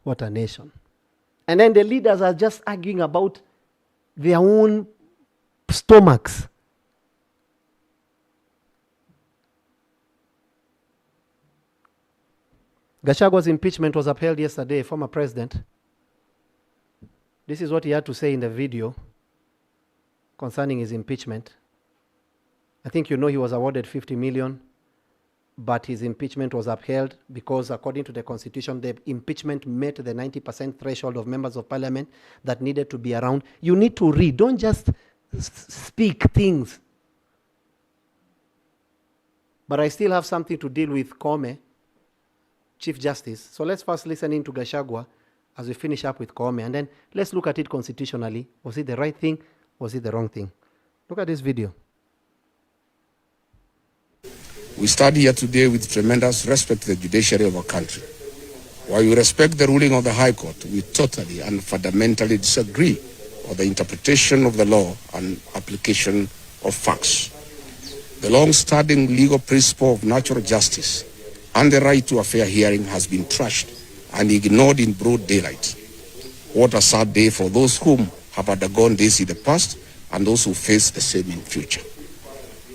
A: What a nation. And then the leaders are just arguing about their own stomachs. Gachagwa's impeachment was upheld yesterday, former president. This is what he had to say in the video concerning his impeachment. I think you know he was awarded 50 million, but his impeachment was upheld because according to the constitution, the impeachment met the 90% threshold of members of parliament that needed to be around. You need to read, don't just speak things. But I still have something to deal with Koome, Chief Justice. So let's first listen in to Gachagua as we finish up with Koome, and then let's look at it constitutionally. Was it the right thing? Was it the wrong thing? Look at this video.
E: We stand here today with tremendous respect to the judiciary of our country. While we respect the ruling of the High Court, we totally and fundamentally disagree with the interpretation of the law and application of facts. The long-standing legal principle of natural justice and the right to a fair hearing has been trashed and ignored in broad daylight. What a sad day for those whom have undergone this in the past and those who face the same in future.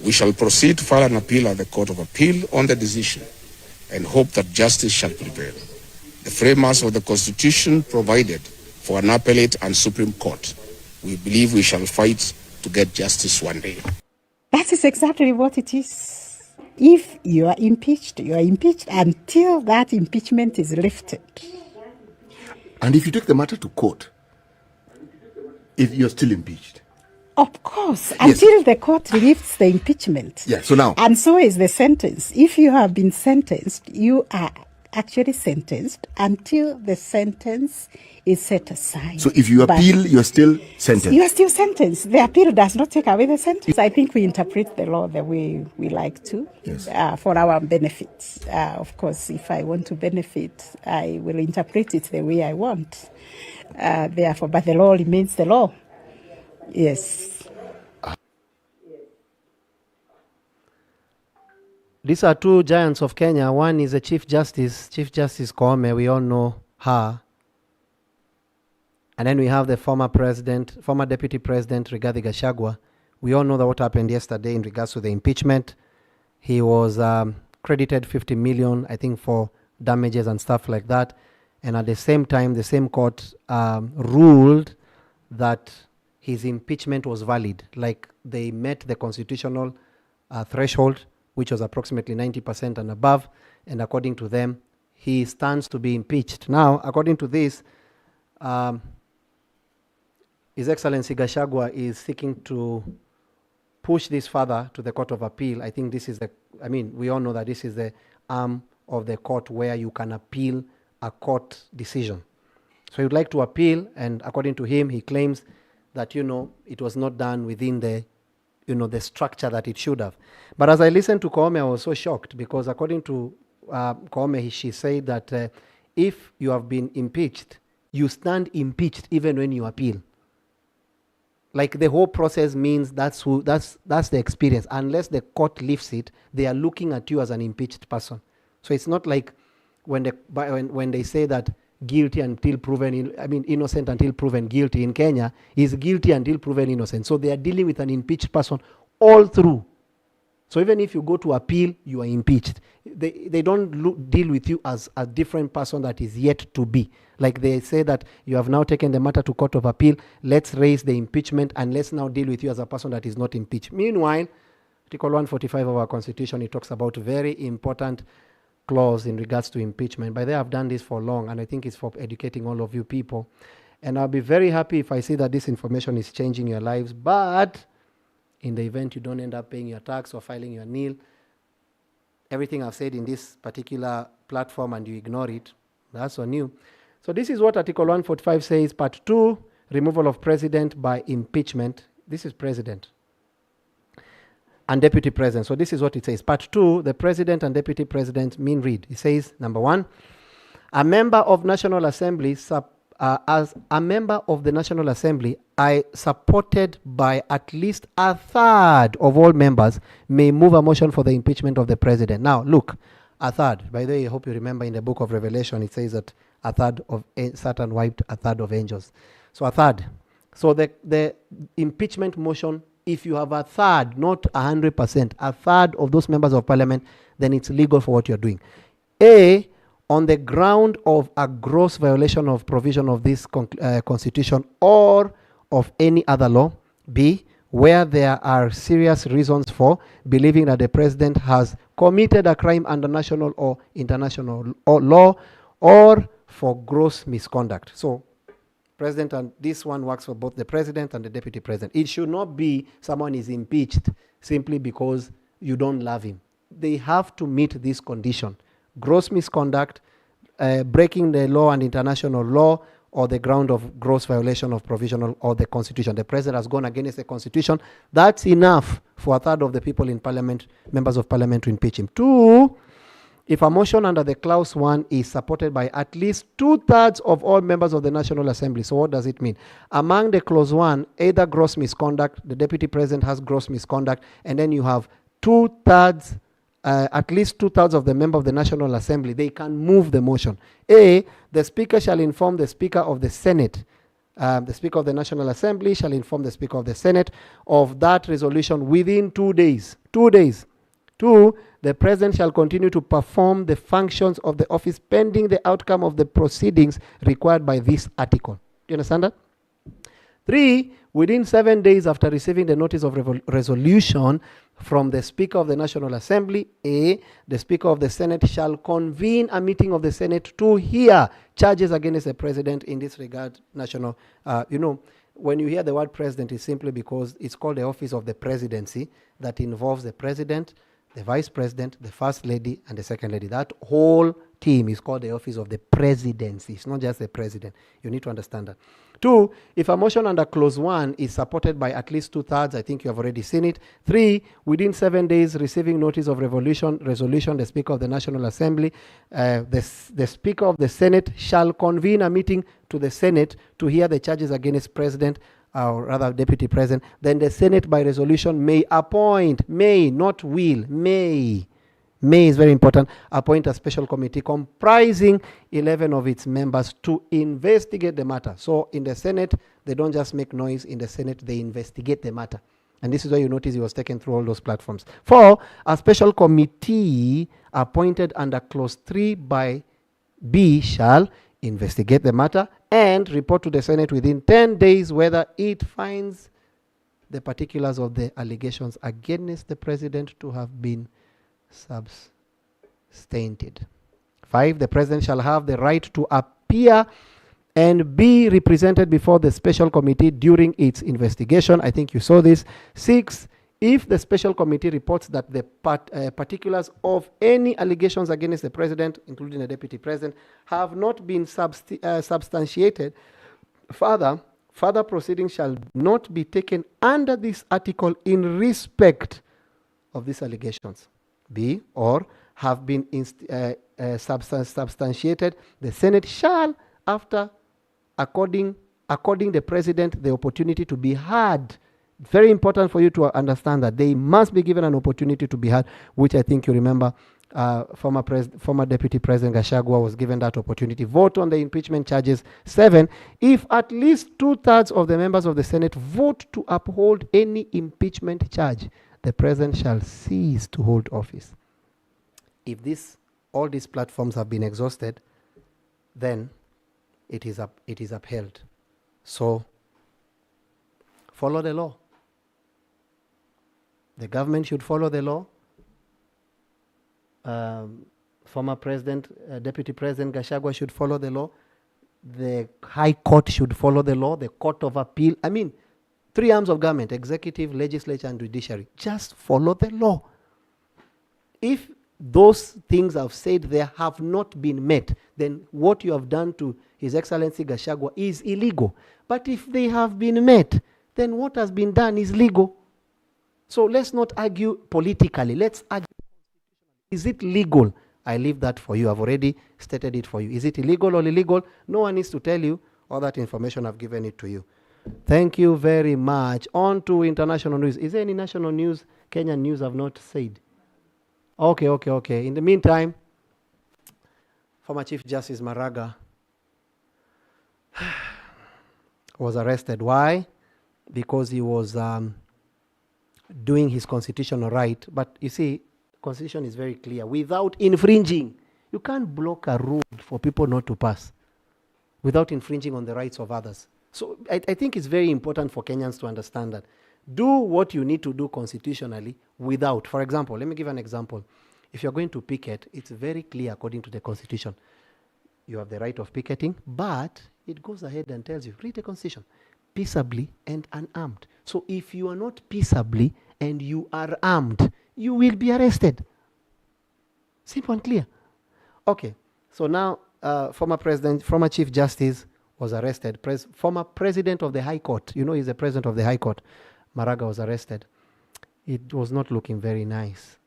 E: We shall proceed to file an appeal at the Court of Appeal on the decision and hope that justice shall prevail. The framers of the Constitution provided for an appellate and Supreme Court. We believe we shall fight to get justice one day.
F: That is exactly what it is. If you are impeached until that impeachment is lifted.
G: And if you take the matter to court, if you're still impeached?
F: Of course, until the court lifts the impeachment.
G: Yeah, so now.
F: And so is the sentence. If you have been sentenced, you are actually sentenced until the sentence is set aside.
G: So if you
F: But
G: appeal, you're still sentenced.
F: you are still sentenced. The appeal does not take away the sentence. I think we interpret the law the way we like to,
G: Yes.
F: for our benefit. Of course, if I want to benefit, I will interpret it the way I want. Therefore, but the law remains the law. Yes.
A: These are two giants of Kenya. One is the Chief Justice Koome. We all know her. And then we have the former Deputy President, Rigathi Gachagua. We all know that what happened yesterday in regards to the impeachment. He was credited 50 million, I think, for damages and stuff like that. And at the same time, the same court ruled that his impeachment was valid. Like they met the constitutional threshold, which was approximately 90% and above. And according to them, he stands to be impeached. Now, according to this, His Excellency Gachagua is seeking to push this further to the Court of Appeal. I think this is we all know that this is the arm of the court where you can appeal a court decision. So he would like to appeal, and according to him, he claims that, it was not done within the, the structure that it should have. But as I listened to Koome, I was so shocked because according to Koome, she said that if you have been impeached, you stand impeached even when you appeal. Like the whole process means that's the experience. Unless the court lifts it, they are looking at you as an impeached person. So it's not like when they say that guilty until proven, innocent until proven guilty in Kenya, is guilty until proven innocent. So they are dealing with an impeached person all through. So even if you go to appeal, you are impeached. They don't deal with you as a different person that is yet to be. Like they say that you have now taken the matter to Court of Appeal, let's raise the impeachment and let's now deal with you as a person that is not impeached. Meanwhile, Article 145 of our Constitution, it talks about very important clause in regards to impeachment. But they have done this for long, and I think it's for educating all of you people. And I'll be very happy if I see that this information is changing your lives. But in the event you don't end up paying your tax or filing your nil, everything I've said in this particular platform and you ignore it, that's on you. So this is what Article 145 says, Part 2, removal of president by impeachment. This is president and deputy president. So this is what it says. Part 2, the president and deputy president mean read. It says, number 1, a member of National Assembly, as a member of the National Assembly, I supported by at least a third of all members may move a motion for the impeachment of the president. Now, look, a third. By the way, I hope you remember in the book of Revelation, it says that a third of Satan wiped a third of angels. So a third. So the impeachment motion, if you have a third, not 100%, a third of those members of parliament, then it's legal for what you're doing. A, on the ground of a gross violation of provision of this constitution or of any other law. B, where there are serious reasons for believing that the president has committed a crime under national or international law or for gross misconduct. So, president, and this one works for both the president and the deputy president. It should not be someone is impeached simply because you don't love him. They have to meet this condition. Gross misconduct, breaking the law and international law, or the ground of gross violation of provisional or the constitution. The president has gone against the constitution. That's enough for a third of the people in parliament, members of parliament, to impeach him. 2, if a motion under the clause 1 is supported by at least 2/3 of all members of the National Assembly. So what does it mean? Among the clause 1, either gross misconduct, the deputy president has gross misconduct, and then you have 2/3, at least 2/3 of the member of the National Assembly, they can move the motion. A, the Speaker shall inform the Speaker of the Senate. The Speaker of the National Assembly shall inform the Speaker of the Senate of that resolution within 2 days. 2 days. 2, the President shall continue to perform the functions of the office pending the outcome of the proceedings required by this article. Do you understand that? 3, within 7 days after receiving the notice of resolution from the Speaker of the National Assembly, A, the Speaker of the Senate shall convene a meeting of the Senate to hear charges against the President in this regard. National, when you hear the word President, it's simply because it's called the office of the presidency that involves the President, the vice president, the first lady, and the second lady. That whole team is called the office of the presidency. It's not just the president. You need to understand that. 2, if a motion under clause 1 is supported by at least 2/3, I think you have already seen it. 3, within 7 days receiving notice of resolution, the Speaker of the National Assembly, the Speaker of the Senate shall convene a meeting to the Senate to hear the charges against President, or rather Deputy President. Then the Senate by resolution may appoint, may, not will, may is very important, appoint a special committee comprising 11 of its members to investigate the matter. So in the Senate, they don't just make noise. In the Senate, they investigate the matter. And this is why you notice he was taken through all those platforms. 4, a special committee appointed under clause 3 by B shall investigate the matter and report to the Senate within 10 days whether it finds the particulars of the allegations against the president to have been substantiated. 5, the president shall have the right to appear and be represented before the special committee during its investigation. I think you saw this. 6, if the special committee reports that the particulars of any allegations against the president, including the deputy president, have not been substantiated, further proceedings shall not be taken under this article in respect of these allegations. B, or have been substantiated, the Senate shall, after according the president the opportunity to be heard. Very important for you to understand that they must be given an opportunity to be heard, which I think you remember former Deputy President Gachagua was given that opportunity. Vote on the impeachment charges. 7, if at least 2/3 of the members of the Senate vote to uphold any impeachment charge, the president shall cease to hold office. If all these platforms have been exhausted, then it is upheld. So follow the law. The government should follow the law. Former President, Deputy President Gachagua should follow the law. The High Court should follow the law. The Court of Appeal. I mean, 3 arms of government: executive, legislature, and judiciary. Just follow the law. If those things I've said there have not been met, then what you have done to His Excellency Gachagua is illegal. But if they have been met, then what has been done is legal. So let's not argue politically. Let's argue constitutionally. Is it legal? I leave that for you. I've already stated it for you. Is it illegal or illegal? No one needs to tell you. All that information, I've given it to you. Thank you very much. On to international news. Is there any national news, Kenyan news I've not said? Okay. In the meantime, former Chief Justice Maraga was arrested. Why? Because he was doing his constitutional right. But you see, Constitution is very clear. Without infringing, you can't block a road for people not to pass without infringing on the rights of others. So I think it's very important for Kenyans to understand that. Do what you need to do constitutionally without. For example, let me give an example. If you're going to picket, it's very clear according to the Constitution. You have the right of picketing, but it goes ahead and tells you, read the Constitution, peaceably and unarmed. So if you are not peaceably and you are armed, you will be arrested. Simple and clear. Okay, so now former Chief Justice was arrested. Former President of the High Court, he's the President of the High Court, Maraga was arrested. It was not looking very nice.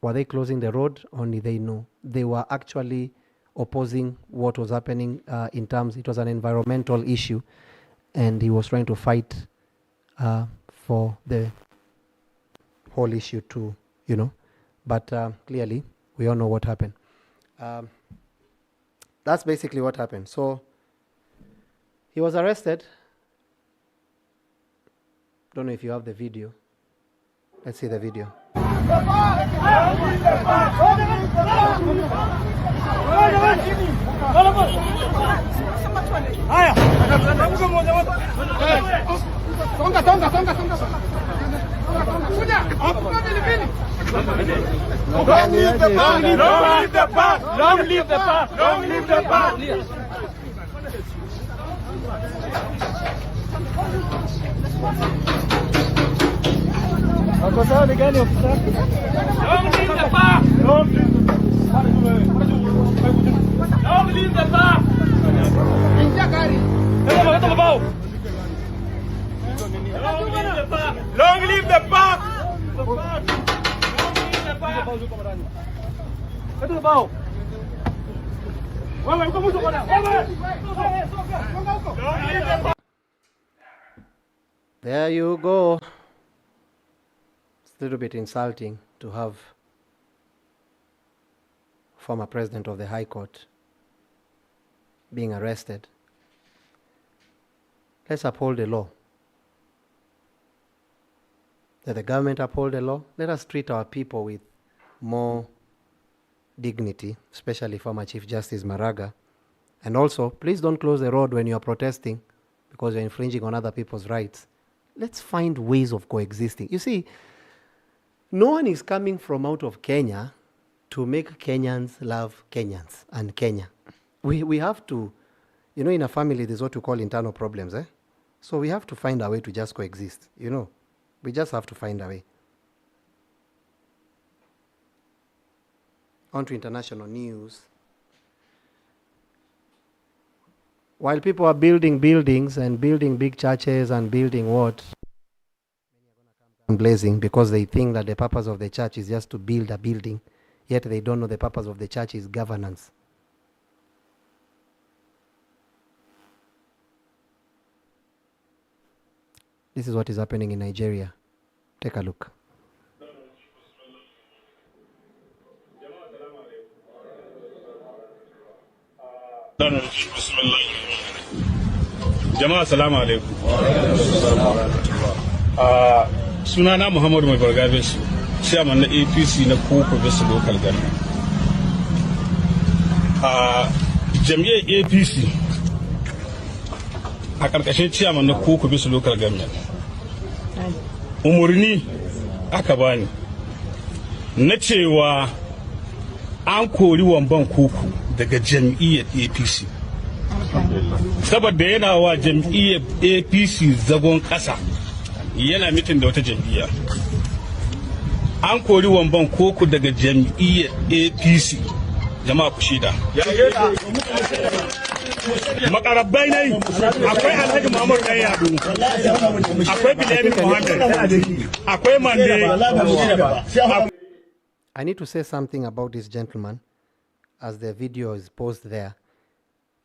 A: Were they closing the road? Only they know. They were actually opposing what was happening in terms, it was an environmental issue, and he was trying to fight for the whole issue too, But clearly, we all know what happened. That's basically what happened. So, he was arrested. Don't know if you have the video. Let's see the video.
D: Long live the park! Long live the park! Long live the park! Long live the park!
H: Long live the park!
A: There you go. It's a little bit insulting to have former president of the High Court being arrested. Let's uphold the law. Let the government uphold the law. Let us treat our people with more dignity, especially former Chief Justice Maraga. And also, please don't close the road when you're protesting because you're infringing on other people's rights. Let's find ways of coexisting. You see, no one is coming from out of Kenya to make Kenyans love Kenyans and Kenya. We have to, you know, in a family, there's what we call internal problems. So we have to find a way to just coexist, you know. We just have to find a way. On to international news. While people are building buildings and building big churches and building what? Many are going to come blazing because they think that the purpose of the church is just to build a building, yet they don't know the purpose of the church is governance. This is what is happening in Nigeria. Take a look.
I: Jama'a salamu alaikum. Sunana Muhammadu Mai Bargabesu, chairman na APC na Koko Besu local government. Jami'ar APC a ƙarƙashin chairman na Koko Besu local government. Umurni aka bani na cewa an kori Wamban Koko daga jam'iyyar APC. Saboda yana wa jam'iyyar APC zagon ƙasa, yana mitin da wata jam'iyya. An kori Wamban Koko daga jam'iyyar APC. Jama'a ku shida. Makarabai ne, akwai Alhaji Muhammad Dan Yado, akwai Bilal Muhammad, akwai Mande.
A: I need to say something about this gentleman as the video is posted there.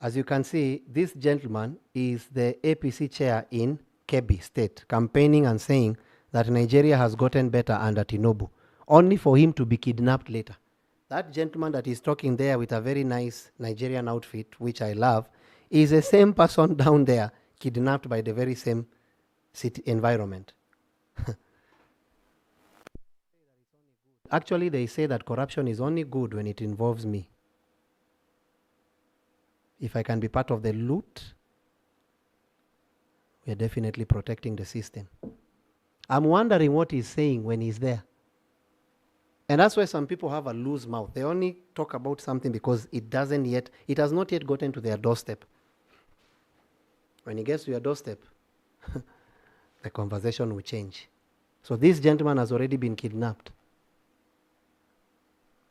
A: As you can see, this gentleman is the APC chair in Kebbi State, campaigning and saying that Nigeria has gotten better under Tinubu, only for him to be kidnapped later. That gentleman that is talking there with a very nice Nigerian outfit, which I love, is the same person down there, kidnapped by the very same city environment. Actually, they say that corruption is only good when it involves me. If I can be part of the loot, we are definitely protecting the system. I'm wondering what he's saying when he's there. And that's why some people have a loose mouth. They only talk about something because it has not yet gotten to their doorstep. When it gets to your doorstep, the conversation will change. So this gentleman has already been kidnapped.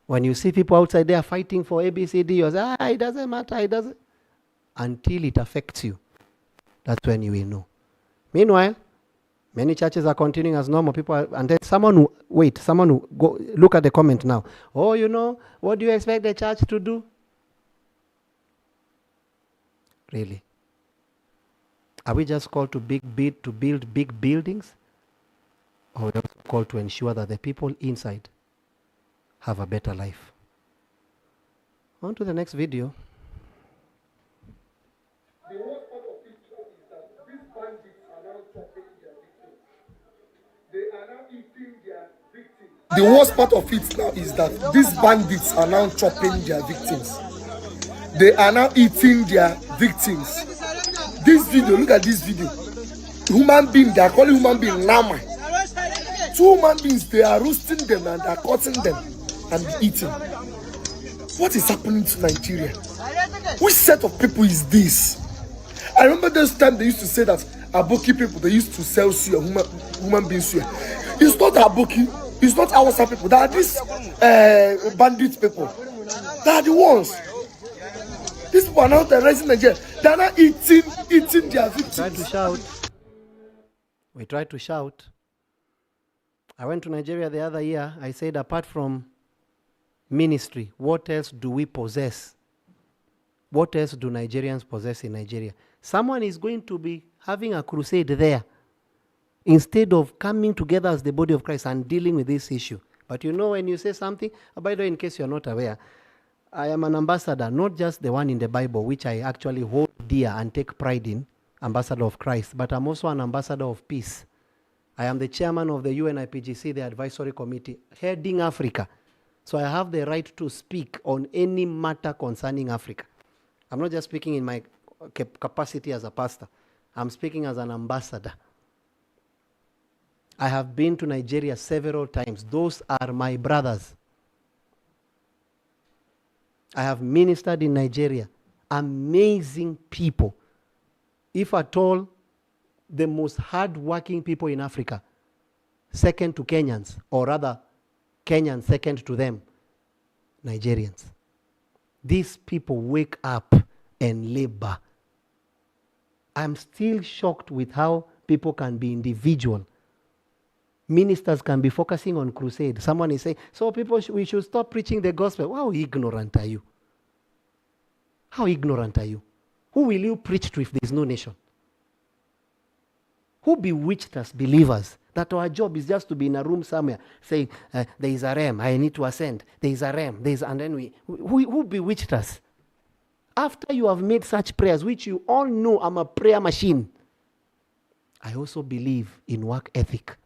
A: When you see people outside there fighting for ABCD, you say, it doesn't matter, it doesn't. Until it affects you, that's when you will know. Meanwhile, many churches are continuing as normal. And then someone will go look at the comment now. Oh, you know, what do you expect the church to do? Really? Are we just called to build big buildings? Or are we also called to ensure that the people inside have a better life? On to the next video.
G: The worst part of it now is that these bandits are now chopping their victims. They are now eating their victims. This video, look at this video. Human being, they are calling human being Nama. 2 human beings, they are roasting them and they are cutting them and eating. What is happening to Nigeria? Which set of people is this? I remember those time they used to say that Aboki people, they used to sell suya, human being suya. It's not Aboki. It's not our people. That are these bandit people. They are the ones. These people are now terrorizing Nigeria. They are not eating their
A: We tried to
G: victims.
A: shout. We tried to shout. I went to Nigeria the other year. I said, apart from ministry, what else do we possess? What else do Nigerians possess in Nigeria? Someone is going to be having a crusade there instead of coming together as the body of Christ and dealing with this issue. But you know, when you say something, by the way, in case you're not aware, I am an ambassador, not just the one in the Bible, which I actually hold dear and take pride in, ambassador of Christ, but I'm also an ambassador of peace. I am the chairman of the UNIPGC, the advisory committee, heading Africa. So I have the right to speak on any matter concerning Africa. I'm not just speaking in my capacity as a pastor. I'm speaking as an ambassador. I have been to Nigeria several times. Those are my brothers. I have ministered in Nigeria. Amazing people. If at all, the most hard-working people in Africa, second to Kenyans, or rather, Kenyans second to them, Nigerians. These people wake up and labor. I'm still shocked with how people can be individual. Ministers can be focusing on crusade. Someone is saying, so people, we should stop preaching the gospel. How ignorant are you? How ignorant are you? Who will you preach to if there is no nation? Who bewitched us, believers, that our job is just to be in a room somewhere, saying, there is a realm, I need to ascend. There is a realm, and then who bewitched us? After you have made such prayers, which you all know I'm a prayer machine, I also believe in work ethic.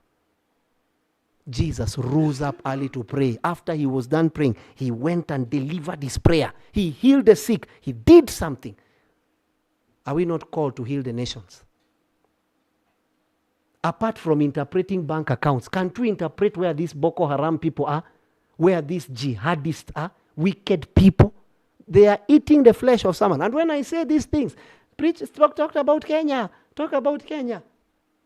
A: Jesus rose up early to pray. After he was done praying, he went and delivered his prayer. He healed the sick. He did something. Are we not called to heal the nations? Apart from interpreting bank accounts, can't we interpret where these Boko Haram people are? Where these jihadists are? Wicked people? They are eating the flesh of someone. And when I say these things, talk about Kenya. Talk about Kenya.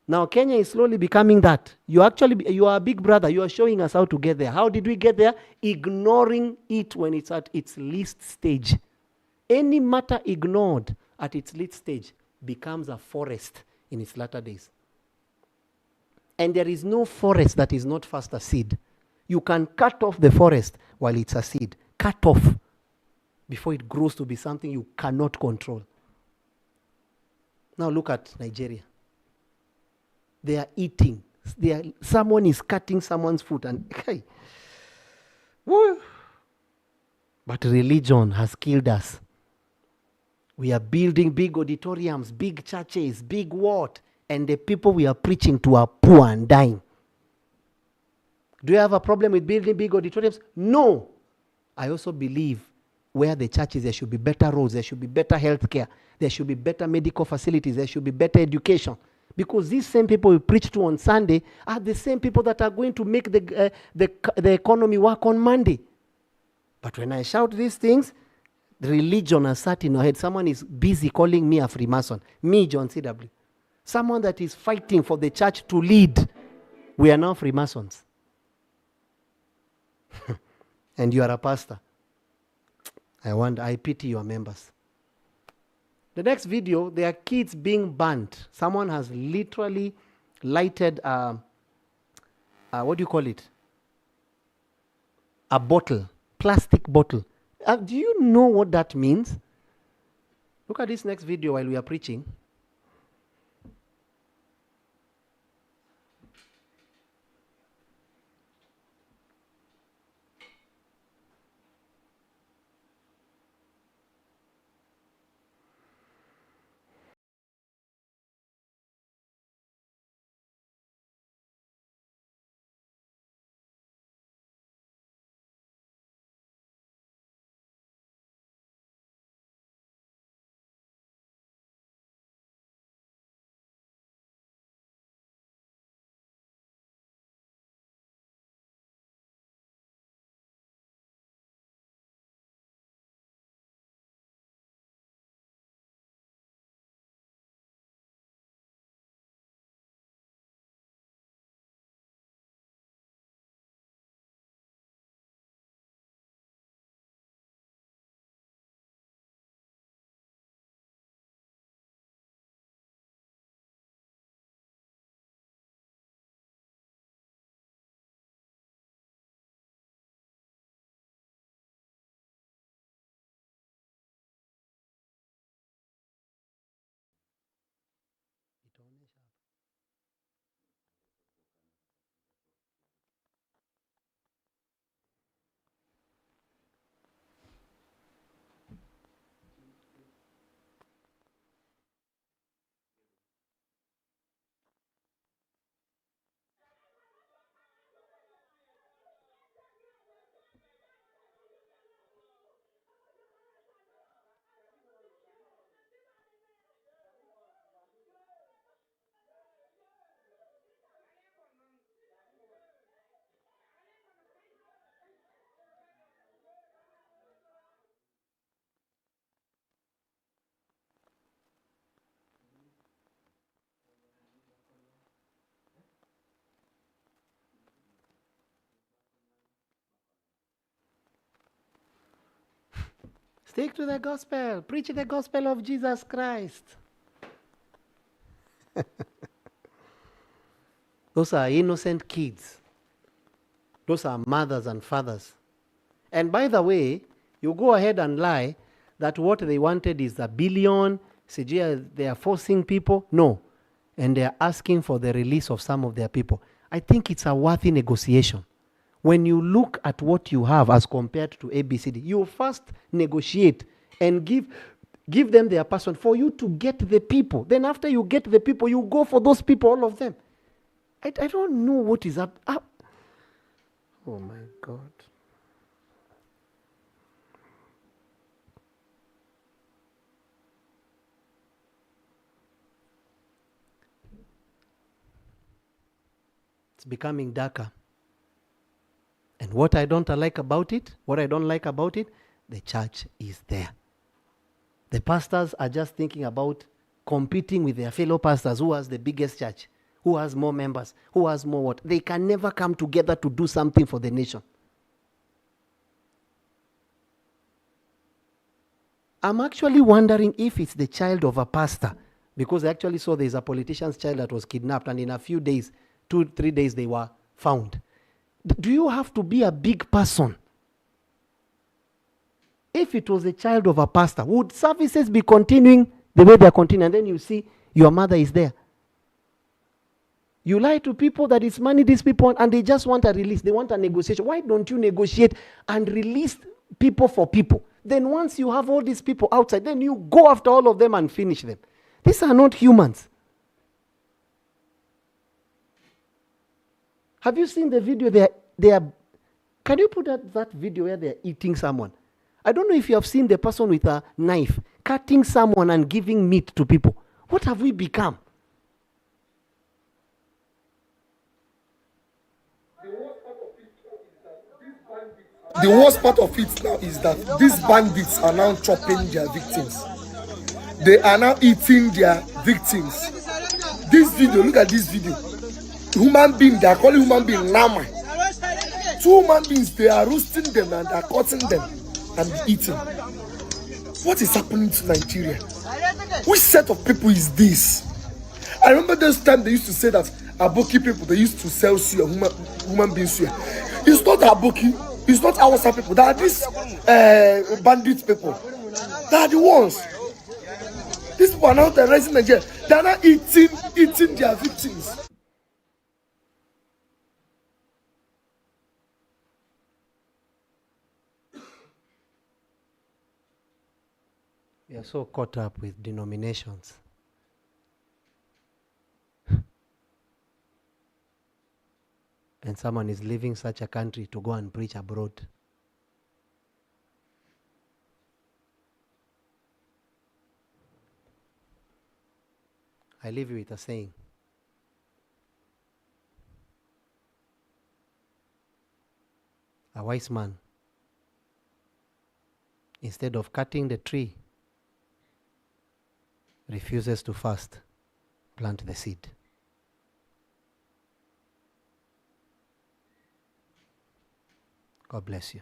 A: Now Kenya is slowly becoming that. You are a big brother. You are showing us how to get there. How did we get there? Ignoring it when it's at its least stage. Any matter ignored at its least stage becomes a forest in its latter days. And there is no forest that is not first a seed. You can cut off the forest while it's a seed. Cut off before it grows to be something you cannot control. Now look at Nigeria. They are eating. Someone is cutting someone's foot and hey. Woo. But religion has killed us. We are building big auditoriums, big churches, big what? And the people we are preaching to are poor and dying. Do you have a problem with building big auditoriums? No. I also believe where the church is, there should be better roads, there should be better health care, there should be better medical facilities, there should be better education. Because these same people we preach to on Sunday are the same people that are going to make the economy work on Monday. But when I shout these things, the religion has sat in our head. Someone is busy calling me a Freemason. Me, John C.W. Someone that is fighting for the church to lead. We are now Freemasons. And you are a pastor. I pity your members. The next video, there are kids being burnt. Someone has literally lighted what do you call it? A bottle, plastic bottle. Do you know what that means? Look at this next video while we are preaching. Stick to the gospel. Preach the gospel of Jesus Christ. Those are innocent kids. Those are mothers and fathers. And by the way, you go ahead and lie that what they wanted is $1 billion. They are forcing people. No. And they are asking for the release of some of their people. I think it's a worthy negotiation. When you look at what you have as compared to ABCD, you first negotiate and give them their person for you to get the people. Then after you get the people, you go for those people, all of them. I don't know what is up. Oh my God. It's becoming darker. And what I don't like about it, the church is there. The pastors are just thinking about competing with their fellow pastors. Who has the biggest church? Who has more members? Who has more what? They can never come together to do something for the nation. I'm actually wondering if it's the child of a pastor, because I actually saw there's a politician's child that was kidnapped, and in a few days, 2-3 days, they were found. Do you have to be a big person? If it was a child of a pastor, would services be continuing the way they are continuing? And then you see your mother is there. You lie to people that it's money these people, and they just want a release. They want a negotiation. Why don't you negotiate and release people for people? Then once you have all these people outside, then you go after all of them and finish them. These are not humans. Have you seen the video? They are. Can you put that video where they are eating someone? I don't know if you have seen the person with a knife cutting someone and giving meat to people. What have we become?
G: The worst part of it now is that these bandits are now chopping their victims. They are now eating their victims. This video, look at this video. Human being, they are calling human being Nama. 2 human beings, they are roasting them and they are cutting them and eating. What is happening to Nigeria? Which set of people is this? I remember this time they used to say that Aboki people, they used to sell suya, human being suya. It's not Aboki, it's not our people. They are these bandit people. They are the ones. These people are now terrorizing Nigeria. They are not eating their victims.
A: We are so caught up with denominations. And someone is leaving such a country to go and preach abroad. I leave you with a saying. A wise man, instead of cutting the tree, refuses to first plant the seed. God bless you.